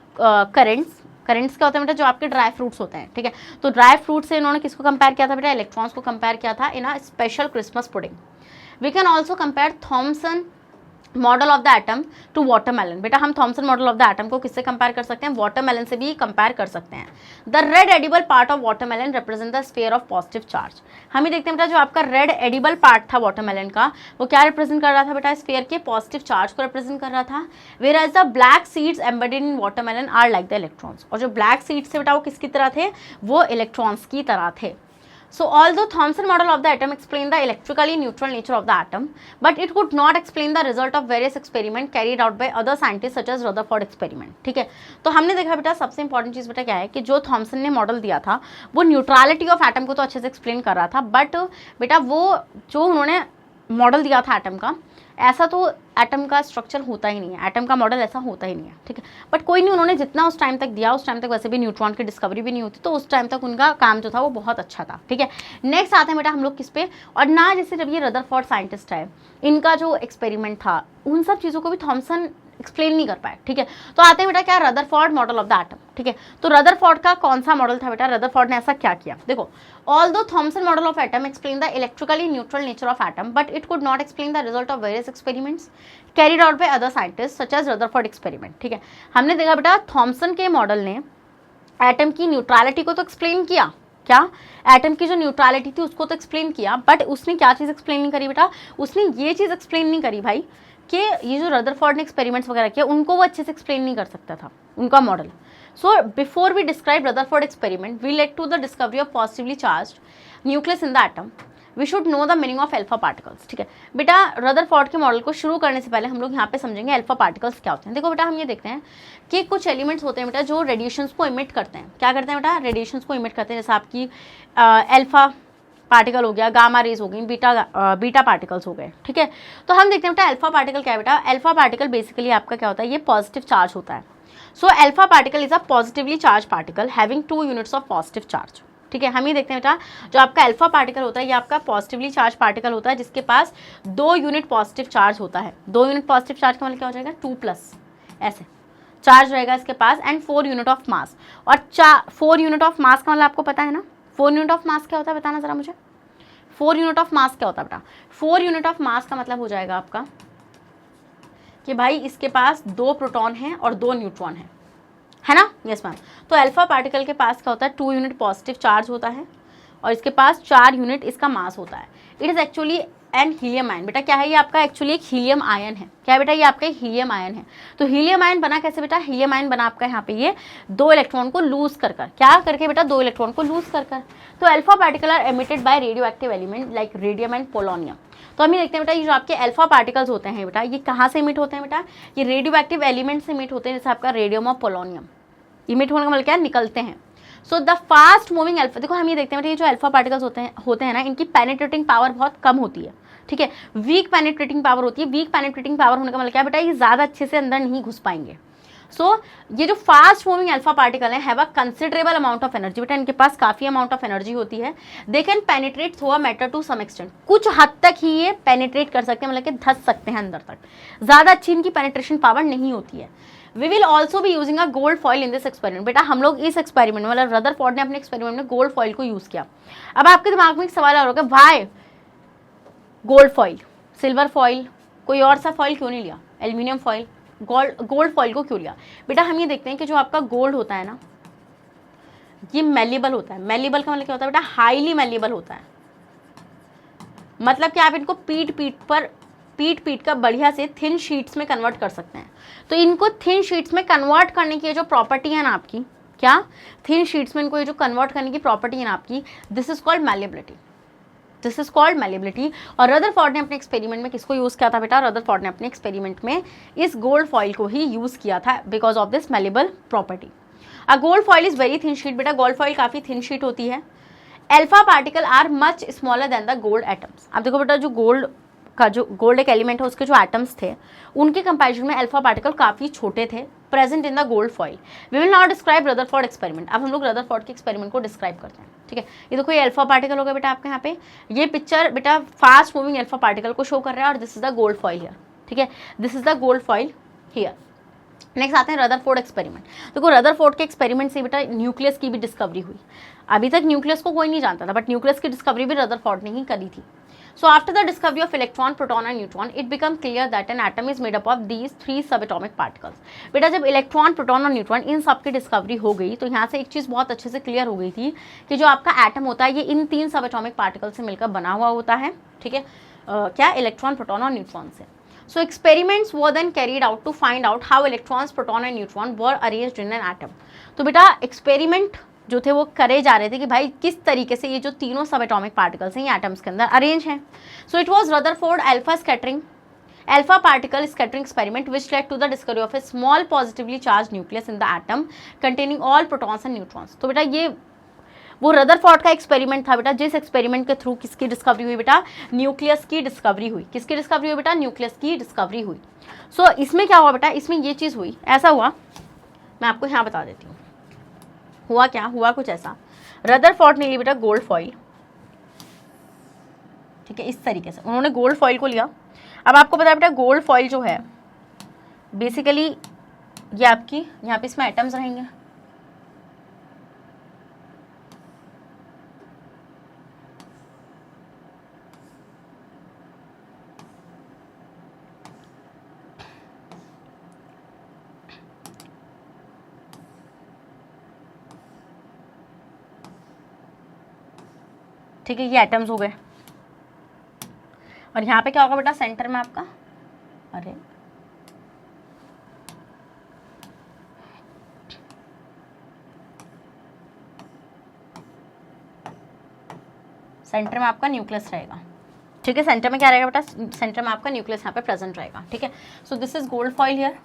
S1: currants. Currants क्या होते हैं बेटा? जो आपके ड्राई फ्रूट्स होते हैं, ठीक है। तो ड्राई फ्रूट से इन्होंने किसको कंपेयर किया था बेटा? इलेक्ट्रॉन्स को कंपेयर किया था in a special Christmas pudding. We can also compare Thomson model of the atom to watermelon. बेटा हम Thomson model of the atom को किससे कंपेयर कर सकते हैं? वाटरमेलन से भी कंपेयर कर सकते हैं। The red edible part of watermelon represent the sphere of positive charge. हम ही देखते हैं बेटा जो आपका रेड एडिबल पार्ट था वाटरमेलन का वो क्या रिप्रेजेंट कर रहा था बेटा? स्फीयर के पॉजिटिव चार्ज को रिप्रेजेंट कर रहा था। Whereas the black seeds embedded in watermelon are like the electrons. और जो ब्लैक सीड्स थे बेटा वो किसकी तरह थे? वो इलेक्ट्रॉन्स की तरह थे। So although Thomson model of the atom explained the electrically neutral nature of the atom, but it could not explain the result of various experiments carried out by other scientists such as Rutherford experiment. ठीक है, तो हमने देखा बेटा सबसे important चीज़ बेटा क्या है कि जो थॉमसन ने मॉडल दिया था वो न्यूट्रलिटी ऑफ एटम को तो अच्छे से एक्सप्लेन कर रहा था, बट बेटा वो जो उन्होंने मॉडल दिया था एटम का, ऐसा तो एटम का स्ट्रक्चर होता ही नहीं है, एटम का मॉडल ऐसा होता ही नहीं है, ठीक है। बट कोई नहीं, उन्होंने जितना उस टाइम तक दिया उस टाइम तक वैसे भी न्यूट्रॉन की डिस्कवरी भी नहीं होती, तो उस टाइम तक उनका काम जो था वो बहुत अच्छा था, ठीक है। नेक्स्ट आते हैं बेटा हम लोग किस पे, और ना जैसे जब ये रदरफोर्ड साइंटिस्ट है इनका जो एक्सपेरिमेंट था उन सब चीज़ों को भी थॉमसन एक्सप्लेन नहीं कर पाए, ठीक है। तो आते हैं बेटा क्या, Rutherford model of the atom, ठीक है। तो रदरफोर्ड का कौन सा मॉडल था बेटा? रदरफोर्ड ने ऐसा क्या किया, देखो, although Thomson model of atom explained the electrically neutral nature of atom, but it could not explain the result of various experiments carried out by other scientists such as Rutherford experiment, ठीक है। हमने देखा बेटा Thompson के model ने atom की neutrality को तो एक्सप्लेन किया, क्या एटम की जो न्यूट्रलिटी थी उसको तो एक्सप्लेन किया, बट उसने क्या चीज़ एक्सप्लेन नहीं करी बेटा? उसने ये चीज़ एक्सप्लेन नहीं करी भाई कि ये जो रदरफोर्ड ने एक्सपेरिमेंट्स वगैरह किया उनको वो अच्छे से एक्सप्लेन नहीं कर सकता था उनका model. So before we describe Rutherford experiment, we led to the discovery of positively charged nucleus in the atom. We should know the meaning of alpha particles, ठीक है बेटा। रदरफोर्ड के मॉडल को शुरू करने से पहले हम लोग यहाँ पे समझेंगे अल्फा पार्टिकल्स क्या होते हैं। देखो बेटा हम ये देखते हैं कि कुछ एलिमेंट्स होते हैं बेटा जो रेडिएशंस को इमिट करते हैं। क्या करते हैं बेटा? रेडिएशंस को इमिट करते हैं, जैसे आपकी अल्फा पार्टिकल हो गया, गामा रेज हो गई, बीटा पार्टिकल्स हो गए, ठीक है। तो हम देखते हैं बेटा अल्फा पार्टिकल क्या है बेटा? अल्फा पार्टिकल बेसिकली आपका क्या होता है, ये पॉजिटिव चार्ज होता है। So alpha particle is a positively charge particle having 2 units of positive charge, ठीक है। हम ये देखते हैं बेटा जो आपका अल्फा पार्टिकल होता है ये आपका पॉजिटिवली चार्ज पार्टिकल होता है जिसके पास 2 यूनिट पॉजिटिव चार्ज होता है। 2 यूनिट पॉजिटिव चार्ज का मतलब क्या हो जाएगा? 2+ ऐसे चार्ज रहेगा इसके पास, एंड 4 यूनिट ऑफ मास। और 4 यूनिट ऑफ मास का मतलब आपको पता है ना? 4 यूनिट ऑफ मास क्या होता है बताना जरा मुझे। 4 यूनिट ऑफ मास क्या होता है बेटा? 4 यूनिट ऑफ मास का मतलब हो जाएगा आपका कि भाई इसके पास 2 प्रोटॉन हैं और 2 न्यूट्रॉन हैं, है ना? Yes ma'am. तो अल्फा पार्टिकल के पास क्या होता है? 2 यूनिट पॉजिटिव चार्ज होता है और इसके पास 4 यूनिट इसका मास होता है। It is actually an helium ion. बेटा क्या है ये? आपका एक्चुअली एक हीलियम आयन है। क्या है बेटा? ये आपका एक हीलियम आयन है। तो हीलियम आयन बना कैसे बेटा? हीलियम आयन बना आपका यहाँ पे ये 2 इलेक्ट्रॉन को लूज कर क्या करके बेटा? 2 इलेक्ट्रॉन को लूज कर। तो alpha particle are emitted by radioactive element like radium and polonium. तो हम ये देखते हैं बेटा ये जो आपके अल्फा पार्टिकल्स होते हैं बेटा ये कहाँ से इमिट होते हैं बेटा? ये रेडियो एक्टिव एलिमेंट से इमिट होते हैं, जैसे आपका रेडियम और पोलोनियम। इमिट होने का मतलब क्या है? निकलते हैं। So the fast moving alpha, देखो हम ये देखते हैं बेटा ये जो अल्फा पार्टिकल्स होते हैं ना इनकी पेनिट्रेटिंग पावर बहुत कम होती है, ठीक है। वीक पेनिट्रेटिंग पावर होती है, वीक पेनिट्रेटिंग पावर होने का मतलब क्या बेटा, ये ज़्यादा अच्छे से अंदर नहीं घुस पाएंगे। ये जो फास्ट मूविंग अल्फा पार्टिकल है, have a considerable amount of energy, बेटा इनके पास काफी अमाउंट ऑफ एनर्जी होती है। They can penetrate through a matter to some extent, कुछ हद तक ही ये पेनिट्रेट कर सकते हैं, मतलब कि धंस सकते हैं अंदर तक, ज्यादा अच्छी इनकी पेनिट्रेशन पावर नहीं होती है। वी विल ऑल्सो भी using a gold foil in this experiment, बेटा हम लोग इस एक्सपेरिमेंट मतलब रदरफोर्ड ने अपने एक्सपेरिमेंट में गोल्ड फॉइल को यूज किया। अब आपके दिमाग में एक सवाल आ रहा होगा, why gold foil, silver foil, कोई और सा फॉइल क्यों नहीं लिया, एल्यूमिनियम फॉइल, गोल्ड फॉइल को क्यों लिया? बेटा हम ये देखते हैं कि जो आपका गोल्ड होता है ना, ये मेलेबल होता है। मेलेबल का मतलब क्या होता है बेटा, हाईली मेलेबल होता है, मतलब कि आप इनको पीट कर बढ़िया से थिन शीट्स में कन्वर्ट कर सकते हैं। तो इनको थिन शीट्स में कन्वर्ट करने की जो प्रॉपर्टी है ना आपकी, क्या थिन शीट्स में इनको ये जो कन्वर्ट करने की प्रॉपर्टी है ना आपकी, this is called malleability, this is called malleability. और रदरफोर्ड ने अपने एक्सपेरिमेंट में किसको यूज किया था बेटा, रदरफोर्ड ने अपने एक्सपेरिमेंट में इस गोल्ड फॉइल को ही यूज किया था because of this malleable property. A gold foil is very thin sheet, बेटा गोल्ड फॉइल काफी थिन शीट होती है। Alpha particle are much smaller than the gold atoms. अब देखो बेटा, जो गोल्ड एक एलिमेंट है, उसके जो एटम्स थे उनके कंपैरिजन में अल्फा पार्टिकल काफी छोटे थे present in the gold foil. We will not describe Rutherford experiment. अब हम लोग रदरफोर्ड के एक्सपेरिमेंट को डिस्क्राइब करते हैं, ठीक है। ये देखो, ये अल्फा पार्टिकल होगा बेटा आपके यहाँ पे, ये पिक्चर बेटा फास्ट मूविंग अल्फा पार्टिकल को शो कर रहा है, और this is the gold foil here, ठीक है, this is the gold foil here. Next आते हैं रदरफोर्ड एक्सपेरिमेंट। देखो रदरफोर्ड के एक्सपेरिमेंट से बेटा न्यूक्लियस की भी डिस्कवरी हुई। अभी तक न्यूक्लियस को कोई नहीं जानता था, बट न्यूक्लियस की डिस्कवरी भी रदरफोर्ड ने ही करी थी। So after the discovery of electron, proton and neutron, it became clear that an atom is made up of these 3 subatomic particles. बेटा जब इलेक्ट्रॉन, प्रोटॉन और न्यूट्रॉन इन सब की डिस्कवरी हो गई, तो यहाँ से एक चीज़ बहुत अच्छे से क्लियर हो गई थी कि जो आपका एटम होता है ये इन 3 सबएटॉमिक पार्टिकल से मिलकर बना हुआ होता है, ठीक है, क्या इलेक्ट्रॉन, प्रोटॉन और न्यूट्रॉन से। So experiments were then carried out to find out how electrons, proton and neutron were arranged in an atom. तो बेटा एक्सपेरिमेंट जो थे वो करे जा रहे थे कि भाई किस तरीके से ये जो तीनों सब एटॉमिक पार्टिकल्स हैं ये एटम्स के अंदर अरेंज हैं। So it was Rutherford alpha particle scattering experiment which led to the discovery of a small positively charge nucleus in the atom containing all protons and neutrons. तो बेटा ये वो Rutherford का एक्सपेरिमेंट था बेटा, जिस एक्सपेरिमेंट के थ्रू किसकी डिस्कवरी हुई बेटा, न्यूक्लियस की डिस्कवरी हुई। किसकी डिस्कवरी हुई बेटा, न्यूक्लियस की डिस्कवरी हुई। सो इसमें क्या हुआ बेटा, इसमें ये चीज़ हुई, ऐसा हुआ, मैं आपको यहाँ बता देती हूँ। हुआ क्या, हुआ कुछ ऐसा, रदरफोर्ड ने ली बेटा गोल्ड फॉइल, ठीक है, इस तरीके से उन्होंने गोल्ड फॉइल को लिया। अब आपको पता है बेटा गोल्ड फॉइल जो है बेसिकली ये आपकी यहाँ पे इसमें एटम्स रहेंगे, ठीक है, ये एटम्स हो गए। और यहाँ पे क्या होगा बेटा, सेंटर में आपका, अरे सेंटर में आपका न्यूक्लियस रहेगा, ठीक है, सेंटर में क्या रहेगा बेटा, सेंटर में आपका न्यूक्लियस यहाँ पे प्रेजेंट रहेगा, ठीक है। So this is gold foil here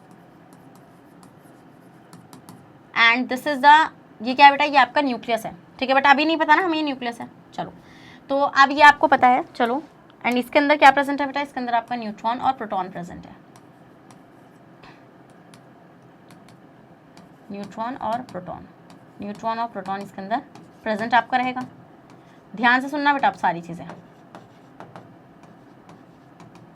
S1: and this is the, ये क्या है बेटा, ये आपका न्यूक्लियस है, ठीक है बेटा, अभी नहीं पता ना हमें ये न्यूक्लियस है, चलो तो अब ये आपको पता है, चलो। एंड इसके अंदर क्या प्रेजेंट है बेटा, इसके अंदर आपका न्यूट्रॉन और प्रोटॉन प्रेजेंट है, न्यूट्रॉन और प्रोटॉन इसके अंदर प्रेजेंट आपका रहेगा। ध्यान से सुनना बेटा आप सारी चीजें,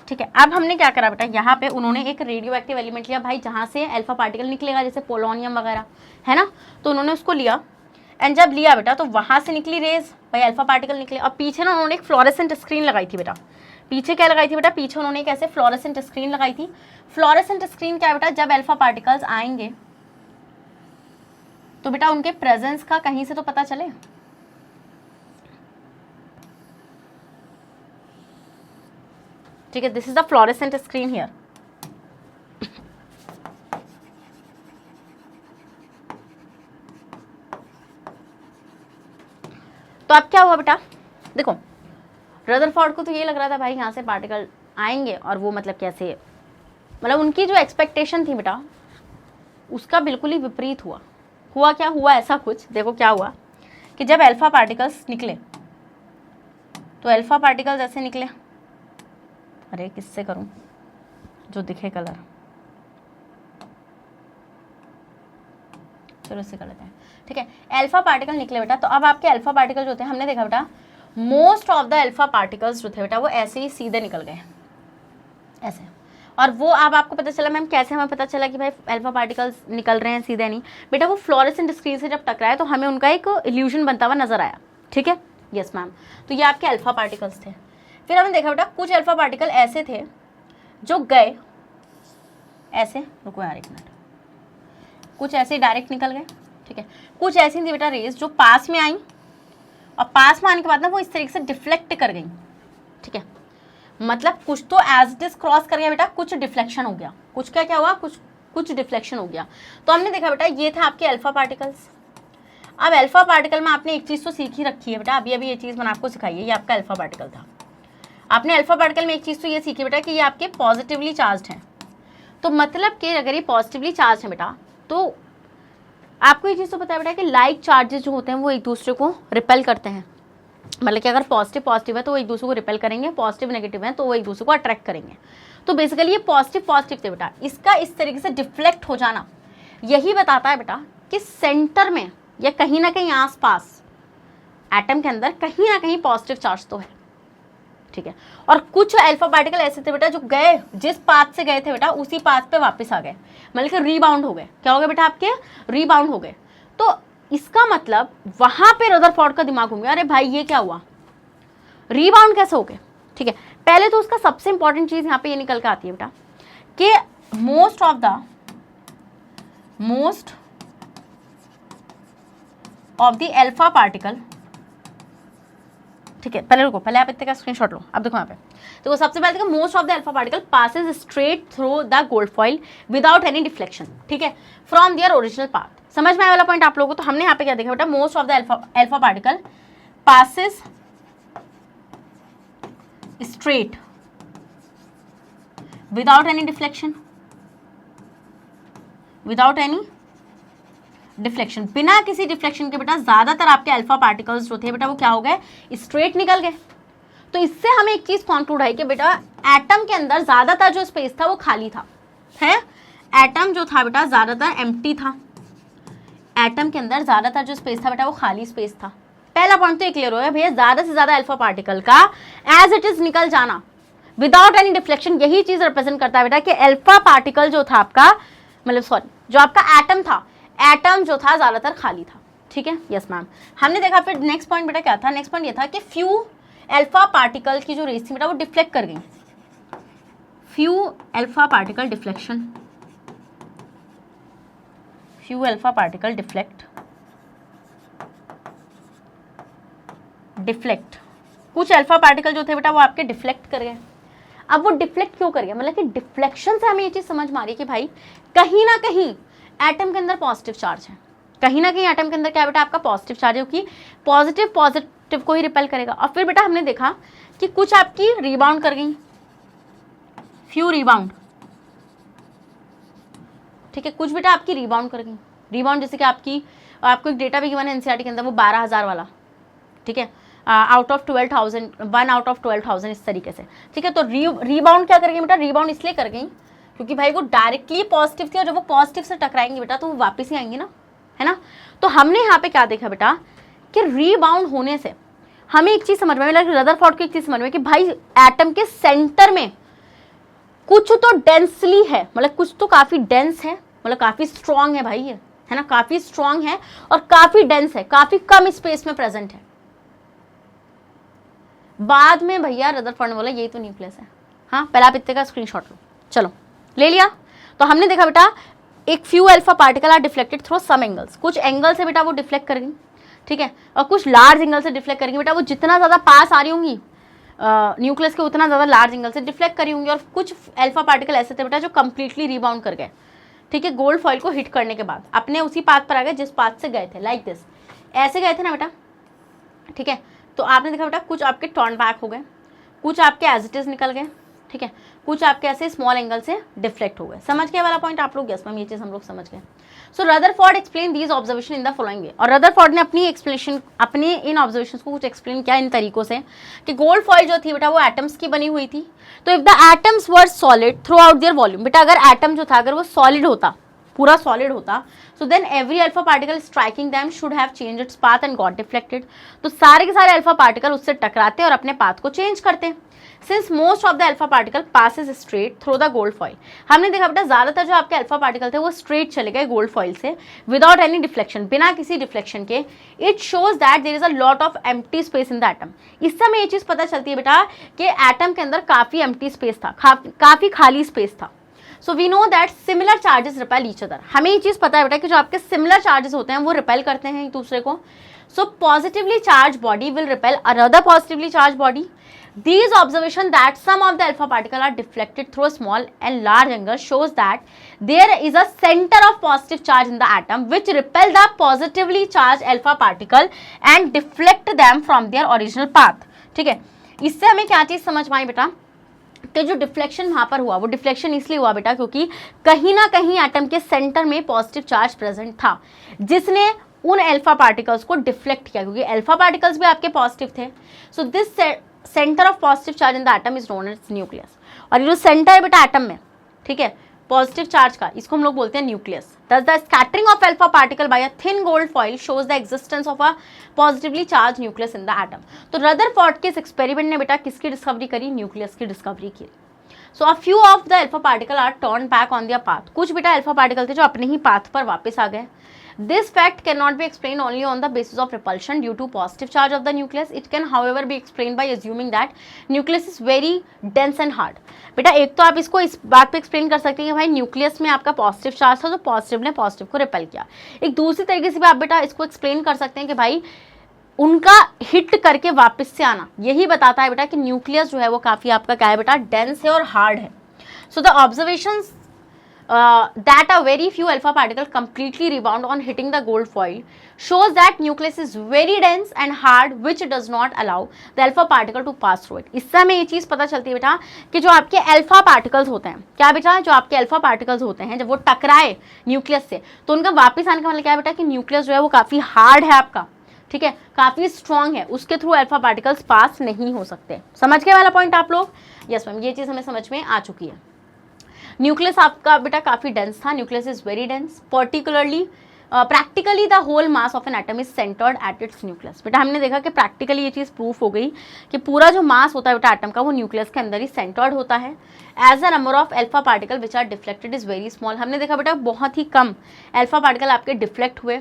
S1: ठीक है। अब हमने क्या करा बेटा, यहाँ पे उन्होंने एक रेडियो एक्टिव एलिमेंट लिया भाई, जहाँ से अल्फा पार्टिकल निकलेगा, जैसे पोलोनियम वगैरह है ना, तो उन्होंने उसको लिया। एंड जब लिया बेटा तो वहां से निकली रेज, भाई अल्फा पार्टिकल निकले। और पीछे ना उन्होंने एक फ्लोरेसेंट स्क्रीन लगाई थी बेटा, पीछे क्या लगाई थी बेटा, पीछे उन्होंने एक ऐसे फ्लोरेसेंट स्क्रीन लगाई थी। फ्लोरेसेंट स्क्रीन क्या बेटा, जब अल्फा पार्टिकल्स आएंगे तो बेटा उनके प्रेजेंस का कहीं से तो पता चले, ठीक है, this is the fluorescent screen here. तो अब क्या हुआ बेटा, देखो रदरफोर्ड को तो ये लग रहा था भाई यहाँ से पार्टिकल आएंगे और वो मतलब कैसे, मतलब उनकी जो एक्सपेक्टेशन थी बेटा उसका बिल्कुल ही विपरीत हुआ। हुआ क्या, हुआ ऐसा कुछ, देखो क्या हुआ कि जब अल्फा पार्टिकल्स निकले तो अल्फा पार्टिकल्स ऐसे निकले, अरे किससे करूं, जो दिखे कलर, चलो इससे कर लेते हैं। ठीक है, अल्फा पार्टिकल निकले बेटा। तो अब आपके अल्फा पार्टिकल जो होते हैं, हमने देखा बेटा most of the alpha particles जो थे बेटा वो ऐसे ही सीधे निकल गए, ऐसे। और वो अब आपको पता चला मैम कैसे हमें पता चला कि भाई अल्फा पार्टिकल्स निकल रहे हैं सीधे नहीं? बेटा वो फ्लोरेसेंट स्क्रीन से जब टकराए तो हमें उनका एक इल्यूजन बनता हुआ नजर आया। ठीक है, यस मैम। तो ये आपके अल्फा पार्टिकल्स थे। फिर हमने देखा बेटा कुछ अल्फा पार्टिकल ऐसे थे जो गए ऐसे, रुको यार एक मिनट, कुछ ऐसे डायरेक्ट निकल गए। ठीक है, कुछ ऐसी थी बेटा रेज जो पास में आई और पास में आने के बाद ना वो इस तरीके से डिफ्लेक्ट कर गई। ठीक है, मतलब कुछ तो एज इट इज क्रॉस कर गया बेटा, कुछ डिफ्लेक्शन हो गया, कुछ क्या हुआ, कुछ डिफ्लेक्शन हो गया। तो हमने देखा बेटा ये था आपके अल्फा पार्टिकल्स। अब अल्फा पार्टिकल में आपने एक चीज तो सीख ही रखी है बेटा, अभी ये चीज मैंने आपको सिखाई है, ये आपका अल्फा पार्टिकल था। आपने अल्फा पार्टिकल में एक चीज तो ये सीखी बेटा कि ये आपके पॉजिटिवली चार्ज्ड है। तो मतलब कि अगर ये पॉजिटिवली चार्ज है बेटा, तो आपको ये चीज़ तो पता है बेटा कि लाइक चार्जेस जो होते हैं वो एक दूसरे को रिपेल करते हैं। मतलब कि अगर पॉजिटिव है तो वो एक दूसरे को रिपेल करेंगे, पॉजिटिव नेगेटिव है तो वो एक दूसरे को अट्रैक्ट करेंगे। तो बेसिकली ये पॉजिटिव थे बेटा, इसका इस तरीके से डिफ्लेक्ट हो जाना यही बताता है बेटा कि सेंटर में या कहीं ना कहीं आसपास एटम के अंदर कहीं ना कहीं पॉजिटिव चार्ज तो है। ठीक है, और कुछ अल्फा पार्टिकल ऐसे थे बेटा जो गए, जिस पाथ से गए थे बेटा उसी पाथ पे वापस आ गए, मतलब कि रीबाउंड हो गए। क्या हो गया बेटा, आपके रीबाउंड हो गए। तो इसका मतलब वहां पे रदरफोर्ड का दिमाग घूम गया, अरे भाई ये क्या हुआ, रीबाउंड कैसे हो गए। ठीक है, पहले तो उसका सबसे इंपॉर्टेंट चीज यहाँ पे ये निकल के आती है बेटा कि most of the alpha particle. ठीक है, पहले रुको, पहले आप इतने का स्क्रीनशॉट लो। अब देखो यहाँ पे, तो सबसे पहले देखो most of the alpha particle passes straight through the gold foil without any deflection. ठीक है, फ्रॉम देयर ओरिजिनल पाथ। समझ में आया वाला पॉइंट आप लोगों को? तो हमने यहाँ पे क्या देखा बेटा, most of the alpha particle passes straight without any deflection, बिना किसी डिफ्लेक्शन के बेटा ज्यादातर आपके अल्फा पार्टिकल्स जो थे बेटा वो क्या हो गए, स्ट्रेट निकल गए। तो इससे हमें एक चीज कॉन्क्लूड है कि बेटा एटम के अंदर ज्यादातर जो स्पेस था वो खाली था, है। एटम जो था बेटा ज्यादातर एम्प्टी था, एटम के अंदर ज्यादातर जो स्पेस था बेटा वो खाली स्पेस था। पहला पॉइंट तो ये क्लियर हो गया भैया, ज्यादा से ज्यादा अल्फा पार्टिकल का एज इट इज निकल जाना विदाउट एनी डिफ्लेक्शन, यही चीज रिप्रेजेंट करता है बेटा कि अल्फा पार्टिकल जो था आपका, मतलब सॉरी जो आपका एटम था, एटम जो था ज्यादातर खाली था। ठीक है, यस मैम। हमने देखा फिर नेक्स्ट पॉइंट बेटा क्या था, नेक्स्ट पॉइंट ये था कि फ्यू अल्फा पार्टिकल की जो रेस थी बेटा वो डिफ्लेक्ट कर गई, few alpha particle deflection, few alpha particle deflect, कुछ अल्फा पार्टिकल जो थे बेटा वो आपके डिफ्लेक्ट कर गए। अब वो डिफ्लेक्ट क्यों कर गया, मतलब कि डिफ्लेक्शन से हमें ये चीज समझ में आ रही है कि भाई कहीं ना कहीं एटम के अंदर पॉजिटिव चार्ज है, कहीं ना कहीं एटम के अंदर क्या बेटा आपका पॉजिटिव चार्ज है, क्योंकि पॉजिटिव को ही रिपेल करेगा। और फिर बेटा हमने देखा कि कुछ आपकी रीबाउंड कर गई, फ्यू रीबाउंड। ठीक है, कुछ बेटा आपकी रीबाउंड कर गई, रीबाउंड जैसे कि आपको एक डेटा भी गिवन है एनसीईआरटी के अंदर, वो 12,000 वाला। ठीक है, आउट ऑफ 12,000, 1 आउट ऑफ 12,000 इस तरीके से। ठीक है, तो रीबाउंड क्या कर गई बेटा, रीबाउंड इसलिए कर गई क्योंकि भाई वो डायरेक्टली पॉजिटिव थी और जब वो पॉजिटिव से टकराएंगे बेटा तो वो वापस ही आएंगे ना, है ना। तो हमने यहाँ पे क्या देखा बेटा कि रीबाउंड होने से हमें एक चीज समझ में आई, रदरफोर्ड को एक चीज समझ में कि भाई एटम के सेंटर में कुछ तो डेंसली है, मतलब कुछ तो काफी डेंस है, मतलब काफी स्ट्रांग है भाई ये, है ना, काफी स्ट्रांग है और काफी डेंस है, काफी कम स्पेस में प्रेजेंट है। बाद में भैया रदरफोर्ड ने बोला यही तो न्यूक्लियस है। हाँ, पहले आप इतने का स्क्रीनशॉट लो, चलो ले लिया। तो हमने देखा बेटा एक few alpha particle are deflected through some angles, कुछ एंगल से बेटा वो डिफ्लेक्ट कर गई। ठीक है, और कुछ लार्ज एंगल से डिफ्लेक्ट करेंगी बेटा, वो जितना ज्यादा पास आ रही होंगी न्यूक्लियस के उतना ज्यादा लार्ज एंगल से डिफ्लेक्ट करी होंगी। और कुछ अल्फा पार्टिकल ऐसे थे बेटा जो कंप्लीटली रीबाउंड कर गए। ठीक है, गोल्ड फॉइल को हिट करने के बाद अपने उसी पाथ पर आ गए जिस पाथ से गए थे, लाइक दिस, ऐसे गए थे ना बेटा। ठीक है, तो आपने देखा बेटा कुछ आपके टर्न बैक हो गए, कुछ आपके एज इट इज निकल गए। ठीक है, कुछ आपके ऐसे स्मॉल एंगल से डिफ्लेक्ट हो गए। समझ गए वाला पॉइंट आप लोग? यस मैम, ये चीज हम लोग समझ गए। So Rutherford explain these observation in the following way, और रदरफोर्ड ने अपनी एक्सप्लेनेशन, अपने इन ऑब्जर्वेशंस को कुछ एक्सप्लेन किया इन तरीकों से कि गोल्ड फॉइल जो थी बेटा वो एटम्स की बनी हुई थी। तो if the atoms were solid through out there volume, बेटा अगर एटम जो था अगर वो सॉलिड होता, पूरा सॉलिड होता, so then every alpha particle striking them should have change its path and got deflected. तो सारे के सारे अल्फा पार्टिकल उससे टकराते और अपने पाथ को चेंज करते। Since most of the alpha particle passes straight through the gold foil, हमने देखा बेटा ज्यादातर जो आपके अल्फा पार्टिकल थे वो स्ट्रेट चले गए गोल्ड फॉइल से विदाउट एनी डिफ्लेक्शन, बिना किसी डिफ्लेक्शन के। It shows that there is a lot of empty space in the atom. इससे हमें ये चीज पता चलती है बेटा कि एटम के अंदर काफी एम्प्टी स्पेस था, काफी खाली स्पेस था। So we know that similar charges repel each other, हमें ये चीज पता है बेटा कि जो आपके सिमिलर चार्जेस होते हैं वो रिपेल करते हैं एक दूसरे को। So positively charged body will repel another positively charged body. These observation that some of the alpha particle are deflected through a small and large angle shows that there is a center of positive charge in the atom which repel the positively charged alpha particle and deflect them from their original path। ठीक है, इससे हमें क्या चीज समझ में आई बेटा कि जो डिफ्लेक्शन वहां पर हुआ वो डिफ्लेक्शन इसलिए हुआ बेटा क्योंकि कहीं ना कहीं एटम के सेंटर में पॉजिटिव चार्ज प्रेजेंट था जिसने उन अल्फा पार्टिकल्स को डिफ्लेक्ट किया, क्योंकि अल्फा पार्टिकल्स भी आपके पॉजिटिव थे। So this centre of positive charge in the atom is known as nucleus. और ये जो सेंटर है बेटा एटम में, ठीक है, पॉजिटिव चार्ज का, इसको हम लोग बोलते हैं nucleus. Thus the scattering of alpha particle by a thin gold foil shows the existence of a positively charged nucleus in the atom। तो रदरफोर्ड के इस एक्सपेरिमेंट ने बेटा किसकी डिस्कवरी करी? न्यूक्लियस की डिस्कवरी की। So a few of the alpha particle are turn back on their path, कुछ बेटा अल्फा पार्टिकल थे जो अपने ही पाथ पर वापस आ गए। This fact cannot be explained only on the basis of repulsion due to positive charge of the nucleus. It can, however, be explained by assuming that nucleus is very dense and hard। बेटा एक तो आप इसको इस बात पे explain कर सकते हैं कि भाई न्यूक्लियस में आपका पॉजिटिव चार्ज था, तो पॉजिटिव ने पॉजिटिव को रिपेल किया। एक दूसरी तरीके से भी आप बेटा इसको एक्सप्लेन कर सकते हैं कि भाई उनका हिट करके वापस से आना यही बताता है बेटा कि न्यूक्लियस जो है वो काफी आपका क्या है बेटा, डेंस है और हार्ड है। So the observations that a very few alpha particle completely rebound on hitting the gold foil shows that nucleus is very dense and hard which does not allow the alpha particle to pass through it। इससे हमें ये चीज पता चलती है बेटा कि जो आपके अल्फा पार्टिकल्स होते हैं, क्या बेटा, जो आपके अल्फा पार्टिकल्स होते हैं जब वो टकराए न्यूक्लियस से तो उनका वापस आने का मतलब क्या है बेटा कि न्यूक्लियस जो है वो काफी हार्ड है आपका, ठीक है, काफी स्ट्रॉन्ग है, उसके थ्रू अल्फा पार्टिकल्स पास नहीं हो सकते। समझ गए वाला पॉइंट आप लोग? यस मैम, ये चीज हमें समझ में आ चुकी है। न्यूक्लियस आपका बेटा काफी डेंस था, nucleus is very dense, particularly practically the whole mass of an atom is centred at its nucleus. बेटा हमने देखा कि प्रैक्टिकली ये चीज प्रूफ हो गई कि पूरा जो मास होता है बेटा एटम का वो न्यूक्लियस के अंदर ही सेंटर्ड होता है। As a number of alpha particle which are deflected is very small, हमने देखा बेटा बहुत ही कम अल्फा पार्टिकल आपके डिफ्लेक्ट हुए।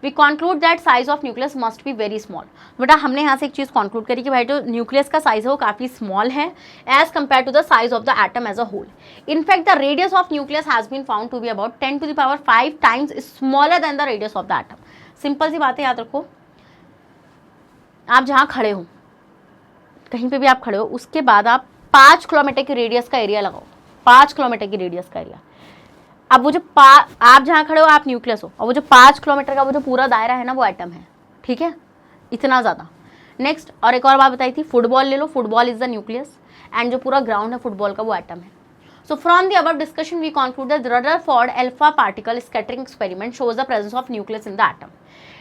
S1: We conclude that size of nucleus must be very small. बेटा हमने यहाँ से एक चीज़ कॉन्क्लूड करी कि भाई जो न्यूक्लियस का साइज है वो काफ़ी स्मॉल है as compare to the size of the atom as a whole. In fact the radius of nucleus has been found to be about 10⁵ times smaller than the radius of the atom. Simple सी बातें याद रखो, आप जहाँ खड़े हो, कहीं पे भी आप खड़े हो, उसके बाद आप 5 किलोमीटर की रेडियस का एरिया लगाओ, 5 किलोमीटर की रेडियस का एरिया। अब वो जो आप जहाँ खड़े हो आप न्यूक्लियस हो, और वो जो 5 किलोमीटर का वो जो पूरा दायरा है ना वो एटम है, ठीक है, इतना ज़्यादा। नेक्स्ट, और एक और बात बताई थी, फुटबॉल ले लो, football is the nucleus and जो पूरा ग्राउंड है फुटबॉल का वो एटम है। So from the above discussion we conclude that Rutherford alpha particle scattering experiment shows the presence of nucleus in the atom.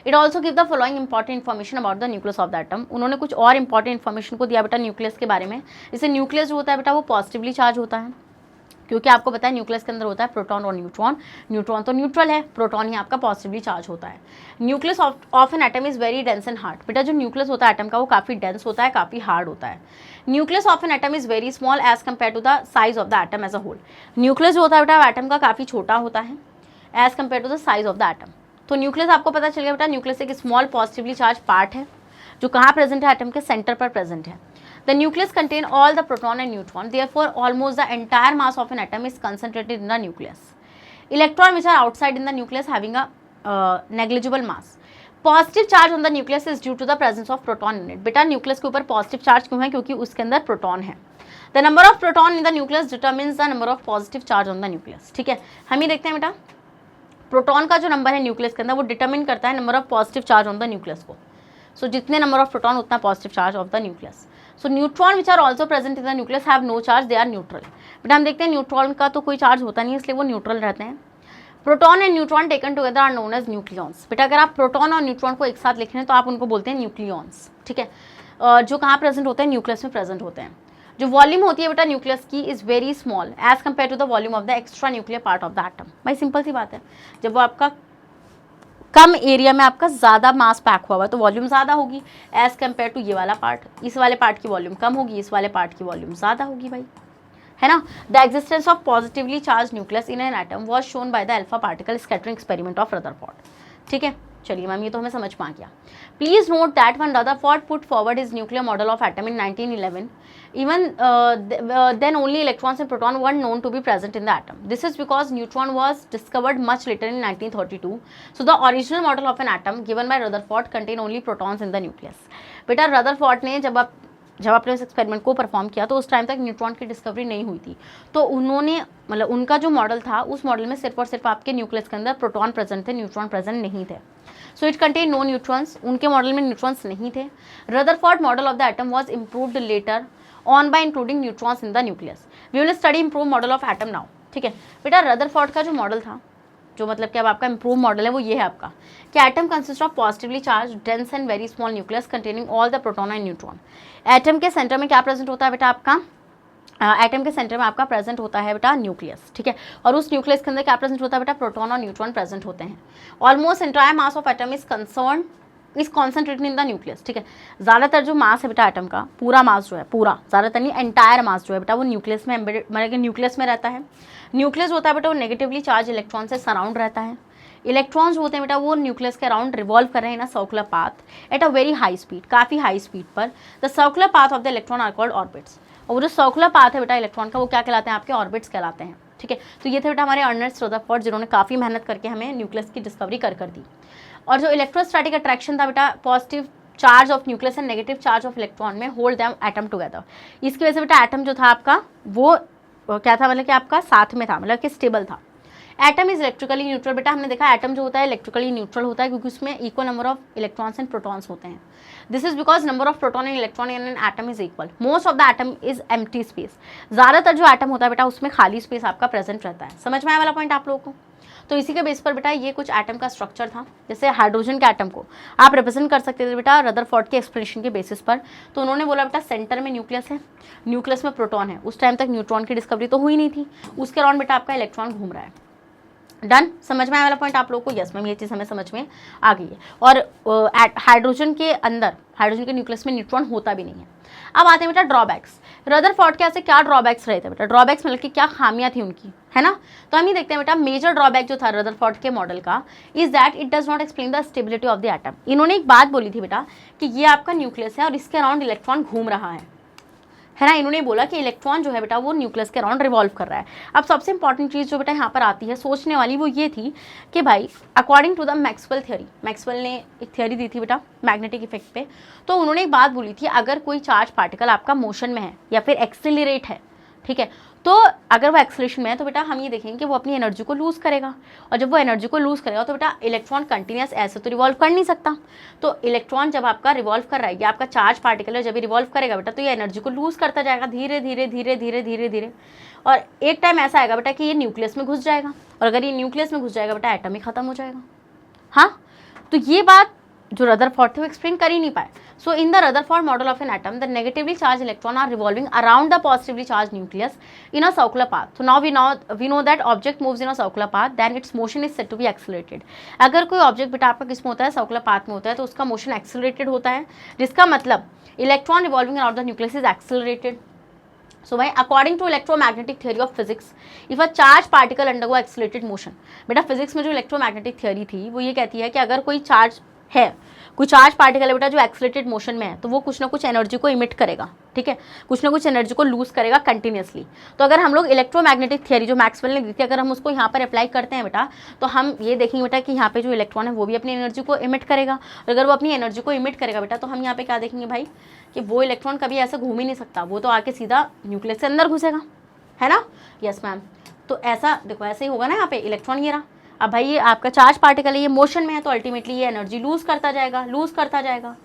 S1: It also give the following important information about the nucleus of the atom. उन्होंने कुछ और important information को दिया बेटा nucleus के बारे में। जैसे न्यूक्लियस जो होता है बेटा वो पॉजिटिवली चार्ज होता है, क्योंकि आपको पता है न्यूक्लियस के अंदर होता है प्रोटॉन और न्यूट्रॉन। न्यूट्रॉन तो न्यूट्रल है, प्रोटॉन ही आपका पॉजिटिवली चार्ज होता है। Nucleus of an atom is very dense and hard. बेटा जो न्यूक्लियस होता है एटम का वो काफी डेंस होता है, काफी हार्ड होता है। Nucleus of an atom is very small as compare to the size of the atom as a whole. Nucleus जो होता है बेटा एटम का काफी छोटा होता है as compare to the size of the atom. तो न्यूक्लियस आपको पता चल गया बेटा, न्यूक्लियस एक स्मॉल पॉजिटिवली चार्ज पार्ट है जो कहाँ प्रेजेंट है, एटम के सेंटर पर प्रेजेंट है। The nucleus contain all the proton and neutron. Therefore, almost the entire mass of an atom is concentrated in the nucleus. Electron which are outside in the nucleus having a negligible mass. Positive charge on the nucleus is due to the presence of proton in it. बेटा nucleus के ऊपर positive charge क्यों है? क्योंकि उसके अंदर proton है। The number of proton in the nucleus determines the number of positive charge on the nucleus. ठीक है, हम ये देखते हैं बेटा प्रोटॉन का जो नंबर है न्यूक्लियस के अंदर वो डिटरमिन करता है number of positive charge on the nucleus को। सो जितने नंबर ऑफ प्रोटॉन उतना positive charge of the nucleus. So neutron which are also present in the nucleus have no charge, they are neutral. बेटा हम देखते हैं neutron का तो कोई चार्ज होता नहीं है, इसलिए वो न्यूट्रल रहते हैं। Proton and neutron taken together are known as nucleons. बेटा अगर आप प्रोटॉन और न्यूट्रॉन को एक साथ लिख रहे हैं तो आप उनको बोलते हैं न्यूक्लियॉन्स, ठीक है। जो कहाँ प्रेजेंट होते हैं, न्यूक्लियस में प्रेजेंट होते हैं। जो वॉल्यूम होती है बेटा न्यूक्लियस की is very small as compare to the volume of the extra nuclear part of the atom. भाई सिंपल सी बात है, जब वो आपका कम एरिया में आपका ज़्यादा मास पैक हुआ हुआ तो वॉल्यूम ज़्यादा होगी एज कम्पेयर टू ये वाला पार्ट। इस वाले पार्ट की वॉल्यूम कम होगी, इस वाले पार्ट की वॉल्यूम ज़्यादा होगी भाई, है ना। The existence of positively charge nucleus in an atom was shown by the alpha particle scattering experiment of Rutherford, ठीक है। चलिए मैम ये तो हमें समझ में आ गया। Please note that when Rutherford put forward his nuclear model of atom in 1911 even then only electrons and proton were known to be present in the atom. This is because neutron was discovered much later in 1932. So the original model of an atom given by Rutherford contained only protons in the nucleus. बेटा Rutherford ने जब आपने इस experiment को perform किया तो उस time तक न्यूट्रॉन की डिस्कवरी नहीं हुई थी। तो उन्होंने मतलब उनका जो मॉडल था उस मॉडल में सिर्फ और सिर्फ आपके न्यूक्लियस के अंदर प्रोटॉन प्रेजेंट थे, न्यूट्रॉन प्रेजेंट नहीं थे। So it contain no neutrons, उनके मॉडल में न्यूट्रॉन्स नहीं थे। Rutherford model of the atom was improved later on by including neutrons in the nucleus. We will study improve model of atom now, ठीक है। बेटा Rutherford का जो model था, जो मतलब कि अब आपका इम्प्रूव मॉडल है वो ये है आपका कि atom consist of positively charge dense and very small nucleus containing all the proton and neutron. Atom के सेंटर में क्या प्रेजेंट होता है बेटा आपका, एटम के सेंटर में आपका प्रेजेंट होता है बेटा न्यूक्लियस, ठीक है। और उस न्यूक्लियस के अंदर क्या प्रेजेंट होता है बेटा, प्रोटॉन और न्यूट्रॉन प्रेजेंट होते हैं। Almost entire mass of atom is concentrated in the nucleus, ठीक है। ज़्यादातर जो मास है बेटा एटम का, पूरा मास जो है, पूरा ज़्यादातर नहीं एंटायर मास जो है बेटा वो न्यूक्लियस में एम्बेडेड मतलब न्यूक्लियस में रहता है। न्यूक्लियस होता है बेटा वो नेगेटिवली चार्ज इलेक्ट्रॉन से सराउंड रहता है। इलेक्ट्रॉन्स होते हैं बेटा वो न्यूक्लियस के अराउंड रिवॉल्व कर रहे हैं ना circular path at a very high speed, काफ़ी हाई स्पीड पर। The circular path of the electron are called orbits. और वो जो सर्कुलर पाथ है बेटा इलेक्ट्रॉन का वो क्या कहलाते हैं, आपके ऑर्बिट्स कहलाते हैं, ठीक है। तो ये थे बेटा हमारे अर्नेस्ट रदरफोर्ड जिन्होंने काफ़ी मेहनत करके हमें न्यूक्लियस की डिस्कवरी कर दी। और जो इलेक्ट्रोस्टैटिक अट्रैक्शन था बेटा positive charge of nucleus and negative charge of electron में होल्ड देम एटम टुगेदर। इसकी वजह से बेटा एटम जो था आपका वो क्या था, मतलब कि आपका साथ में था, मतलब कि स्टेबल था। Atom is electrically neutral. बेटा हमने देखा एटम जो होता है इलेक्ट्रिकली न्यूट्रल होता है क्योंकि उसमें equal number of electrons and protons होते हैं। This is because number of proton and electron in an atom is equal. Most of the atom is empty space. ज़्यादातर जो एटम होता है बेटा उसमें खाली स्पेस आपका प्रेजेंट रहता है। समझ में आया वाला पॉइंट आप लोगों को। तो इसी के बेस पर बेटा ये कुछ एटम का स्ट्रक्चर था। जैसे हाइड्रोजन के एटम को आप रिप्रेजेंट कर सकते थे बेटा रदरफोर्ड के एक्सप्लेनेशन के बेसिस पर। तो उन्होंने बोला बेटा सेंटर में न्यूक्लियस है, न्यूक्लियस में प्रोटॉन है। उस टाइम तक न्यूट्रॉन की डिस्कवरी तो हुई नहीं थी, उसके अराउंड बेटा आपका इलेक्ट्रॉन घूम रहा है। डन, समझ में आया वाला पॉइंट आप लोगों को। यस मैम ये चीज़ हमें समझ में आ गई है। और हाइड्रोजन के अंदर, हाइड्रोजन के न्यूक्लियस में न्यूट्रॉन होता भी नहीं है। अब आते हैं बेटा ड्रॉबैक्स। रदरफोर्ड के ऐसे क्या ड्रॉबैक्स रहे थे बेटा, ड्रॉबैक्स मतलब कि क्या खामियां थी उनकी, है ना। तो हम ये देखते हैं बेटा मेजर ड्रॉबैक जो था रदरफोर्ड के मॉडल का is that it does not explain the stability of the atom. इन्होंने एक बात बोली थी बेटा कि ये आपका न्यूक्लियस है और इसके अराउंड इलेक्ट्रॉन घूम रहा है ना। इन्होंने बोला कि इलेक्ट्रॉन जो है बेटा वो न्यूक्लियस के अराउंड रिवॉल्व कर रहा है। अब सबसे इंपॉर्टेंट चीज़ जो बेटा यहाँ पर आती है सोचने वाली वो ये थी कि भाई according to the Maxwell theory, Maxwell ने एक थ्योरी दी थी बेटा मैग्नेटिक इफेक्ट पे। तो उन्होंने एक बात बोली थी अगर कोई चार्ज पार्टिकल आपका मोशन में है या फिर एक्सिलरेट है, ठीक है, तो अगर वो एक्सेलरेशन में है तो बेटा हम ये देखेंगे कि वो अपनी एनर्जी को लूज़ करेगा। और जब वो एनर्जी को लूज़ करेगा तो बेटा इलेक्ट्रॉन कंटिन्यूस ऐसे तो रिवॉल्व कर नहीं सकता। तो इलेक्ट्रॉन जब आपका रिवॉल्व कर रहा है, ये आपका चार्ज पार्टिकल है, जब ये रिवॉल्व करेगा बेटा तो ये एनर्जी को लूज़ करता जाएगा धीरे धीरे धीरे धीरे धीरे धीरे। और एक टाइम ऐसा आएगा बेटा कि ये न्यूक्लियस में घुस जाएगा। और अगर ये न्यूक्लियस में घुस जाएगा बेटा एटम ही खत्म हो जाएगा। हाँ, तो ये बात जो रदरफोर्ड थे वो एक्सप्लेन कर ही नहीं पाए। So in the Rutherford model of an atom the negatively charged electron are revolving around the positively charge nucleus in a circular path. So now we know that object moves in a circular path then its motion is said to be accelerated. अगर कोई object बेटा आपका किस में होता है, circular path में होता है, तो उसका मोशन एक्सेलरेटेड होता है, जिसका मतलब electron revolving around the nucleus is accelerated. So by according to electromagnetic theory of physics, if a charged particle undergo accelerated motion, बेटा फिजिक्स में जो इलेक्ट्रोमैग्नेटिक थ्योरी थी वो ये कहती है कि अगर कोई चार्ज है, कोई चार्ज पार्टिकल है बेटा जो एक्सेलरेटेड मोशन में है, तो वो कुछ ना कुछ एनर्जी को इमिट करेगा, ठीक है, कुछ ना कुछ एनर्जी को लूज करेगा कंटिन्यूसली। तो अगर हम लोग इलेक्ट्रोमैग्नेटिक थ्योरी जो मैक्सवेल ने दी थी अगर हम उसको यहाँ पर अप्लाई करते हैं बेटा तो हम ये देखेंगे बेटा कि यहाँ पे जो इलेक्ट्रॉन है वो भी अपनी एनर्जी को इमिट करेगा। और अगर वो अपनी एनर्जी को इमिट करेगा बेटा तो हम यहाँ पे क्या देखेंगे भाई कि वो इलेक्ट्रॉन कभी ऐसे घूम ही नहीं सकता, वो तो आके सीधा न्यूक्लियस से अंदर घुसेगा, है ना। यस मैम, तो ऐसा देखो ऐसे ही होगा ना, यहाँ पे इलेक्ट्रॉन ये रहा। अब भाई ये आपका चार्ज पार्टिकल है, ये मोशन में है, तो अल्टीमेटली ये एनर्जी लूज करता जाएगा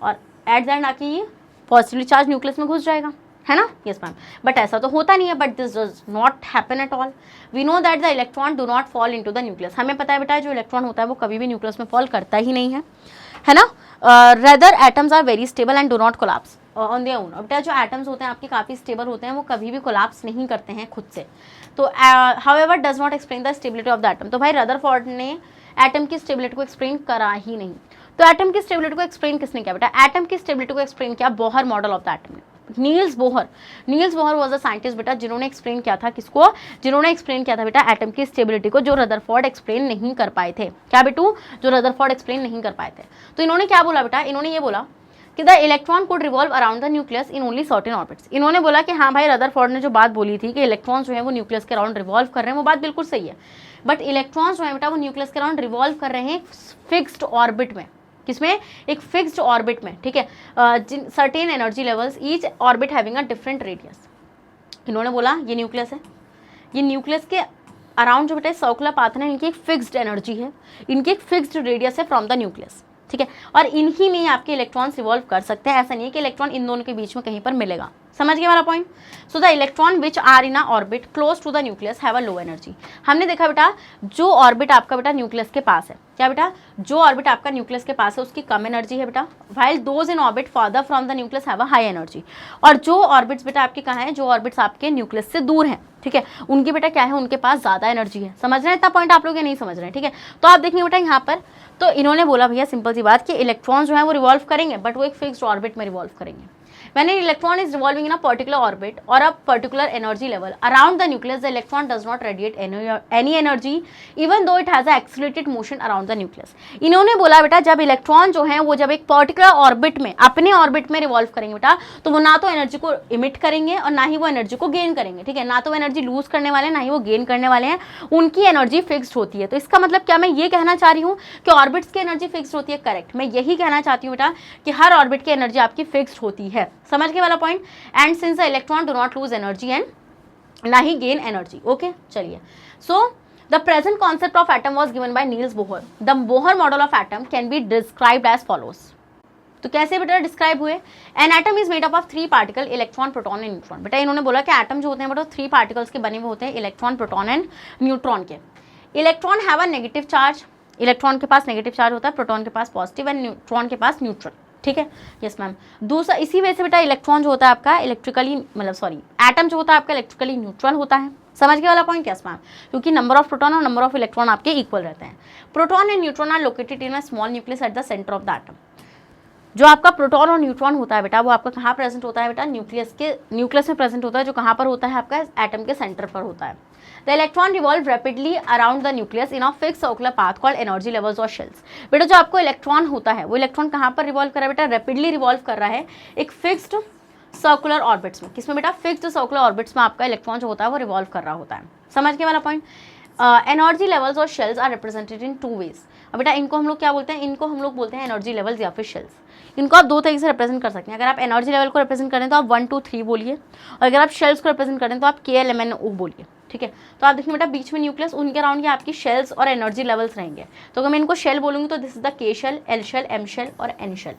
S1: और एट द एंड आके ये पॉजिटिवली चार्ज न्यूक्लियस में घुस जाएगा, है ना, यस मैम। बट ऐसा तो होता नहीं है, but this does not happen at all. We know that the electron do not fall into the nucleus. हमें पता है बेटा जो इलेक्ट्रॉन होता है वो कभी भी न्यूक्लियस में फॉल करता ही नहीं है ना। Rather atoms are very stable and do not collapse on their own. बेटा जो एटम्स होते हैं आपके काफ़ी स्टेबल होते हैं, वो कभी भी कोलैप्स नहीं करते हैं खुद से। तो however does not explain the stability of the atom. तो भाई रदरफोर्ड ने एटम की स्टेबिलिटी को एक्सप्लेन करा ही नहीं। तो एटम की स्टेबिलिटी को एक्सप्लेन किसने किया बेटा? एटम की स्टेबिलिटी को एक्सप्लेन किया Bohr model of the atom ने। Niels Bohr was a scientist बेटा जिन्होंने एक्सप्लेन किया था किसको? जिन्होंने एक्सप्लेन किया था बेटा एटम की स्टेबिलिटी को, जो रदरफोर्ड एक्सप्लेन नहीं कर पाए थे। क्या बेटू? जो रदरफोर्ड एक्सप्लेन नहीं कर पाए थे। तो इन्होंने क्या बोला बेटा? इन्होंने ये बोला कि the electron could revolve around the nucleus in only certain orbits. इन्होंने बोला कि हाँ भाई रदरफोर्ड ने जो बात बोली थी कि इलेक्ट्रॉन्स जो है वो न्यूक्लियस के अराउंड रिवॉल्व कर रहे हैं, वो बात बिल्कुल सही है। बट इलेक्ट्रॉन्स जो है बेटा वो न्यूक्लियस के अराउंड रिवॉल्व कर रहे हैं फिक्स्ड ऑर्बिट में। किसमें? एक फिक्स्ड ऑर्बिट में, ठीक है। Certain energy levels, each orbit having a different radius. इन्होंने बोला ये न्यूक्लियस है, ये न्यूक्लियस के अराउंड जो बेटा सर्कुलर पाथ है, इनकी एक फिक्स्ड एनर्जी है, इनकी एक फिक्स्ड रेडियस है फ्रॉम द न्यूक्लियस, ठीक है। और इन्हीं में आपके इलेक्ट्रॉन्स रिवॉल्व कर सकते हैं। ऐसा नहीं है कि इलेक्ट्रॉन इन दोनों के बीच में कहीं पर मिलेगा। समझ गए वाला point? So the electron which are in a orbit close to the nucleus have a low energy. हमने देखा बेटा जो ऑर्बिट आपका बेटा न्यूक्लियस के पास है, क्या बेटा? जो ऑर्बिट आपका न्यूक्लियस के पास है उसकी कम एनर्जी है बेटा, while those in orbit further from the nucleus have a high energy. और जो ऑर्बिट्स बेटा आपके कहाँ है? जो ऑर्बिट्स आपके न्यूक्लियस से दूर हैं, ठीक है, उनकी बेटा क्या है? उनके पास ज्यादा एनर्जी है। समझ रहे हैं इतना पॉइंट आप लोग? नहीं समझ रहे हैं, ठीक है। तो आप देखिए बेटा यहाँ पर, तो इन्होंने बोला भैया सिंपल सी बात कि इलेक्ट्रॉन्स जो है वो रिवॉल्व करेंगे, बट वो एक फिक्स्ड ऑर्बिट में रिवॉल्व करेंगे। When an electron is revolving in a particular orbit or a particular energy level around the nucleus, the electron does not radiate any energy even though it has a accelerated motion around the nucleus. इन्होंने बोला बेटा जब electron जो है वो जब एक particular orbit में, अपने ऑर्बिट में रिवॉल्व करेंगे बेटा, तो वो ना तो एनर्जी को इमिट करेंगे और ना ही वो एनर्जी को गेन करेंगे, ठीक है। ना तो वो एनर्जी लूज करने वाले हैं, ना ही वो गेन करने वाले हैं। उनकी एनर्जी फिक्स्ड होती है। तो इसका मतलब क्या मैं ये कहना चाह रही हूँ कि ऑर्बिट्स की एनर्जी फिक्स्ड होती है? करेक्ट, मैं यही कहना चाहती हूँ बेटा कि हर ऑर्बिट की एनर्जी आपकी फिक्स्ड होती है। समझ के वाला point? And since the electron do not lose energy and ना ही गेन एनर्जी। ओके, चलिए। So the present concept of atom was given by Niels Bohr. The Bohr model of atom can be described as follows. तो कैसे बेटा describe हुए? An atom is made up of 3 particle, electron, proton and neutron. बेटा इन्होंने बोला कि atom जो होते हैं बेटा 3 पार्टिकल्स के बने हुए होते हैं, इलेक्ट्रॉन, प्रोटॉन एंड न्यूट्रॉन के। Electron have a negative charge, electron के पास नेगेटिव चार्ज होता है, प्रोटॉन के पास पॉजिटिव एंड न्यूट्रॉन के पास न्यूट्रल, ठीक है। Yes ma'am. दूसरा इसी वजह से बेटा इलेक्ट्रॉन जो होता है आपका इलेक्ट्रिकली, मतलब सॉरी, एटम जो होता है आपका इलेक्ट्रिकली न्यूट्रल होता है। समझ के वाला पॉइंट? यस मैम, क्योंकि नंबर ऑफ प्रोटॉन और नंबर ऑफ इलेक्ट्रॉन आपके इक्वल रहते हैं। Proton and neutron are located in a small nucleus at the centre of the atom. जो आपका प्रोटॉन और न्यूट्रॉन होता है बेटा वो आपका कहाँ प्रेजेंट होता है बेटा? न्यूक्लियस में प्रेजेंट होता है, जो कहाँ पर होता है? आपका एटम के सेंटर पर होता है। The electron revolve rapidly around the nucleus in a fixed circular path called energy levels or shells. बेटा जो आपको इलेक्ट्रॉन होता है वो इलेक्ट्रॉन कहाँ पर रिवॉल्व कर रहा है बेटा? रैपिडली रिवॉल्व कर रहा है एक फिक्स्ड सर्कुलर ऑर्बिट्स में। किसमें बेटा? फिक्स्ड सर्कुलर ऑर्बिट्स में आपका इलेक्ट्रॉन जो होता है वो रिवॉल्व कर रहा होता है। समझ के वाला पॉइंट? एनर्जी लेवल्स और shells are represented in 2 ways. अब बेटा इनको हम लोग क्या बोलते हैं? इनको हम लोग बोलते हैं एनर्जी लेवल्स या फिर शेल्स। इनको आप 2 तरीके से रिप्रेजेंट कर सकते हैं। अगर आप एनर्जी लेवल को रिप्रेजेंट करें तो आप 1 2 3 बोलिए, और अगर आप शेल्स को रिप्रेजेंट करें तो आप KLMNO बोलिए, ठीक है। तो आप देखिए बेटा बीच में न्यूक्लियस, उनके अराउंड ये आपकी शेल्स और एनर्जी लेवल्स रहेंगे। तो अगर मैं इनको शेल बोलूँगी तो this is the K shell, L shell, M shell और N शेल,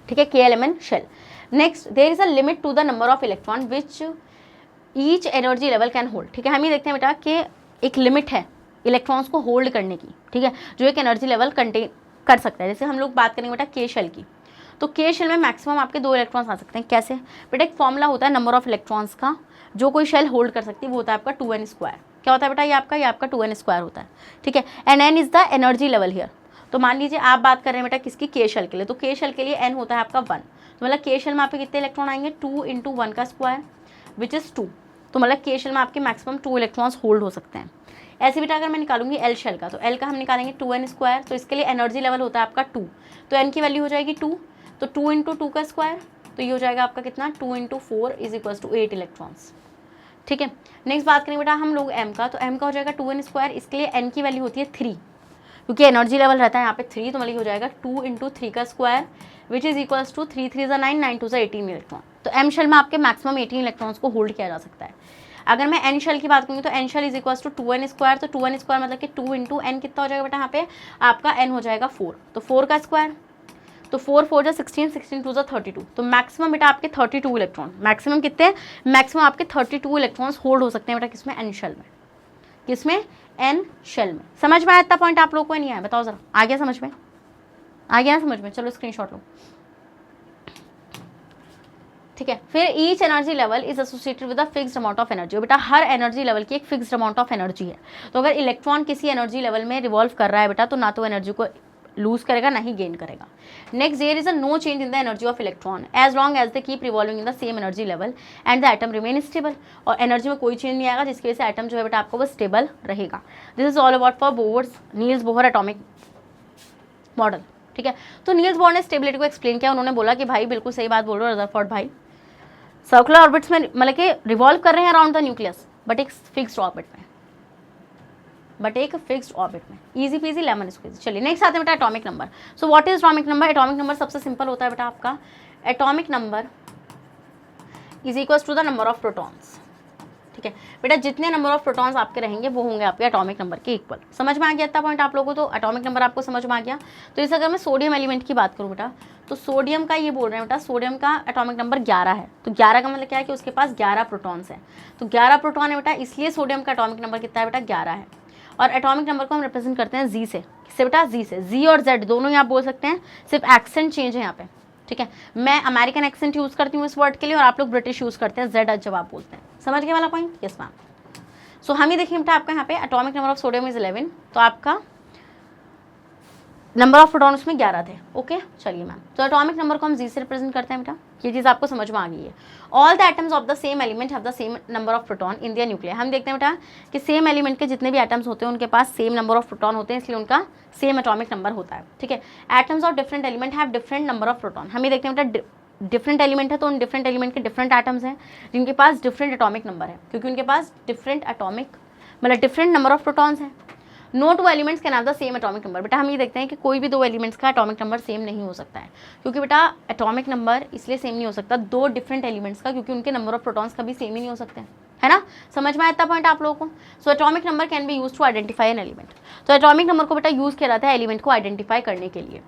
S1: ठीक है, KLMN shell. Next, there is a limit to the number of electron which each energy level can hold, ठीक है। हम ये देखते हैं बेटा कि एक लिमिट है इलेक्ट्रॉन्स को होल्ड करने की, ठीक है, जो एक एनर्जी लेवल कंटेन कर सकता है। जैसे हम लोग बात करेंगे बेटा K शेल की, तो K शेल में मैक्सिमम आपके 2 इलेक्ट्रॉन्स आ सकते हैं। कैसे बेटा? एक फॉर्मूला होता है नंबर ऑफ इलेक्ट्रॉन्स का, जो कोई शेल होल्ड कर सकती है वो होता है आपका 2n स्क्वायर। क्या होता है बेटा? ये आपका 2n स्क्वायर होता है, ठीक है। And n is the energy level here. तो मान लीजिए आप बात कर रहे हैं बेटा किसकी? K शेल के लिए, तो K शेल के लिए n होता है आपका 1। तो मतलब K शेल में आपके कितने इलेक्ट्रॉन आएंगे? 2 × 1 का स्क्वायर विच इज़ 2। तो मतलब K शेल में आपके मैक्सिमम 2 इलेक्ट्रॉन्स होल्ड हो सकते हैं। ऐसे बेटा अगर मैं निकालूंगी L शेल का, तो L का हम निकालेंगे 2n स्क्वायर। तो इसके लिए एनर्जी लेवल होता है आपका 2, तो n की वैल्यू हो जाएगी 2, तो 2 × 2 का स्क्वायर, तो ये हो जाएगा आपका कितना? 2 × 4 इज इक्वल्स टू 8 इलेक्ट्रॉन्स, ठीक है। नेक्स्ट बात करेंगे बेटा हम लोग m का, तो m का हो जाएगा 2n स्क्वायर। इसके लिए n की वैल्यू होती है 3, क्योंकि एनर्जी लेवल रहता है यहाँ पे 3, तो मतलब हो जाएगा 2 × 3 का square which is equals to 3 3 9 9 2 18 electron. तो m शेल में आपके मैक्सिमम 18 इलेक्ट्रॉन्स को होल्ड किया जा सकता है। अगर मैं n शेल की बात करूँगी तो n shell is equals to 2n square. तो 2n स्क्वायर मतलब कि 2 × n कितना हो जाएगा बेटा? यहाँ पे आपका n हो जाएगा 4, तो 4 का स्क्वायर, तो 4 4 जा 16, 16 2 जा 32, तो मैक्सिमम बेटा आपके 32 इलेक्ट्रॉन, मैक्सिमम कितने हैं, मैक्सिमम आपके 32 इलेक्ट्रॉन्स होल्ड हो सकते हैं बेटा किसमें, एन शेल में, किसमें, एन शेल में। समझ में आया इतना पॉइंट आप लोगों को नहीं आया, बताओ जरा, आ गया समझ में, आ गया समझ में, चलो स्क्रीनशॉट लो, ठीक है। फिर each energy level is associated with a fixed amount of energy, बेटा हर एनर्जी लेवल की एक फिक्स्ड अमाउंट ऑफ एनर्जी है, तो अगर इलेक्ट्रॉन किसी एनर्जी लेवल में रिवॉल्व कर रहा है बेटा तो ना तो एनर्जी को लूज करेगा ना ही गेन करेगा। Next, there is a no change in the energy of electron as long as they keep revolving in the same energy level and the atom remain stable, और एनर्जी में कोई change नहीं आएगा जिसकी वजह से एटम जो है बेटा आपको वो स्टेबल रहेगा। This is all about for Bohr's Niels Bohr atomic model, ठीक है। तो नील्स बोहर ने स्टेबिलिटी को एक्सप्लेन किया, उन्होंने बोला कि भाई बिल्कुल सही बात बोल रहे हो रदरफोर्ड भाई, सर्कुलर ऑर्बिट्स में मतलब कि रिवॉल्व कर रहे हैं अराउंड द न्यूक्लियस, बट एक फिक्स्ड ऑर्बिट में, इजी पीजी लेमन स्क्वीज। चलिए नेक्स्ट आते हैं बेटा atomic number. So what is atomic number, atomic number सबसे सिंपल होता है बेटा आपका, atomic number is equals to the number of protons, ठीक है बेटा, जितने नंबर ऑफ प्रोटॉन्स आपके रहेंगे वो होंगे आपके एटॉमिक नंबर के इक्वल। समझ में आ गया इतना पॉइंट आप लोगों को, तो एटॉमिक नंबर आपको समझ में आ गया। तो इस अगर मैं सोडियम एलिमेंट की बात करूँ बेटा, तो सोडियम का ये बोल रहे हैं बेटा, सोडियम का एटॉमिक नंबर 11 है, तो 11 का मतलब क्या है कि उसके पास 11 प्रोटॉन्स हैं, तो 11 प्रोटॉन है बेटा, इसलिए सोडियम का एटॉमिक नंबर कितना है बेटा, 11 है। और एटॉमिक नंबर को हम रिप्रेजेंट करते हैं जी से, किससे बेटा, जी से, जी और जेड दोनों ही आप बोल सकते हैं, सिर्फ एक्सेंट चेंज है यहाँ पे, ठीक है। मैं अमेरिकन एक्सेंट यूज करती हूँ इस वर्ड के लिए और आप लोग ब्रिटिश यूज करते हैं जेड जब आप बोलते हैं। समझ गए वाला पॉइंट, यस मैम। सो हम ही देखिए बेटा आपका यहाँ पे atomic number of sodium is 11, तो आपका नंबर ऑफ प्रोटॉन उसमें 11 थे, ओके। चलिए मैम, तो एटॉमिक नंबर को हम जी से रिप्रेजेंट करते हैं बेटा, ये चीज़ आपको समझ में आ गई है। All the atoms of the same element have the same number of proton in their nucleus, हम देखते हैं बेटा कि सेम एलिमेंट के जितने भी एटम्स होते हैं उनके पास सेम नंबर ऑफ प्रोटॉन होते हैं, इसलिए उनका सेम एटॉमिक नंबर होता है, ठीक है। Atoms of different element have different number of proton, हम ये देखते हैं बेटा डिफरेंट एलिमेंट है तो उन डिफरेंट एलिमेंट के डिफरेंट एटम्स हैं जिनके पास डिफरेंट एटॉमिक नंबर है, क्योंकि उनके पास डिफरेंट एटॉमिक मतलब डिफरेंट नंबर ऑफ प्रोटॉन्स हैं। No two elements can have the same atomic number, बेटा हम ये देखते हैं कि कोई भी दो एलिमेंट्स का एटॉमिक नंबर सेम नहीं हो सकता है, क्योंकि बेटा एटॉमिक नंबर इसलिए सेम नहीं हो सकता दो डिफरेंट एलिमेंट्स का, क्योंकि उनके नंबर ऑफ प्रोटॉन्स कभी सेम ही नहीं हो सकते हैं, है ना। समझ में आता पॉइंट आप लोगों को। So atomic number can be use to identify an element, तो एटॉमिक नंबर को बेटा यूज किया जाता है एलिमेंट को आइडेंटिफाई करने के लिए।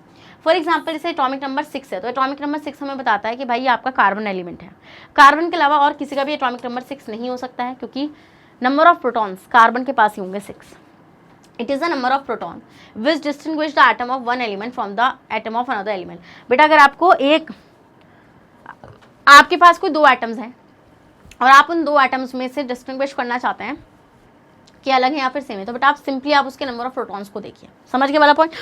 S1: फॉर एग्जाम्पल जैसे एटॉमिक नंबर 6 है, तो एटॉमिक नंबर 6 हमें बताता है कि भाई ये आपका कार्बन एलिमेंट है, कार्बन के अलावा और किसी का भी एटॉमिक नंबर 6 नहीं हो सकता है, क्योंकि नंबर ऑफ प्रोटॉन्स कार्बन के पास ही होंगे 6। It is the number of proton which distinguish the atom of one element from the atom of another element. बेटा अगर आपको आपके पास कोई दो एटम्स हैं और आप उन दो एटम्स में से डिस्टिंग्विश करना चाहते हैं कि अलग है या फिर सेम है, तो बेटा आप सिंपली आप उसके नंबर ऑफ प्रोटॉन्स को देखिए। समझ के वाला point,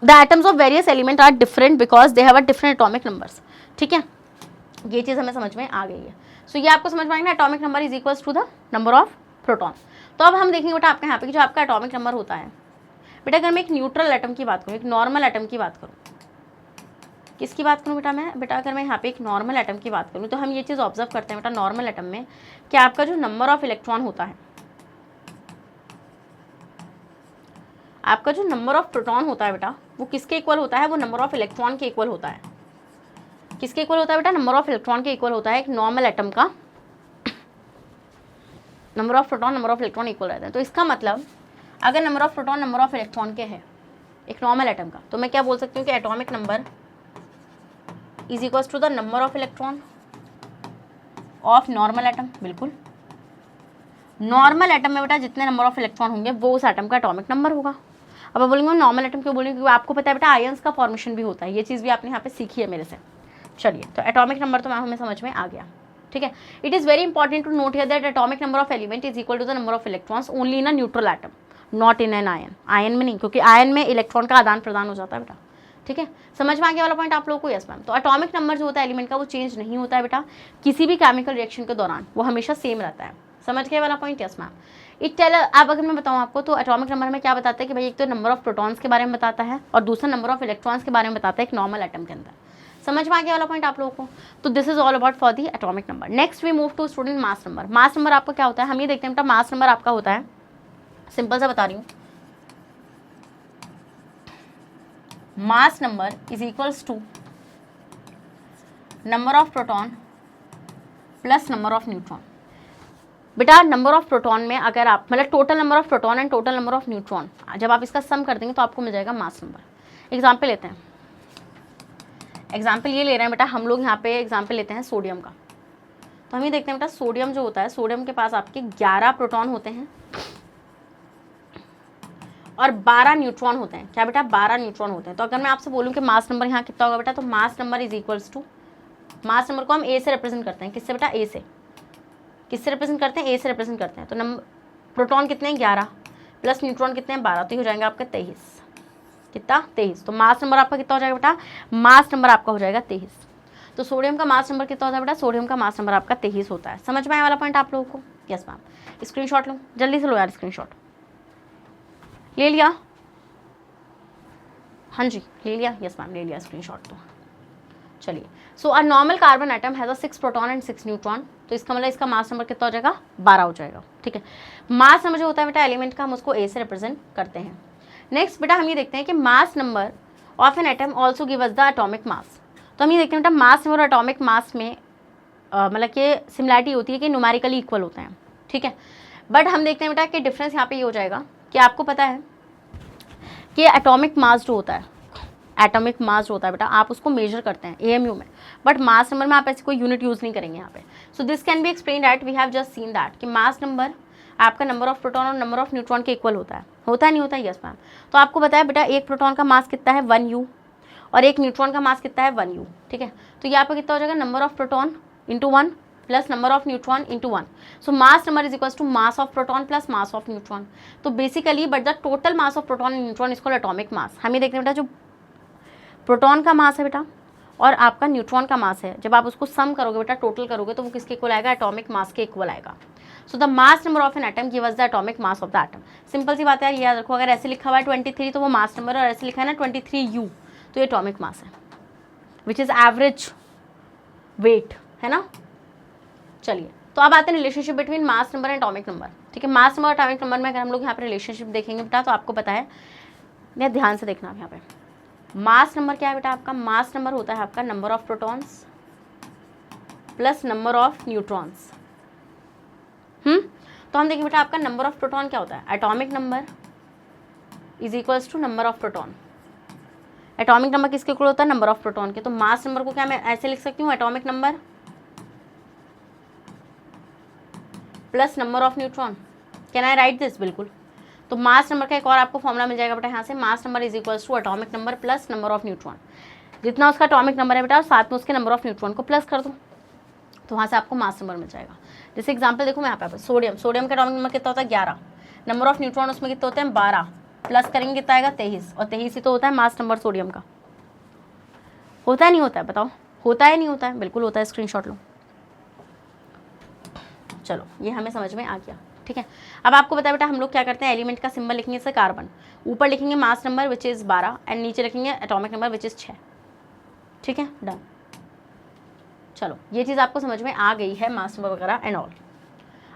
S1: the atoms of various element are different because they have a different atomic numbers, ठीक है। ये चीज़ हमें समझ में आ गई है। सो ये आपको समझ में आएगा, atomic number is equals to the number of proton. तो अब हम देखेंगे बेटा आपके यहाँ पे कि जो आपका एटॉमिक नंबर होता है बेटा, अगर मैं एक न्यूट्रल एटम की बात करूँ, एक नॉर्मल एटम की बात करूँ, किसकी बात करूँ बेटा अगर मैं यहाँ पे एक नॉर्मल एटम की बात करूँ, तो हम ये चीज़ ऑब्जर्व करते हैं बेटा नॉर्मल एटम में कि आपका जो नंबर ऑफ इलेक्ट्रॉन होता है, आपका जो नंबर ऑफ प्रोटॉन होता है बेटा वो किसके इक्वल होता है, वो नंबर ऑफ इलेक्ट्रॉन के इक्वल होता है। किसके इक्वल होता है बेटा, नंबर ऑफ इलेक्ट्रॉन के इक्वल होता है। एक नॉर्मल एटम का number of proton number of electron equal रहता है। तो इसका मतलब अगर number of proton number of electron के है एक नॉर्मल एटम का, तो मैं क्या बोल सकती हूँ कि atomic number is equals to the number of electron of normal atom. बिल्कुल, नॉर्मल एटम में बेटा जितने नंबर ऑफ इलेक्ट्रॉन होंगे वो उस एटम का एटॉमिक नंबर होगा। अब मैं बोलूँगा नॉर्मल एटम क्यों बोलूँगी, क्योंकि आपको पता है बेटा आयंस का फॉर्मेशन भी होता है, ये चीज़ भी आपने यहाँ पे सीखी है मेरे से। चलिए, तो एटॉमिक नंबर तो हमें समझ में आ गया, ठीक है। It is very important to note here that atomic number of element is equal to the number of electrons only in a neutral atom, not in an ion. Ion में नहीं, क्योंकि आयन में इलेक्ट्रॉन का आदान प्रदान हो जाता है बेटा, ठीक है। समझ में आ गया वाला पॉइंट आप लोगों को, यस मैम। तो एटॉमिक नंबर जो होता है एलिमेंट का वो चेंज नहीं होता है बेटा किसी भी केमिकल रिएक्शन के दौरान, वो हमेशा सेम रहता है। समझ गए वाला point, yes ma'am. It tell, अब अगर मैं बताऊँ आपको तो एटॉमिक नंबर में क्या बताता है कि भाई एक तो नंबर ऑफ प्रोटॉन्स के बारे में बताता है और दूसरा नंबर ऑफ इलेक्ट्रॉन्स के बारे में बताता है एक नॉर्मल एटम के अंदर। समझ में आ गया वाला पॉइंट आप लोगों को। तो this is all about for the atomic number. Next we move to student mass number. Mass number आपका क्या होता है, हम ये देखते हैं बेटा मास नंबर आपका होता है, सिंपल सा बता रही हूँ, mass number is equals to number of proton plus number of neutron. बेटा नंबर ऑफ प्रोटॉन में अगर आप मतलब total number of proton and total number of neutron जब आप इसका सम कर देंगे तो आपको मिल जाएगा मास नंबर। एग्जाम्पल लेते हैं, एग्जाम्पल ये ले रहे हैं बेटा हम लोग, यहाँ पे एग्जाम्पल लेते हैं सोडियम का। तो हम ये देखते हैं बेटा सोडियम जो होता है, सोडियम के पास आपके 11 प्रोटॉन होते हैं और 12 न्यूट्रॉन होते हैं। क्या बेटा? 12 न्यूट्रॉन होते हैं। तो अगर मैं आपसे बोलूँ कि मास नंबर यहाँ कितना होगा बेटा, तो mass number is equals to, mass number को हम ए से रिप्रेजेंट करते हैं। किससे बेटा? ए से। किससे रिप्रेजेंट करते हैं? ए से रिप्रेजेंट करते हैं। तो नंबर प्रोटॉन कितने हैं? 11 प्लस न्यूट्रॉन कितने हैं? 12, तो हो जाएंगे आपका 23। कितना? 23। तो मास नंबर आपका कितना हो जाएगा बेटा? मास नंबर आपका हो जाएगा 23। तो सोडियम का मास नंबर कितना होता है बेटा? सोडियम का मास नंबर आपका 23 होता है। समझ में आया वाला पॉइंट आप लोगों को? Yes ma'am. स्क्रीनशॉट लो, जल्दी से लो यार स्क्रीनशॉट। ले लिया? हाँ जी ले लिया? यस मैम ले लिया स्क्रीनशॉट। तो चलिए, so a normal carbon atom has a 6 proton and 6 neutron. तो इसका मतलब इसका मास नंबर कितना हो जाएगा? 12 हो जाएगा। ठीक है, मास नंबर जो होता है बेटा एलिमेंट का, हम उसको ए से रिप्रेजेंट करते हैं। नेक्स्ट बेटा हम ये देखते हैं कि mass number of an atom also give us the atomic मास। तो हम ये देखते हैं बेटा मास नंबर और एटॉमिक मास में मतलब कि सिमिलैरिटी होती है कि न्यूमेरिकली इक्वल होते हैं। ठीक है, बट हम देखते हैं बेटा कि डिफरेंस यहाँ पे ये हो जाएगा कि आपको पता है कि एटॉमिक मास जो होता है, एटॉमिक मास जो होता है बेटा आप उसको मेजर करते हैं एएमयू में, बट मास नंबर में आप ऐसी कोई यूनिट यूज़ नहीं करेंगे यहाँ पे। So this can be explain that we have just seen that कि मास नंबर आपका नंबर ऑफ प्रोटॉन और नंबर ऑफ न्यूट्रॉन के इक्वल होता है। होता है नहीं होता? Yes ma'am. तो आपको बताया बेटा एक प्रोटॉन का मास कितना है? 1U और एक न्यूट्रॉन का मास कितना है? 1U। ठीक है, तो यहाँ पर कितना हो जाएगा? Number of proton into 1 plus number of neutron into 1। So mass number is equals to mass of proton plus mass of neutron. तो basically but the total mass of proton and neutron is called atomic mass. हमें देखते हैं बेटा जो proton का मास है बेटा और आपका न्यूट्रॉन का मास है, जब आप उसको सम करोगे बेटा, टोटल करोगे, तो वो किसके इक्वल आएगा? एटॉमिक मास के इक्वल आएगा। So the mass number of an atom give us the atomic mass of the atom. Simple सी बात है यार, याद रखो, अगर ऐसे लिखा हुआ है 23 तो वो मास नंबर है, और ऐसे लिखा है ना 23U तो ये एटॉमिक मास है, विच इज एवरेज वेट, है ना। चलिए, तो अब आते हैं relationship between mass number and atomic number. ठीक है, मास नंबर और एटॉमिक नंबर में अगर हम लोग यहाँ पे रिलेशनशिप देखेंगे बेटा तो आपको पता है, मैं ध्यान से देखना यहाँ पे, मास नंबर क्या है बेटा आपका? मास नंबर होता है आपका number of protons plus number of neutrons. तो हम देखें बेटा आपका नंबर ऑफ प्रोटॉन क्या होता है? Atomic number is equals to number of proton. Atomic number किसके इक्वल होता है? नंबर ऑफ प्रोटॉन के। तो मास नंबर को क्या मैं ऐसे लिख सकती हूँ? Atomic number plus number of neutron. Can I right this? बिल्कुल। तो मास नंबर का एक और आपको फॉर्मूला मिल जाएगा बेटा यहाँ से, mass number is equals to atomic number plus number of neutron. जितना उसका एटॉमिक नंबर है बेटा और साथ में उसके नंबर ऑफ न्यूट्रॉन को प्लस कर दो, तो वहाँ से आपको मास नंबर मिल जाएगा। जैसे एग्जाम्पल देखो मैं यहाँ पे, सोडियम, सोडियम का एटॉमिक नंबर कितना होता है? 11, नंबर ऑफ न्यूट्रॉन उसमें कितने होते हैं? 12, प्लस करेंगे कितना आएगा? 23, और 23 ही तो होता है मास नंबर सोडियम का। होता है नहीं होता है? बताओ, होता है नहीं होता है? बिल्कुल होता है, स्क्रीनशॉट लो। चलो, ये हमें समझ में आ गया। ठीक है, अब आपको पता है बेटा हम लोग क्या करते हैं, एलिमेंट का सिंबल लिखेंगे जैसे कार्बन, ऊपर लिखेंगे mass number which is 12 and नीचे लिखेंगे एटॉमिक नंबर विच इज़ 6। ठीक है, डन। चलो, ये चीज़ आपको समझ में आ गई है, मास नंबर वगैरह एंड ऑल।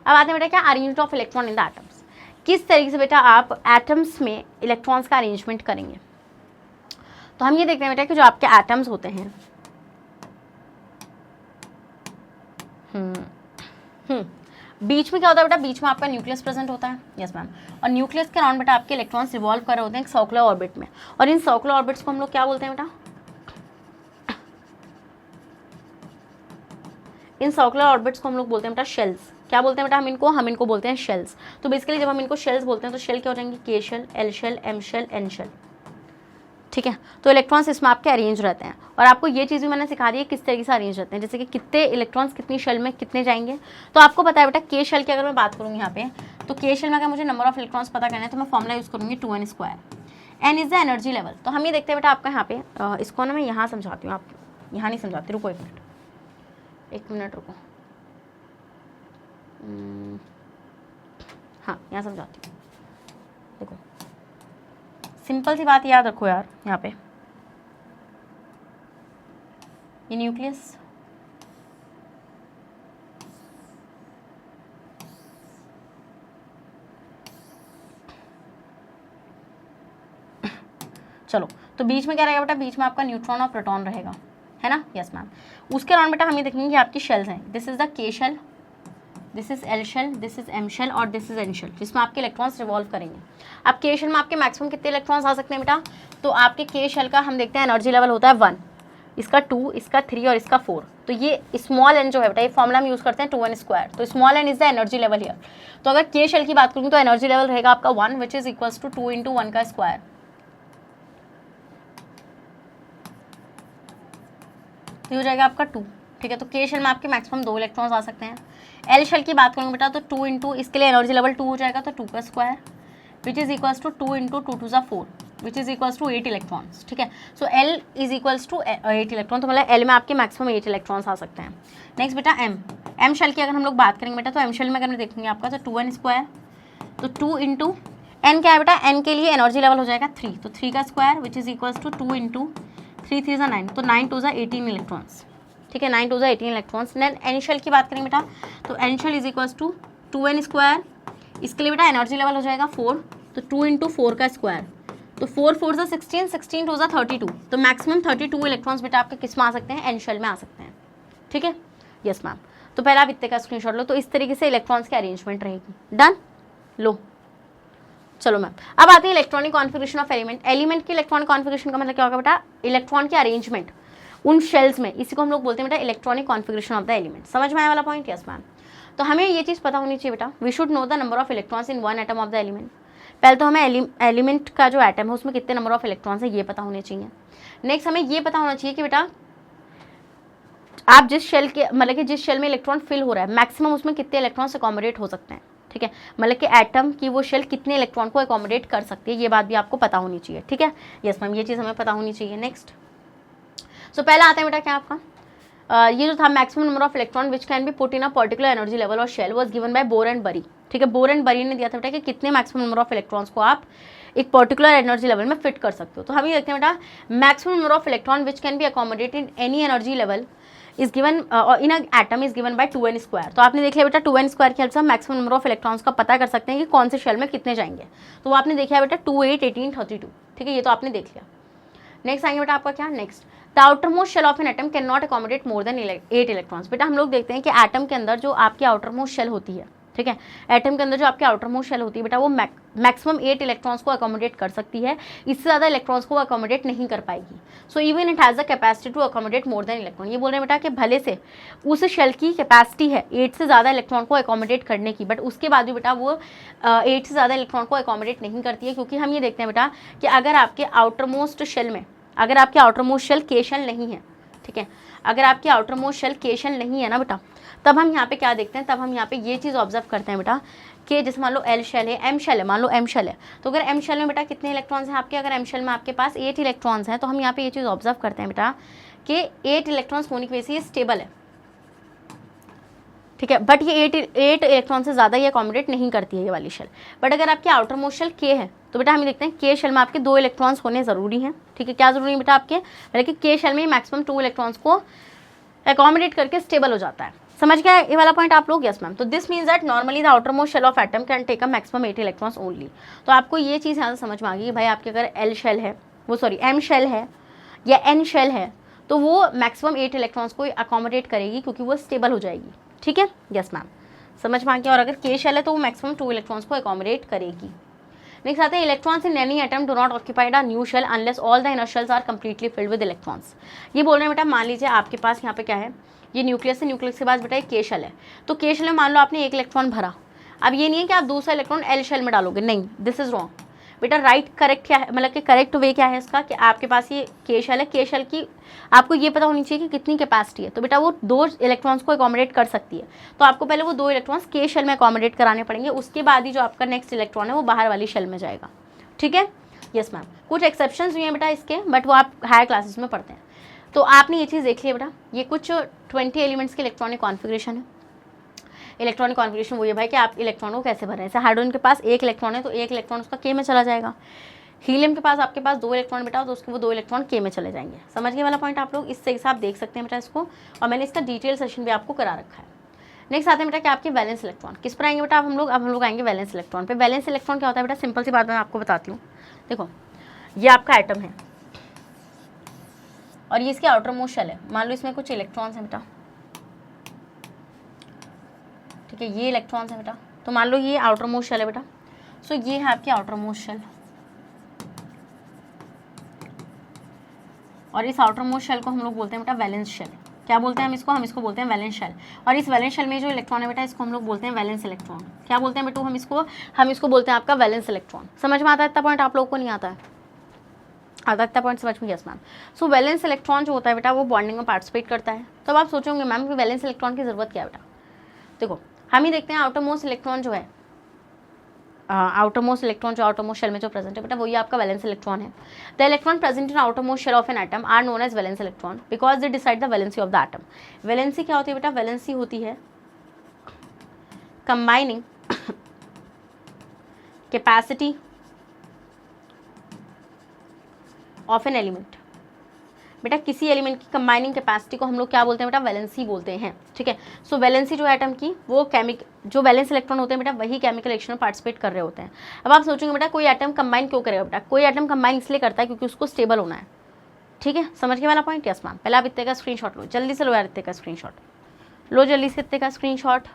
S1: अब आते हैं बेटा क्या, arrangement of electron in the atoms. किस तरीके से बेटा आप एटम्स में इलेक्ट्रॉन्स का अरेंजमेंट करेंगे। तो हम ये देखते हैं बेटा कि जो आपके एटम्स होते हैं बीच में क्या होता है बेटा? बीच में आपका न्यूक्लियस प्रेजेंट होता है। Yes ma'am. और न्यूक्लियस के अराउंड बेटा आपके इलेक्ट्रॉन्स रिवॉल्व कर रहे होते हैं एक सर्कुलर ऑर्बिट में, और इन सर्कुलर ऑर्बिट्स को हम लोग क्या बोलते हैं बेटा? इन सर्कुलर ऑर्बिट्स को हम लोग बोलते हैं बेटा शेल्स। क्या बोलते हैं बेटा हम इनको बोलते हैं शेल्स। तो बेसिकली जब हम इनको शेल्स बोलते हैं तो शेल क्या हो जाएंगे? K shell, L shell, M shell, N shell. ठीक है, तो इलेक्ट्रॉन्स इसमें आपके अरेंज रहते हैं, और आपको ये चीज़ भी मैंने सिखा दी है किस तरीके से अरेंज रहते हैं, जैसे कि कितने इलेक्ट्रॉन्स कितनी शेल में कितने जाएंगे। तो आपको पता है बेटा के शेल की अगर मैं बात करूँगी यहाँ पे, तो के शेल में अगर मुझे नंबर ऑफ इलेक्ट्रॉन्स पता करना है तो मैं फॉर्मुला यूज़ करूँगी 2n²। N is the energy level. तो हम ये देखते हैं बेटा आपका यहाँ पे, इसको ना मैं यहाँ समझाती हूँ, आप यहाँ नहीं समझाती, रुको एक मिनट रुको, हाँ यहाँ समझाती हूँ। देखो सिंपल सी बात याद रखो यार, यहाँ पे ये न्यूक्लियस, चलो तो बीच में क्या रहेगा बेटा? बीच में आपका न्यूट्रॉन और प्रोटॉन रहेगा, है ना। Yes ma'am. उसके अराउंड बेटा हम ये देखेंगे कि आपकी शेल्स हैं, this is the K shell, this is L shell, this is M shell और दिस इज एन शेल, जिसमें आपके इलेक्ट्रॉन्स रिवॉल्व करेंगे। अब के शेल में आपके मैक्सिमम कितने इलेक्ट्रॉन्स आ सकते हैं बेटा? तो आपके के शेल का हम देखते हैं एनर्जी लेवल होता है 1, इसका 2, इसका 3 और इसका 4। तो ये स्मॉल एन जो है बेटा, ये फॉर्मूला हम यूज़ करते हैं 2n²। तो small n is the energy level here. तो अगर के शेल की बात करूँ तो एनर्जी लेवल रहेगा आपका 1 विच इज इक्वल्स टू 2 × 1 का स्क्वायर। ये हो जाएगा आपका 2, ठीक है। तो के शेल में आपके मैक्सिमम 2 इलेक्ट्रॉन्स आ सकते हैं। एल शेल की बात करूँगी बेटा तो 2 × इसके लिए एनर्जी लेवल 2 हो जाएगा, तो 2 का square which is equals to 2 × 2 2 = 4 which is equals to 8 electrons, ठीक है। So L is equals to 8 electron, तो मतलब एल में आपके मैक्सिमम 8 इलेक्ट्रॉन्स आ सकते हैं। नेक्स्ट बेटा एम शेल की अगर हम लोग बात करेंगे बेटा, तो एम शेल में अगर मैं देखूंगी आपका तो 2n², तो 2 × एन क्या है बेटा, एन के लिए एनर्जी लेवल हो जाएगा 3, तो 3 का square which is equals to 2 × 3 3 = 9, तो 9 2 = 18 इलेक्ट्रॉन्स, ठीक है। 9 2 = 18 इलेक्ट्रॉन्स। देन एन शेल की बात करेंगे बेटा, तो N shell is equals to 2n², इसके लिए बेटा एनर्जी लेवल हो जाएगा 4, तो 2 × 4 का स्क्वायर, तो 4 4 = 16, 16 2 = 32, तो मैक्सिमम 32 इलेक्ट्रॉन्स बेटा आपके किस में आ सकते हैं, एन शेल में आ सकते हैं, ठीक है। Yes ma'am. तो पहले आप इतने का स्क्रीनशॉट लो। तो इस तरीके से इलेक्ट्रॉन्स की अरेंजमेंट रहेगी। डन, लो चलो मैम। अब आते हैं electronic configuration of element. Element की इलेक्ट्रॉनिक कॉन्फ़िगरेशन का मतलब क्या होगा बेटा, इलेक्ट्रॉन की अरेंजमेंट उन शेल्स में, इसी को हम लोग बोलते हैं बेटा electronic configuration of the element. समझ में आया वाला पॉइंट? Yes ma'am. तो हमें ये चीज़ पता होनी चाहिए बेटा, we should know the number of electrons in one atom of the element. पहले तो हमें एलिमेंट का जो एटम है उसमें कितने नंबर ऑफ इलेक्ट्रॉन्स है ये पता होने चाहिए। नेक्स्ट हमें ये पता होना चाहिए कि बेटा आप जिस शेल के मतलब कि जिस शेल में इलेक्ट्रॉन फिल हो रहा है मैक्सिमम उसमें कितने इलेक्ट्रॉन्स अकोमोडेट हो सकते हैं, ठीक है। मतलब कि एटम की वो शेल कितने इलेक्ट्रॉन को अकोमोडेट कर सकती है, ये बात भी आपको पता होनी चाहिए, ठीक है। यस मैम, ये चीज़ हमें पता होनी चाहिए। नेक्स्ट सो पहला आता है बेटा क्या आपका ये जो था maximum number of electron which can be put in a particular energy level और shell was given by Bohr and Bury, ठीक है। बोर एंड बरी ने दिया था बेटा कि कितने मैक्सिमम नंबर ऑफ इलेक्ट्रॉन्स को आप एक पर्टिकुलर एनर्जी लेवल में फिट कर सकते हो। तो हम ये देखते हैं बेटा maximum number of electron which can B accommodate in any energy level is given in a atom is given by 2n²। तो आपने देख लिया बेटा 2n² की हेल्प से हम मैक्सिमम नंबर ऑफ इलेक्ट्रॉन्स का पता कर सकते हैं कि कौन से शेल में कितने जाएंगे। तो वो आपने देखा बेटा 2 8 18 32, ठीक है। ये तो आपने देख लिया। नेक्स्ट आएंगे बेटा आपका क्या, next the outer most shell of an atom can not accommodate more than 8 electrons. बेटा हम लोग देखते हैं कि एटम के अंदर जो आपकी आउटर मोस्ट शेल होती है, ठीक है, एटम के अंदर जो आपकी आउटर मोस्ट शेल होती है बेटा वो मैक्सिमम 8 इलेक्ट्रॉन्स को अकोमोडेट कर सकती है, इससे ज़्यादा इलेक्ट्रॉन्स को अकोमोडेट नहीं कर पाएगी। So even it has the capacity to accommodate more than electron. ये बोल रहे हैं बेटा कि भले से उस शेल की कैपेसिटी है 8 से ज़्यादा इलेक्ट्रॉन को अकोमोडेट करने की, बट उसके बाद भी बेटा वो 8 से ज़्यादा इलेक्ट्रॉन को अकोमोडेट नहीं करती है, क्योंकि हम ये देखते हैं बेटा कि अगर आपके आउटर मोस्ट शेल में, अगर आपके आउटर मोस्ट शेल के शेल नहीं है, ठीक है, अगर आपकी आउटर मोस्ट शेल के शेल नहीं है ना बेटा, तब हम यहाँ पे क्या देखते हैं, तब हम यहाँ पे ये चीज़ ऑब्जर्व करते हैं बेटा कि जैसे मान लो एल शेल है, एम शेल है, मान लो एम शेल है, तो अगर एम शेल में बेटा कितने इलेक्ट्रॉन्स हैं आपके, अगर एम शेल में आपके पास 8 इलेक्ट्रॉन्स हैं, तो हम यहाँ पे ये चीज़ ऑब्जर्व करते हैं बेटा कि 8 इलेक्ट्रॉन्स होने की वजह से ये स्टेबल है, ठीक है। बट ये 8 इलेक्ट्रॉन से ज़्यादा ये अकोमोडेट नहीं करती है ये वाली शेल। बट अगर आपके आउटर मोस्ट शेल के है, तो बेटा हम देखते हैं के शेल में आपके 2 इलेक्ट्रॉन्स होने ज़रूरी हैं, ठीक है। क्या ज़रूरी है बेटा आपके, मतलब कि के शेल में मैक्सिमम 2 इलेक्ट्रॉन्स को अकोमोडेट करके स्टेबल हो जाता है। समझ गया ये वाला पॉइंट आप लोग? Yes ma'am. तो this means that normally the outer most shell of atom can take a maximum 8 electrons only. तो आपको ये चीज़ यहाँ से समझ में आ गई कि भाई आपके अगर एल शेल है, वो सॉरी एम शेल है या एन शेल है, तो वो मैक्सिमम 8 इलेक्ट्रॉन्स को अकोमोडेट करेगी क्योंकि वो स्टेबल हो जाएगी, ठीक है। यस मैम, समझ में आ गया। और अगर के शेल है तो वो मैक्सिमम 2 इलेक्ट्रॉन्स को अकोमोडेट करेगी। नेक्स्ट आते हैं electrons in any atom do not occupied a new shell unless all the inner shells are completely filled with electrons. ये बोल रहे हैं बेटा मान लीजिए आपके पास यहाँ पे क्या है, ये न्यूक्लियस है, न्यूक्लियस के पास बेटा एक के शेल है, तो के शेल में मान लो आपने 1 इलेक्ट्रॉन भरा। अब ये नहीं है कि आप दूसरा इलेक्ट्रॉन एल शेल में डालोगे, नहीं, दिस इज रॉन्ग बेटा। राइट करेक्ट क्या है, मतलब कि करेक्ट वे क्या है इसका कि आपके पास ये के शेल है, के शेल की आपको ये पता होनी चाहिए कि कितनी कैपेसिटी है, तो बेटा वो 2 इलेक्ट्रॉन्स को अकोमोडेट कर सकती है। तो आपको पहले वो 2 इलेक्ट्रॉन्स के शेल में अकोमोडेट कराने पड़ेंगे, उसके बाद ही जो आपका नेक्स्ट इलेक्ट्रॉन है वो बाहर वाली शेल में जाएगा, ठीक है। यस मैम, कुछ एक्सेप्शंस भी हैं बेटा इसके, बट वो आप हायर क्लासेस में पढ़ते हैं। तो आपने ये चीज़ देख ली बेटा, ये कुछ 20 एलिमेंट्स के इलेक्ट्रॉनिक कॉन्फ़िगरेशन है। इलेक्ट्रॉनिक कॉन्फ़िगरेशन वो ये भाई कि आप इलेक्ट्रॉन को कैसे भर रहे हैं। जैसे हाइड्रोजन के पास 1 इलेक्ट्रॉन है तो 1 इलेक्ट्रॉन उसका के में चला जाएगा। हीलियम के पास आपके पास 2 इलेक्ट्रॉन बेटा, तो उसके वो 2 इलेक्ट्रॉन के में चले जाएंगे। समझ गए वाला पॉइंट आप लोग? इससे आप देख सकते हैं बेटा इसको, और मैंने इसका डिटेल सेशन भी आपको करा रखा है। नेक्स्ट आते हैं बेटा कि आपके वैलेंस इलेक्ट्रॉन किस पर आएंगे बेटा, अब हम लोग आएंगे वैलेंस इलेक्ट्रॉन पे। वैलेंस इलेक्ट्रॉन क्या होता है बेटा, सिंपल सी बात मैं आपको बताती हूँ। देखो ये आपका एटम है और ये इसके आउटर मोस्ट शेल है, मान लो इसमें कुछ इलेक्ट्रॉन्स हैं बेटा, ठीक है, ये इलेक्ट्रॉन्स हैं बेटा, तो मान लो ये आउटर मोस्ट शेल है बेटा। सो ये है आपकी आउटर मोस्ट शेल, और इस आउटर मोस्ट शेल को हम लोग बोलते हैं बेटा वैलेंस शेल। क्या बोलते हैं हम इसको बोलते हैं वैलेंस शेल। और इस वैलेंस शेल में जो इलेक्ट्रॉन है बेटा इसको हम लोग बोलते हैं वैलेंस इलेक्ट्रॉन। क्या बोलते हैं बेटू हम इसको बोलते हैं आपका वैलेंस इलेक्ट्रॉन। समझ में आता है इतना पॉइंट? आप लोगों को नहीं आता है? आता इतना पॉइंट समझ में? Yes ma'am. So valence electron जो होता है बेटा वो बॉन्डिंग में पार्टिसिपेट करता है। तो अब आप सोचोगे मैम कि वैलेंस इलेक्ट्रॉन की जरूरत क्या है बेटा? देखो हम ही देखते हैं आउटर मोस्ट इलेक्ट्रॉन जो है, आउटर मोस्ट इलेक्ट्रॉन जो आउटर मोस्ट शेल में जो प्रेजेंट है बेटा वही आपका वैलेंस इलेक्ट्रॉन है। The electron present in outer most shell of an atom are known as valence electron because they decide the valency of the atom. Valency क्या होती है बेटा? वैलेंसी होती है combining capacity of an element. बेटा किसी element की combining capacity को हम लोग क्या बोलते हैं बेटा? वैलेंसी बोलते हैं। ठीक है। सो वैलेंसी जो एटम की वो जो वैलेंस इलेक्ट्रॉन होते हैं बेटा वही केमिकल रिएक्शन में पार्टिसिपेट कर रहे होते हैं। अब आप सोचेंगे बेटा कोई एटम कंबाइन क्यों करेगा बेटा? कोई एटम कंबाइन इसलिए करता है क्योंकि उसको स्टेबल होना है। ठीक है, समझ के वाला पॉइंट? Yes ma'am. पहले आप इतने का स्क्रीनशॉट लो, जल्दी से लो यार, इतने का स्क्रीनशॉट लो जल्दी से, इतने का स्क्रीनशॉट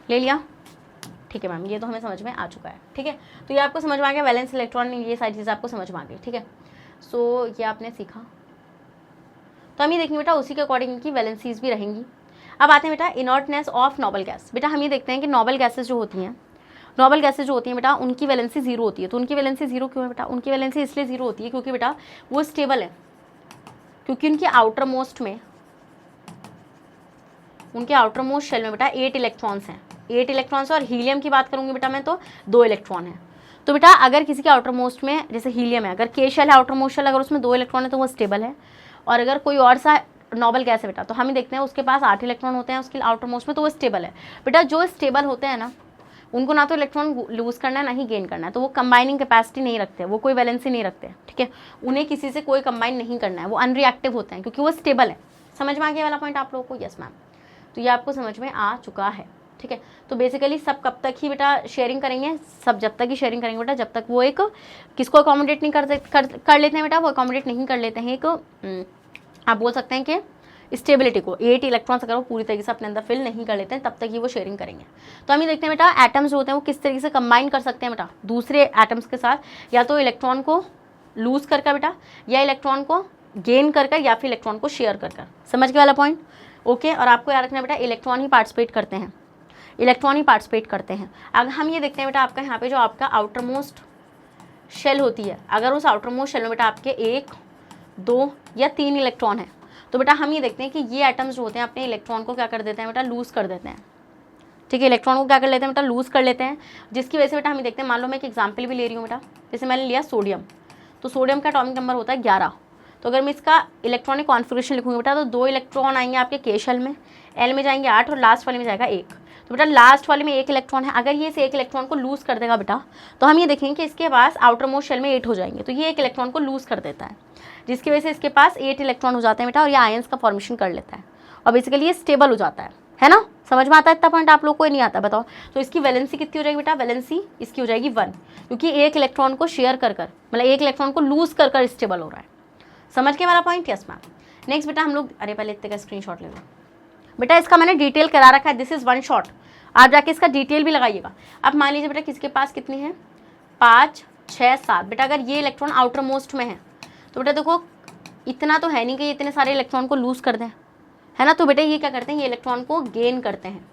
S1: ले लिया? ठीक है मैम, ये तो हमें समझ में आ चुका है। ठीक है, तो ये आपको समझ में आ गया वैलेंस इलेक्ट्रॉन, ये सारी चीज़ें आपको समझ में आ गई। ठीक है, सो ये आपने सीखा। तो हम ये देखेंगे बेटा उसी के अकॉर्डिंग की वैलेंसीज भी रहेंगी। अब आते हैं बेटा इनर्टनेस ऑफ नोबल गैस। बेटा हम ये देखते हैं कि नोबल गैसेज जो होती हैं, नोबल गैसेज जो होती हैं बेटा उनकी वैलेंसी जीरो होती है। तो उनकी वैलेंसी जीरो क्यों है बेटा? उनकी वैलेंसी इसलिए जीरो होती है क्योंकि बेटा वो स्टेबल है, क्योंकि उनके आउटर मोस्ट में, उनके आउटर मोस्ट शेल में बेटा 8 इलेक्ट्रॉन्स हैं। 8 इलेक्ट्रॉन्स, और हीलियम की बात करूंगी बेटा मैं तो 2 इलेक्ट्रॉन है। तो बेटा अगर किसी के आउटर मोस्ट में, जैसे हीलियम है, अगर के शेल है आउटर मोस्ट शेल, अगर उसमें 2 इलेक्ट्रॉन है तो वो स्टेबल है। और अगर कोई और सा नोबल गैस है बेटा तो हम ही देखते हैं उसके पास 8 इलेक्ट्रॉन होते हैं उसके आउटर मोस्ट में, तो वो स्टेबल है। बेटा जो स्टेबल होते हैं ना उनको ना तो इलेक्ट्रॉन लूज करना है ना ही गेन करना है, तो वो कंबाइनिंग कैपेसिटी नहीं रखते, वो कोई वैलेंसी नहीं रखते। ठीक है, उन्हें किसी से कोई कंबाइन नहीं करना है, वो अनरिएक्टिव होते हैं क्योंकि वो स्टेबल है। समझ में आ गया वाला पॉइंट आप लोगों को? Yes ma'am. तो ये आपको समझ में आ चुका है। ठीक है, तो बेसिकली सब कब तक ही बेटा शेयरिंग करेंगे? सब जब तक ही शेयरिंग करेंगे बेटा जब तक वो एक किसको अकोमोडेट नहीं कर लेते हैं बेटा, वो अकोमोडेट नहीं कर लेते हैं एक आप बोल सकते हैं कि स्टेबिलिटी को। 8 इलेक्ट्रॉन्स अगर वो पूरी तरीके से अपने अंदर फिल नहीं कर लेते हैं तब तक ही वो शेयरिंग करेंगे। तो हम ये देखते हैं बेटा एटम्स जो होते हैं वो किस तरीके से कंबाइन कर सकते हैं बेटा दूसरे एटम्स के साथ, या तो इलेक्ट्रॉन को लूज कर बेटा, या इलेक्ट्रॉन को गेन कर, या फिर इलेक्ट्रॉन को शेयर कर। समझ गए वाला पॉइंट? ओके, और आपको याद रखना बेटा इलेक्ट्रॉन ही पार्टिसिपेट करते हैं, इलेक्ट्रॉन ही पार्टिसिपेट करते हैं। अगर हम ये देखते हैं बेटा आपका यहाँ पे जो आपका आउटर मोस्ट शेल होती है, अगर उस आउटर मोस्ट शेल में बेटा आपके 1, 2 या 3 इलेक्ट्रॉन है, तो बेटा हम ये देखते हैं कि ये एटम्स जो होते हैं अपने इलेक्ट्रॉन को क्या कर देते हैं बेटा? लूज कर देते हैं। ठीक है, इलेक्ट्रॉन को क्या कर लेते हैं बेटा? लूज कर लेते हैं, जिसकी वजह से बेटा हम ये देखते हैं, मान लो मैं एक एग्जाम्पल भी ले रही हूँ बेटा, जैसे मैंने लिया सोडियम, तो सोडियम का एटॉमिक नंबर होता है 11। तो अगर मैं इसका इलेक्ट्रॉनिक कॉन्फिगरेशन लिखूंगी बेटा तो 2 इलेक्ट्रॉन आएंगे आपके के शेल में, एल में जाएंगे 8 और लास्ट वाले में जाएगा 1। तो बेटा लास्ट वाले में 1 इलेक्ट्रॉन है, अगर ये इस 1 इलेक्ट्रॉन को लूज कर देगा बेटा तो हम ये देखेंगे कि इसके पास आउटर मोस्ट शेल में 8 हो जाएंगे, तो ये 1 इलेक्ट्रॉन को लूज कर देता है, जिसकी वजह से इसके पास 8 इलेक्ट्रॉन हो जाते हैं बेटा, और ये आयंस का फॉर्मेशन कर लेता है और बेसिकली ये स्टेबल हो जाता है ना? समझ में आता है इतना पॉइंट? आप लोग को नहीं आता बताओ? तो इसकी वैलेंसी कितनी हो जाएगी बेटा? वैलेंसी इसकी हो जाएगी 1, क्योंकि 1 इलेक्ट्रॉन को शेयर कर मतलब 1 इलेक्ट्रॉन को लूज कर स्टेबल हो रहा है। समझ के वाला पॉइंट? Yes ma'am. नेक्स्ट बेटा हम लोग, अरे पहले इतने का स्क्रीनशॉट ले लो बेटा, इसका मैंने डिटेल करा रखा है, दिस इज 1 शॉट, आप जाके इसका डिटेल भी लगाइएगा। अब मान लीजिए बेटा किसके पास कितनी है? 5, 6, 7। बेटा अगर ये इलेक्ट्रॉन आउटर मोस्ट में है तो बेटा देखो इतना तो है नहीं कि ये इतने सारे इलेक्ट्रॉन को लूज कर दें, है ना? तो बेटा ये क्या करते हैं? ये इलेक्ट्रॉन को गेन करते हैं।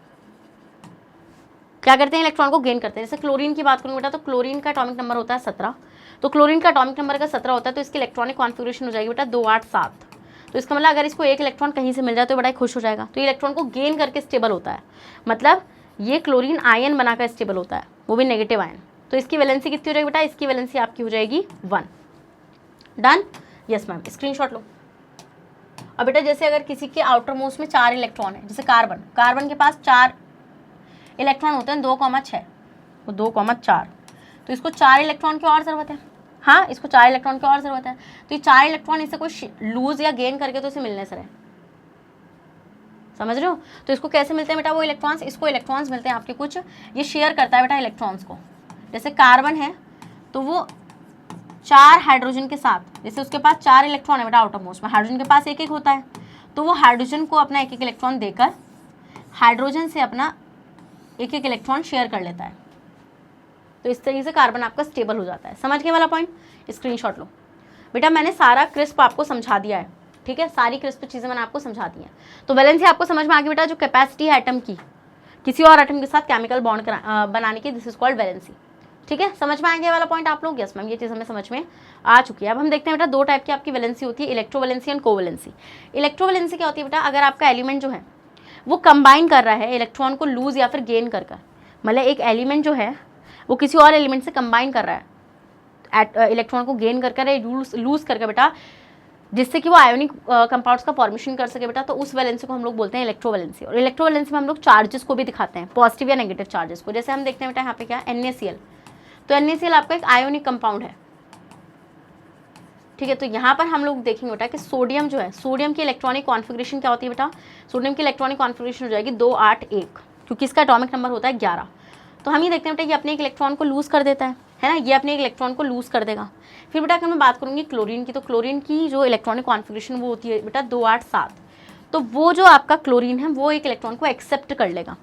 S1: क्या करते हैं? इलेक्ट्रॉन को गेन करते हैं। जैसे क्लोरीन की बात करूँ बेटा तो क्लोरीन का एटॉमिक नंबर होता है 17, तो क्लोरीन का एटॉमिक नंबर अगर 17 होता है तो इसकी इलेक्ट्रॉनिक कॉन्फिगरेशन हो जाएगी बेटा 2, 8, 7। तो इसका मतलब अगर इसको 1 इलेक्ट्रॉन कहीं से मिल जाए तो बड़ा खुश हो जाएगा। तो ये इलेक्ट्रॉन को गेन करके स्टेबल होता है, मतलब ये क्लोरीन आयन बनाकर स्टेबल होता है, वो भी नेगेटिव आयन। तो इसकी वैलेंसी कितनी हो जाएगी बेटा? इसकी वैलेंसी आपकी हो जाएगी 1। डन? यस मैम, स्क्रीनशॉट लो। अब बेटा जैसे अगर किसी के आउटर मोस्ट में 4 इलेक्ट्रॉन है, जैसे कार्बन के पास 4 इलेक्ट्रॉन होते हैं, 2,6, 2,4, तो इसको 4 इलेक्ट्रॉन की और ज़रूरत है। हाँ, इसको 4 इलेक्ट्रॉन की और ज़रूरत है, तो ये 4 इलेक्ट्रॉन इसे कोई लूज या गेन करके तो इसे मिलने से रहे। समझ रहे हो? तो इसको कैसे मिलते हैं बेटा वो इलेक्ट्रॉन्स? इसको इलेक्ट्रॉन्स मिलते हैं आपके कुछ, ये शेयर करता है बेटा इलेक्ट्रॉन्स को। जैसे कार्बन है तो वो 4 हाइड्रोजन के साथ, जैसे उसके पास 4 इलेक्ट्रॉन है बेटा आउटर मोस्ट में, हाइड्रोजन के पास 1-1 होता है, तो वो हाइड्रोजन को अपना 1-1 इलेक्ट्रॉन देकर हाइड्रोजन से अपना 1-1 इलेक्ट्रॉन शेयर कर लेता है। तो इस तरीके से कार्बन आपका स्टेबल हो जाता है। समझ गए वाला पॉइंट? स्क्रीनशॉट लो। बेटा मैंने सारा क्रिस्प आपको समझा दिया है, ठीक है, सारी क्रिस्प चीज़ें मैंने आपको समझा दी हैं। तो वैलेंसी आपको समझ में आ गई बेटा, जो कैपेसिटी है एटम की किसी और एटम के साथ केमिकल बॉन्ड बनाने की, दिस इज कॉल्ड वैलेंसी। ठीक है, समझ में आएंगे वाला पॉइंट आप लोग? यस मैम, ये चीज़ हमें समझ में आ चुकी है। अब हम देखते हैं बेटा दो टाइप की आपकी वैलेंसी होती है, इलेक्ट्रोवैलेंसी एंड कोवैलेंसी। इलेक्ट्रोवैलेंसी क्या होती है बेटा, अगर आपका एलिमेंट जो है वो कंबाइन कर रहा है इलेक्ट्रॉन को लूज या फिर गेन कर, मतलब एक एलिमेंट जो है वो किसी और एलिमेंट से कंबाइन कर रहा है इलेक्ट्रॉन को गेन कर लूज करके बेटा, जिससे कि वो आयोनिक कंपाउंड्स का फॉर्मेशन कर सके बेटा, तो उस वैलेंसी को हम लोग बोलते हैं इलेक्ट्रोवैलेंसी। और इलेक्ट्रोवैलेंसी में हम लोग चार्जेस को भी दिखाते हैं, पॉजिटिव या नेगेटिव चार्जेस को। जैसे हम देखते हैं बेटा यहाँ पे क्या NaCl, तो NaCl आपका एक आयोनिक कंपाउंड है, ठीक है। तो यहाँ पर हम लोग देखेंगे बेटा कि सोडियम जो है, सोडियम की इलेक्ट्रॉनिक कॉन्फिगरेशन क्या होती है बेटा, सोडियम की इलेक्ट्रॉनिक कॉन्फिगरेशन हो जाएगी 281, क्योंकि इसका एटॉमिक नंबर होता है 11। तो हम ये देखते हैं बेटा ये अपने एक इलेक्ट्रॉन को लूज कर देता है ना, ये अपने एक इलेक्ट्रॉन को लूज कर देगा। फिर बेटा अगर मैं बात करूँगी क्लोरीन की, तो क्लोरीन की जो इलेक्ट्रॉनिक कॉन्फिगरेशन वो होती है बेटा 287, तो वो जो आपका क्लोरीन है वो एक इलेक्ट्रॉन को एक्सेप्ट कर लेगा।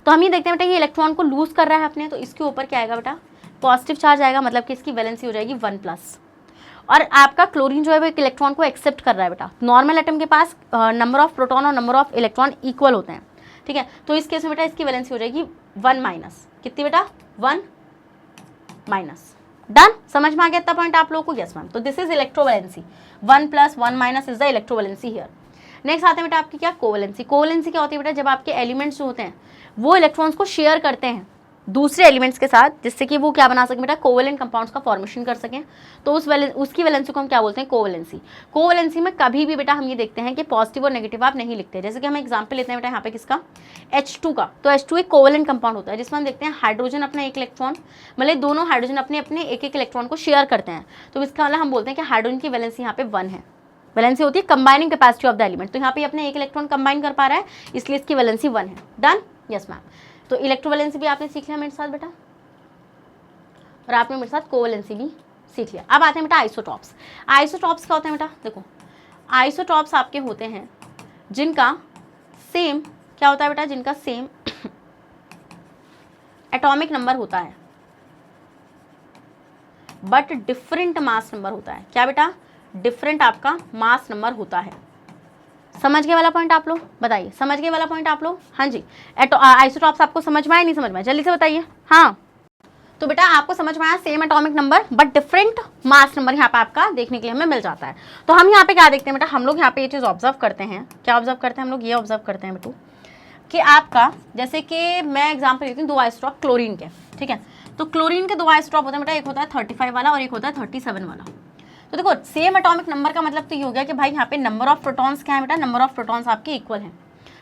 S1: तो हम ये देखते हैं बेटा ये इलेक्ट्रॉन को लूज कर रहा है अपने, तो इसके ऊपर क्या आएगा बेटा, पॉजिटिव चार्ज आएगा, मतलब कि इसकी वैलेंसी हो जाएगी 1+। और आपका क्लोरीन जो है वो एक इलेक्ट्रॉन को एक्सेप्ट कर रहा है बेटा। नॉर्मल एटम के पास नंबर ऑफ प्रोटॉन और नंबर ऑफ इलेक्ट्रॉन इक्वल होते हैं, ठीक है। तो इस केस में बेटा इसकी वैलेंसी हो जाएगी 1-, कितनी बेटा, 1-। डन, समझ में आ गया इतना पॉइंट आप लोगों को? Yes ma'am. तो this is electrovalency, 1+, 1- is the electrovalency here. Next आते हैं बेटा आपकी क्या, कोवैलेंसी। कोवैलेंसी क्या होती है बेटा, जब आपके एलिमेंट्स जो होते हैं वो इलेक्ट्रॉन्स को शेयर करते हैं दूसरे एलिमेंट्स के साथ, जिससे कि वो क्या बना सके बेटा, कोवैलेंट कंपाउंड्स का फॉर्मेशन कर सकें, तो उसकी वैलेंसी को हम क्या बोलते हैं, कोवैलेंसी। कोवैलेंसी में कभी भी बेटा हम ये देखते हैं कि पॉजिटिव और नेगेटिव आप नहीं लिखते। जैसे कि हम एग्जांपल लेते हैं बेटा यहाँ पे किसका, H2 का, तो H2 एक कोवैलेंट कंपाउंड होता है, जिसमें हम देखते हैं हाइड्रोजन अपना एक इलेक्ट्रॉन, मतलब दोनों हाइड्रोजन अपने अपने एक इलेक्ट्रॉन को शेयर करते हैं, तो इसका मतलब हम बोलते हैं कि हाइड्रोजन की वैलेंसी यहाँ पे 1 है। वैलेंसी होती है combining capacity of the element, तो यहाँ पे अपने एक इलेक्ट्रॉन कंबाइन कर पा रहा है, इसलिए इसकी वैलेंसी 1 है। Done, yes ma'am. तो इलेक्ट्रोवैलेंसी भी आपने सीख लिया मेरे साथ बेटा, और आपने मेरे साथ कोवैलेंसी भी सीख लिया। अब आते हैं बेटा आइसोटॉप्स। आइसोटॉप्स क्या होते हैं बेटा, देखो आइसोटॉप्स आपके होते हैं जिनका सेम क्या होता है बेटा, जिनका सेम एटॉमिक नंबर होता है बट डिफरेंट मास नंबर होता है। क्या बेटा, डिफरेंट आपका मास नंबर होता है। समझ गए वाला पॉइंट आप लोग, बताइए, समझ गए वाला पॉइंट आप लोग? हाँ जी। आइसोटॉप्स आपको समझ में आया, नहीं समझ में आया, जल्दी से बताइए। हाँ, तो बेटा आपको समझ में आया, same atomic number but different mass number यहाँ पे आपका देखने के लिए हमें मिल जाता है। तो हम यहाँ पे क्या देखते हैं बेटा, हम लोग यहाँ पे ये चीज़ ऑब्जर्व करते हैं, क्या ऑब्जर्व करते हैं हम लोग, ये ऑब्जर्व करते हैं बेटू कि आपका, जैसे कि मैं एग्जाम्पल लेती हूँ 2 आइसोटॉप क्लोरीन के, ठीक है। तो क्लोरीन के 2 आइसोटॉप होते हैं बेटा, एक होता है 35 वाला और एक होता है 37 वाला। तो देखो सेम एटॉमिक नंबर का मतलब तो ये हो गया कि भाई यहाँ पे नंबर ऑफ प्रोटॉन्स क्या है बेटा, नंबर ऑफ प्रोटॉन्स आपके इक्वल हैं।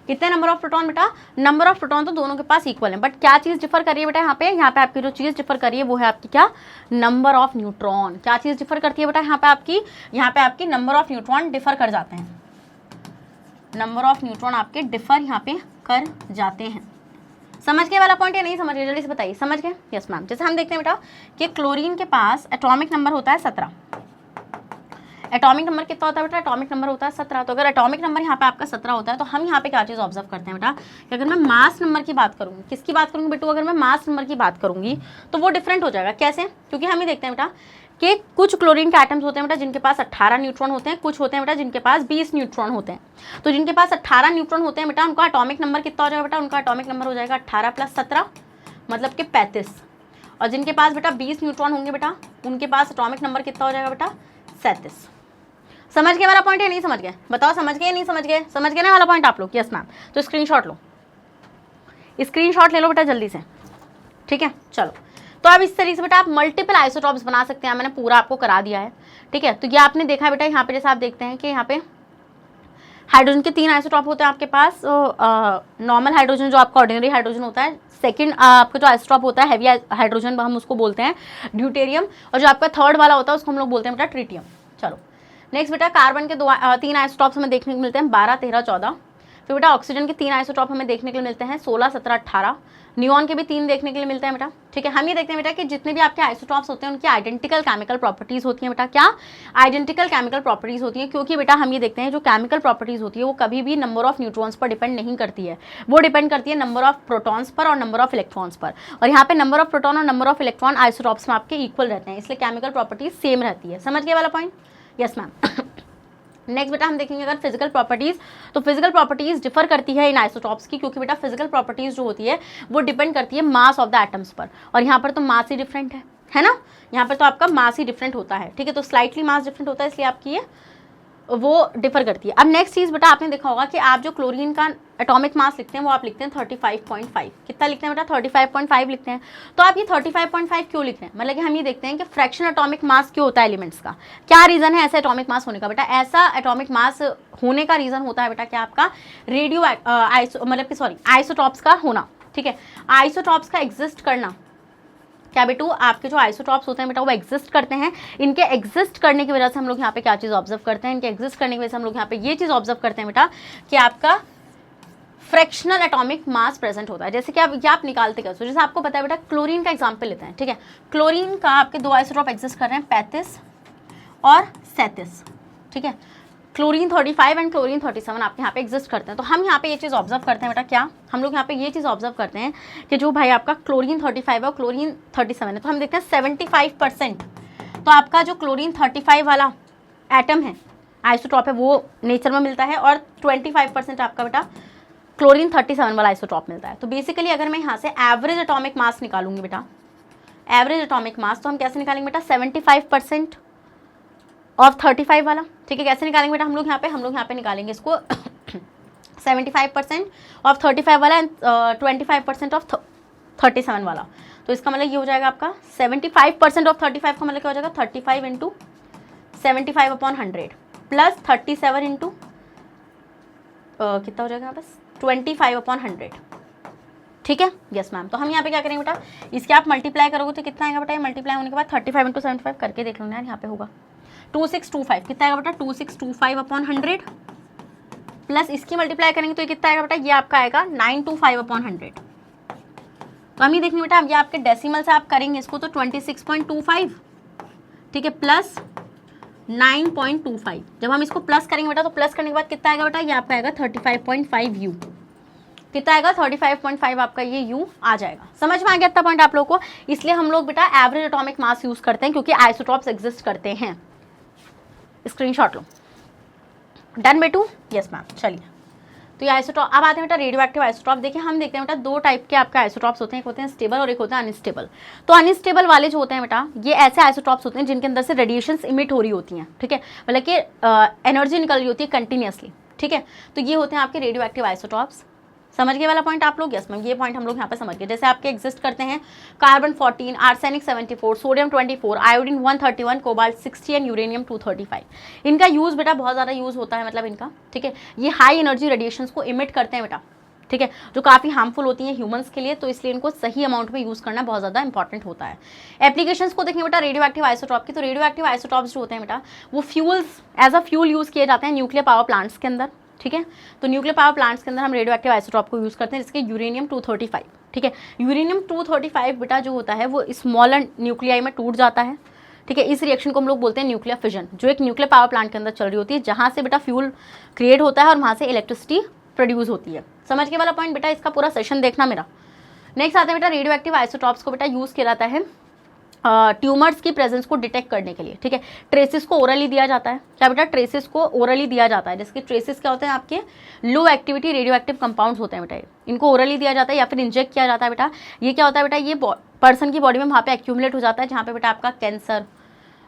S1: कितने नंबर ऑफ प्रोटॉन बेटा, नंबर ऑफ प्रोटॉन तो दोनों के पास इक्वल है, बट क्या चीज़ डिफर कर रही है बेटा यहाँ पे आपकी जो चीज़ डिफर कर रही है वो है आपकी क्या, नंबर ऑफ न्यूट्रॉन। क्या चीज़ डिफर करती है बेटा यहाँ पे आपकी नंबर ऑफ न्यूट्रॉन डिफर कर जाते हैं, नंबर ऑफ न्यूट्रॉन आपके डिफर यहाँ पे कर जाते हैं। समझ गए वाला पॉइंट या नहीं समझ गए, जल्दी से बताइए, समझ गए? Yes ma'am. जैसे हम देखते हैं बेटा कि क्लोरीन के पास एटॉमिक नंबर होता है 17। एटॉमिक नंबर कितना होता है बेटा, एटॉमिक नंबर होता है 17। तो अगर एटॉमिक नंबर यहाँ पे आपका 17 होता है, तो हम यहाँ पे क्या चीज़ ऑब्जर्व करते हैं बेटा कि अगर मैं मास नंबर की बात करूँगी, किसकी बात करूँगी बेटू, अगर मैं मास नंबर की बात करूँगी तो वो डिफरेंट हो जाएगा। कैसे? क्योंकि हम ये देखते हैं बेटा कि कुछ क्लोरीन के एटम्स होते हैं बेटा जिनके पास 18 न्यूट्रॉन होते हैं, कुछ होते हैं बेटा जिनके पास 20 न्यूट्रॉन होते हैं। तो जिनके पास 18 न्यूट्रॉन होते हैं बेटा, उनका एटॉमिक नंबर कितना हो जाएगा बेटा, उनका एटॉमिक नंबर हो जाएगा 18 + 17 मतलब कि 35। और जिनके पास बेटा 20 न्यूट्रॉन होंगे बेटा, उनके पास एटॉमिक नंबर कितना हो जाएगा बेटा, 37। समझ गए वाला पॉइंट या नहीं समझ गए, बताओ, समझ गए नहीं समझ गए, समझ गए ना वाला पॉइंट आप लोग? Yes ma'am. तो स्क्रीनशॉट लो, स्क्रीनशॉट ले लो बेटा जल्दी से, ठीक है। चलो, तो अब इस तरीके से बेटा आप मल्टीपल आइसोटॉप्स बना सकते हैं, मैंने पूरा आपको करा दिया है, ठीक है। तो ये आपने देखा बेटा यहाँ पे, जैसे आप देखते हैं कि यहाँ पे हाइड्रोजन के 3 आइसोटॉप होते हैं आपके पास। नॉर्मल हाइड्रोजन जो आपका ऑर्डिनरी हाइड्रोजन होता है, सेकंड आपका जो आइसोटॉप होता है हैवी हाइड्रोजन, हम उसको बोलते हैं ड्यूटेरियम, और जो आपका थर्ड वाला होता है उसको हम लोग बोलते हैं बेटा ट्रिटियम। चलो नेक्स्ट बेटा, कार्बन के 3 आइसोटॉप्स हमें देखने को मिलते हैं 12, 13, 14। फिर बेटा ऑक्सीजन के 3 आइसोटॉप हमें देखने के लिए मिलते हैं 16, 17, 18। नियॉन के भी 3 देखने के लिए मिलते हैं बेटा, ठीक है। हम ये देखते हैं बेटा कि जितने भी आपके आइसोटॉप्स होते हैं उनकी आइडेंटिकल केमिकल प्रॉपर्टीज होती हैं बेटा। क्या आइडेंटिकल केमिकल प्रॉपर्टीज होती हैं? क्योंकि बेटा हम ये देखते हैं जो केमिकल प्रॉपर्टीज होती है वो कभी भी नंबर ऑफ न्यूट्रॉन्स पर डिपेंड नहीं करती है, वो डिपेंड करती है नंबर ऑफ प्रोटॉन्स पर और नंबर ऑफ इलेक्ट्रॉन्स पर। और यहाँ पे नंबर ऑफ प्रोटॉन और नंबर ऑफ इलेक्ट्रॉन आइसोटॉप्स में आपके इक्वल रहते हैं, इसलिए केमिकल प्रॉपर्टीज सेम रहती है। समझ गए वाला पॉइंट? Yes ma'am. नेक्स्ट बेटा हम देखेंगे अगर फिजिकल प्रॉपर्टीज, तो फिजिकल प्रॉपर्टीज डिफर करती है इन आइसोटॉप्स की, क्योंकि बेटा फिजिकल प्रॉपर्टीज जो होती है वो डिपेंड करती है मास ऑफ द एटम्स पर, और यहाँ पर तो मास ही डिफरेंट है ना, यहाँ पर तो आपका मास ही डिफरेंट होता है, ठीक है, तो स्लाइटली मास डिफरेंट होता है, इसलिए आपकी ये वो डिफर करती है। अब नेक्स्ट चीज़ बेटा आपने देखा होगा कि आप जो क्लोरीन का एटॉमिक मास लिखते हैं वो आप लिखते हैं 35.5, कितना लिखते हैं बेटा 35.5 लिखते हैं। तो आप ये 35.5 क्यों लिख रहे हैं, मतलब कि हम ये देखते हैं कि फ्रैक्शन एटॉमिक मास क्यों होता है एलिमेंट्स का, क्या रीज़न है ऐसे एटॉमिक मास होने का। बेटा ऐसा एटॉमिक मास होने का रीज़न होता है बेटा क्या आपका रेडियो मतलब कि सॉरी आइसोटॉप्स का होना, ठीक है, आइसोटॉप्स का एग्जिस्ट करना। क्या बेटू आपके जो आइसोटॉप्स होते हैं बेटा वो एग्जिस्ट करते हैं, इनके एग्जिस्ट करने की वजह से हम लोग यहाँ पे क्या चीज़ ऑब्जर्व करते हैं, इनके एग्जिस्ट करने की वजह से हम लोग यहाँ पे ये चीज़ ऑब्जर्व करते हैं बेटा कि आपका फ्रैक्शनल एटॉमिक मास प्रेजेंट होता है। जैसे कि आप निकालते कैसे, जैसे आपको पता है बेटा क्लोरीन का एग्जाम्पल लेते हैं, ठीक है, क्लोरीन का आपके दो आइसोटॉप एग्जिस्ट कर रहे हैं 35 और 37, ठीक है, क्लोरीन 35 एंड क्लोरीन 37 आपके यहाँ पे एग्जिस्ट करते हैं। तो हम यहाँ पे ये चीज़ ऑब्जर्व करते हैं बेटा क्या, हम लोग यहाँ पे ये चीज़ ऑब्जर्व करते हैं कि जो भाई आपका क्लोरीन 35 है और क्लोरीन 37 है, तो हम देखते हैं 75%, तो आपका जो क्लोरीन 35 वाला एटम है आइसोटॉप है वो नेचर में मिलता है, और 25% आपका बेटा क्लोरीन 37 वाला आइसोटॉप मिलता है। तो बेसिकली अगर मैं यहाँ से एवरेज एटॉमिक मास निकालूंगी बेटा, एवरेज एटॉमिक मास, तो हम कैसे निकालेंगे बेटा 75% ऑफ 35 वाला, ठीक है, कैसे निकालेंगे बेटा हम लोग यहाँ पे निकालेंगे इसको 75% ऑफ 35 वाला एंड 25% ऑफ 37 वाला। तो इसका मतलब ये हो जाएगा आपका 75% ऑफ 35 का मतलब क्या हो जाएगा 35 इंटू 75/100 प्लस 37 इंटू कितना हो जाएगा बस 25/100, ठीक है, यस मैम। तो हम यहाँ पे क्या करेंगे बेटा इसके आप मल्टीप्लाई करोगे तो कितना आएगा बेटा, मल्टीप्लाई होने के बाद 35 इंटू 75 करके देख लो यार, यहाँ पे होगा 2625, कितना आएगा बेटा 2625/100 प्लस इसकी मल्टीप्लाई करेंगे तो ये कितना आएगा बेटा, ये आपका आएगा 925/100। तो हम ये देखेंगे बेटा, अब ये आपके डेसिमल से आप करेंगे इसको तो 26.25, ठीक है, प्लस 9.25, जब हम इसको प्लस करेंगे बेटा तो प्लस करने के बाद कितना आएगा बेटा, ये आपका आएगा 35.5 यू, कितना आएगा 35.5 आपका ये यू आ जाएगा। समझ में आ गया इतना पॉइंट आप लोगों को, इसलिए हम लोग बेटा एवरेज एटॉमिक मास यूज करते हैं क्योंकि आइसोटॉप्स एग्जिस्ट करते हैं। स्क्रीनशॉट लो, डन बेटू, यस मैम। चलिए तो ये आइसोटॉप, अब आते हैं बेटा रेडियो एक्टिव आइसोटॉप। देखिए हम देखते हैं बेटा दो टाइप के आपके आइसोटॉप्स होते हैं, एक होते हैं स्टेबल और एक होते हैं अनस्टेबल। तो अनस्टेबल वाले जो होते हैं बेटा ये ऐसे आइसोटॉप्स होते हैं जिनके अंदर से रेडिएशंस इमिट हो रही होती हैं, ठीक है, मतलब कि एनर्जी निकल रही होती है कंटिन्यूसली, ठीक है, तो ये होते हैं आपके रेडियो एक्टिव आइसोटॉप्स। समझ गए वाला पॉइंट आप लोग, यस मैम, ये पॉइंट हम लोग यहाँ पे समझ गए। जैसे आपके एग्जिस्ट करते हैं carbon 14, arsenic 74, sodium 24, iodine 131, cobalt 60 and uranium 235। इनका यूज़ बेटा बहुत ज़्यादा यूज़ होता है, मतलब इनका, ठीक है, ये हाई एनर्जी रेडिएशंस को इमिट करते हैं बेटा, ठीक है, जो काफ़ी हार्मफुल होती हैं ह्यूमंस के लिए, तो इसलिए इनको सही अमाउंट में यूज़ करना बहुत ज़्यादा इंपॉर्टेंट होता है। एप्लीकेशंस को देखें बेटा रेडियो एक्टिव आइसोटॉप की, तो रेडियो एक्टिव आइसोटॉप्स जो होते हैं बेटा वो fuels as a fuel use किए जाते हैं न्यूक्लियर पावर प्लांट्स के अंदर, ठीक है, तो न्यूक्लियर पावर प्लांट्स के अंदर हम रेडियो एक्टिव आइसोटॉप को यूज़ करते हैं, जिसके यूरेनियम 235, ठीक है, यूरेनियम 235 बेटा जो होता है वो स्मॉलर न्यूक्लियाई में टूट जाता है, ठीक है, इस रिएक्शन को हम लोग बोलते हैं न्यूक्लियर फिजन, जो एक न्यूक्लियर पावर प्लांट के अंदर चल रही होती है, जहाँ से बेटा फ्यूल क्रिएट होता है और वहाँ से इलेक्ट्रिसिटी प्रोड्यूस होती है। समझ के वाला पॉइंट बेटा, इसका पूरा सेशन देखना मेरा। नेक्स्ट आते हैं बेटा रेडियो एक्टिव आइसोटॉप्स को बेटा यूज़ किया जाता है ट्यूमर्स की प्रेजेंस को डिटेक्ट करने के लिए, ठीक है, ट्रेसेस को ओरली दिया जाता है। क्या बेटा ट्रेसेस को ओरली दिया जाता है, जिसके ट्रेसेस क्या होते हैं आपके लो एक्टिविटी रेडियो एक्टिव कंपाउंड्स होते हैं बेटा, इनको ओरली दिया जाता है या फिर इंजेक्ट किया जाता है बेटा। ये क्या होता है बेटा, ये पर्सन की बॉडी में वहाँ पे एक्यूमुलेट हो जाता है जहाँ पे बेटा आपका कैंसर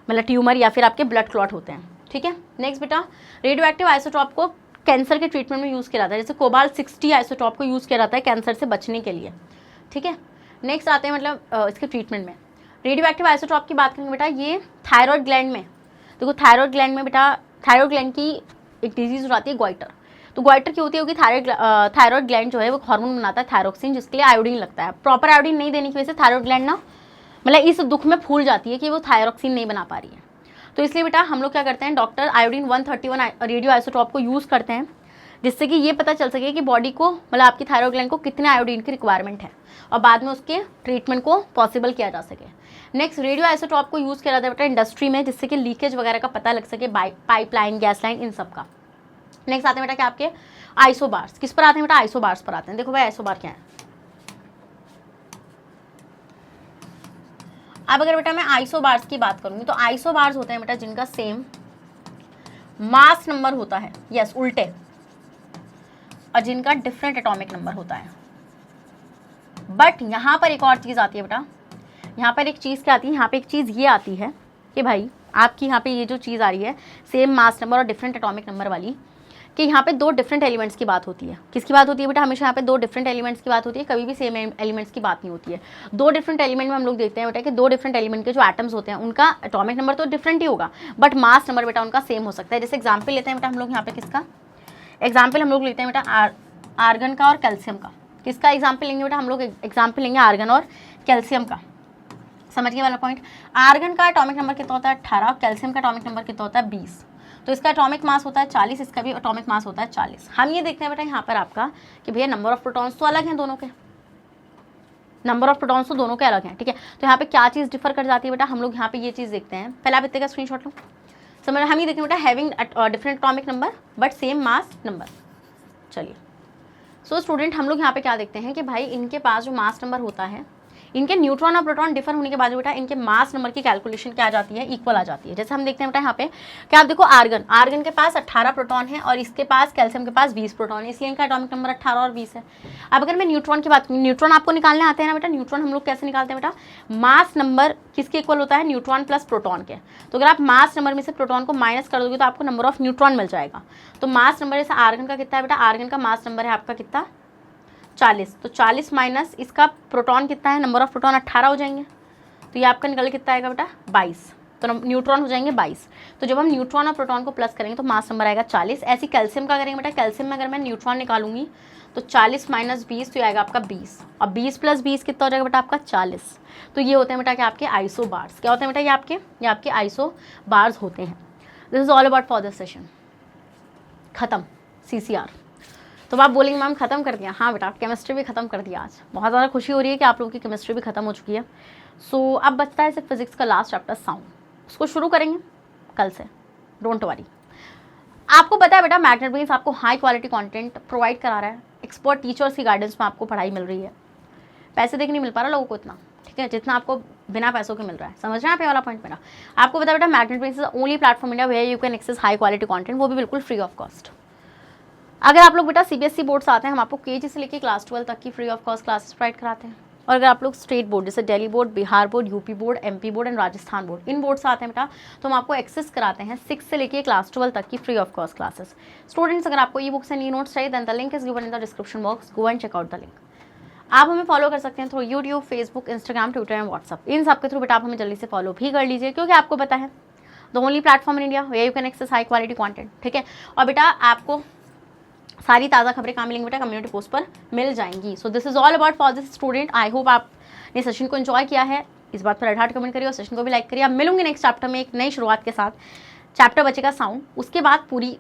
S1: मतलब ट्यूमर या फिर आपके ब्लड क्लॉट होते हैं, ठीक है। नेक्स्ट बेटा रेडियो एक्टिव आइसोटॉप को कैंसर के ट्रीटमेंट में यूज़ किया जाता है, जैसे कोबाल्ट 60 आइसोटॉप को यूज़ किया जाता है कैंसर से बचने के लिए, ठीक है। नेक्स्ट आते हैं मतलब इसके ट्रीटमेंट में रेडियो एक्टिव आइसोटॉप की बात करेंगे बेटा, ये थायराइड ग्लैंड में, देखो थायराइड ग्लैंड में बेटा थायराइड ग्लैंड की एक डिजीज हो जाती है गोइटर। तो गोइटर की होती है क्योंकि थायराइड ग्लैंड जो है वो हार्मोन बनाता है थायरोक्सिन, जिसके लिए आयोडीन लगता है। प्रॉपर आयोडीन नहीं देने की वजह से थायराइड ग्लैंड ना मतलब इस दुख में फूल जाती है कि वो थायरोक्सिन नहीं बना पा रही है। तो इसलिए बेटा हम लोग क्या करते हैं, डॉक्टर आयोडीन 131 रेडियो आइसोटॉप को यूज़ करते हैं, जिससे कि ये पता चल सके कि बॉडी को मतलब आपकी थायराइड ग्लैंड को कितने आयोडीन की रिक्वायरमेंट है और बाद में उसके ट्रीटमेंट को पॉसिबल किया जा सके। नेक्स्ट रेडियो आइसोटॉप को यूज़ किया जाता है बेटा इंडस्ट्री में, जिससे कि लीकेज वगैरह का पता लग सके, पाइपलाइन, गैस लाइन, इन सब का। नेक्स्ट आते हैं बेटा क्या आपके आइसोबार्स, किस पर आते हैं बेटा, आइसोबार्स पर आते हैं। देखो भाई आइसोबार क्या है। अब अगर बेटा मैं आइसोबार्स की बात करूँगी तो आइसोबार्स होते हैं बेटा जिनका सेम मास नंबर होता है, यस उल्टे, और जिनका डिफरेंट एटॉमिक नंबर होता है। बट यहाँ पर एक और चीज़ आती है बेटा, यहाँ पर एक चीज़ क्या आती है, यहाँ पे एक चीज़ ये आती है कि भाई आपकी यहाँ पे ये जो चीज़ आ रही है सेम मास नंबर और डिफरेंट एटॉमिक नंबर वाली, कि यहाँ पे दो डिफरेंट एलिमेंट्स की बात होती है। किसकी बात होती है बेटा, हमेशा यहाँ पे दो डिफरेंट एलिमेंट्स की बात होती है, कभी भी सेम एलिमेंट्स की बात नहीं होती है। दो डिफरेंट एलिमेंट में हम लोग देखते हैं बेटा कि दो डिफरेंट एलिमेंट के जो एटम्स होते हैं उनका एटॉमिक नंबर तो डिफरेंट ही होगा, बट मास नंबर बेटा उनका सेम हो सकता है। जैसे एग्जाम्पल लेते हैं बेटा हम लोग यहाँ पे, किसका एग्जाम्पल हम लोग लेते हैं बेटा, आर्गन का और कैल्शियम का। किसका एग्जाम्पल लेंगे बेटा, हम लोग एग्जाम्पल लेंगे आर्गन और कैल्शियम का। समझिए वाला पॉइंट, आर्गन का एटॉमिक नंबर कितना होता है 18, कैल्शियम का एटॉमिक नंबर कितना होता है 20, तो इसका एटॉमिक मास होता है 40, इसका भी एटॉमिक मास होता है 40। हम ये देखते हैं बेटा यहाँ पर आपका कि भैया नंबर ऑफ प्रोटॉन्स तो अलग हैं दोनों के, नंबर ऑफ प्रोटॉन्स तो दोनों के अलग हैं, ठीक है। तो यहाँ पे क्या चीज़ डिफर कर जाती है बेटा, हम लोग यहाँ पे ये चीज़ देखते हैं। पहले आप इतने का स्क्रीनशॉट लो, समझ हम ये देखते हैं बेटा having different atomic number but same mass number. चलिए सो स्टूडेंट हम लोग यहाँ पे क्या देखते हैं कि भाई इनके पास जो मास नंबर होता है, इनके न्यूट्रॉन और प्रोटॉन डिफर होने के बाद बेटा इनके मास नंबर की कैलकुलेशन क्या आ जाती है, इक्वल आ जाती है। जैसे हम देखते हैं बेटा यहाँ पे क्या, आप देखो आर्गन के पास 18 प्रोटॉन है और इसके पास कैल्शियम के पास 20 प्रोटॉन है, इसलिए इनका एटॉमिक नंबर 18 और 20 है। अब अगर मैं न्यूट्रॉन की बात करूँ, न्यूट्रॉन आपको निकालने आते हैं ना बेटा, न्यूट्रॉन हम लोग कैसे निकालते हैं बेटा, मास नंबर किसके इक्वल होता है, न्यूट्रॉन प्लस प्रोटॉन के। तो अगर आप मास नंबर में से प्रोटॉन को माइनस कर दोगे तो आपको नंबर ऑफ न्यूट्रॉन मिल जाएगा। तो मास नंबर जैसे आर्गन का कितना है बेटा, आर्गन का मास नंबर है आपका कितना 40, तो 40 माइनस इसका प्रोटॉन कितना है, नंबर ऑफ प्रोटॉन 18 हो जाएंगे, तो ये आपका निकल कितना आएगा बेटा 22, तो न्यूट्रॉन हो जाएंगे 22। तो जब हम न्यूट्रॉन और प्रोटॉन को प्लस करेंगे तो मास नंबर आएगा 40। ऐसी कैल्शियम का करेंगे बेटा, कैल्शियम में अगर मैं न्यूट्रॉन निकालूंगी तो 40 माइनस 20 तो आएगा आपका 20, और 20 प्लस 20 कितना हो जाएगा बेटा आपका 40। तो ये होते हैं बेटा कि आपके आइसो बार्स, क्या होते हैं बेटा ये आपके आइसो बार्स होते हैं। This is all about for this session. खत्म CCR। तो आप बोलेंगे मैम खत्म कर दिया, हाँ बेटा केमिस्ट्री भी खत्म कर दिया। आज बहुत ज़्यादा खुशी हो रही है कि आप लोगों की केमिस्ट्री भी खत्म हो चुकी है। सो अब बचता है सिर्फ फिजिक्स का लास्ट चैप्टर साउंड, उसको शुरू करेंगे कल से, डोंट वरी। आपको पता है बेटा मैग्नेट ब्रेन्स आपको हाई क्वालिटी कंटेंट प्रोवाइड करा रहा है, एक्सपर्ट टीचर्स की गाइडेंस में आपको पढ़ाई मिल रही है। पैसे देके नहीं मिल पा रहा लोगों को इतना, ठीक है, जितना आपको बिना पैसों के मिल रहा है। समझ रहे हैं आप ये वाला पॉइंट मेरा। आपको पता है बेटा Magnet Brains is only platform India where you can access high quality content, वो भी बिल्कुल फ्री ऑफ कॉस्ट। अगर आप लोग बेटा CBSE बोर्ड से आते हैं, हम आपको KG से लेकर क्लास 12 तक की free of cost classes provide कराते हैं। और अगर आप लोग स्टेट बोर्ड जैसे Delhi board, Bihar board, UP board, MP board and Rajasthan board, in board से आते हैं बेटा, तो हम आपको एक्सेस कराते हैं 6 से लेकर क्लास 12 तक की free of cost classes. Students अगर आपको ई बुक्स एंड नोट्स चाहिए then the link is given in the description box, go and check out the link. आप हमें फॉलो कर सकते हैं through YouTube, Facebook, Instagram, Twitter and WhatsApp. इन सब के थ्रू बेटा आप हमें जल्दी से फॉलो भी कर लीजिए, क्योंकि आपको पता है the only platform in India where you can access high quality content, ठीक है। और बेटा आपको सारी ताज़ा खबरें कहाँ मिलेंगी बेटा, कम्युनिटी पोस्ट पर मिल जाएंगी। सो this is all about for this student. I hope आपने सेशन को एंजॉय किया है, इस बात पर हार्ट कमेंट करिए और सेशन को भी लाइक करिए। अब मिलूंगी नेक्स्ट चैप्टर में एक नई शुरुआत के साथ। चैप्टर बचेगा साउंड, उसके बाद पूरी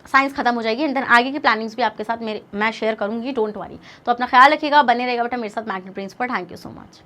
S1: साइंस खत्म हो जाएगी एंड देन आगे की प्लानिंग्स भी आपके साथ मैं शेयर करूंगी, डोंट वरी। तो अपना ख्याल रखिएगा, बने रहेगा बेटा मेरे साथ मैग्नेट ब्रेन्स पर। Thank you so much.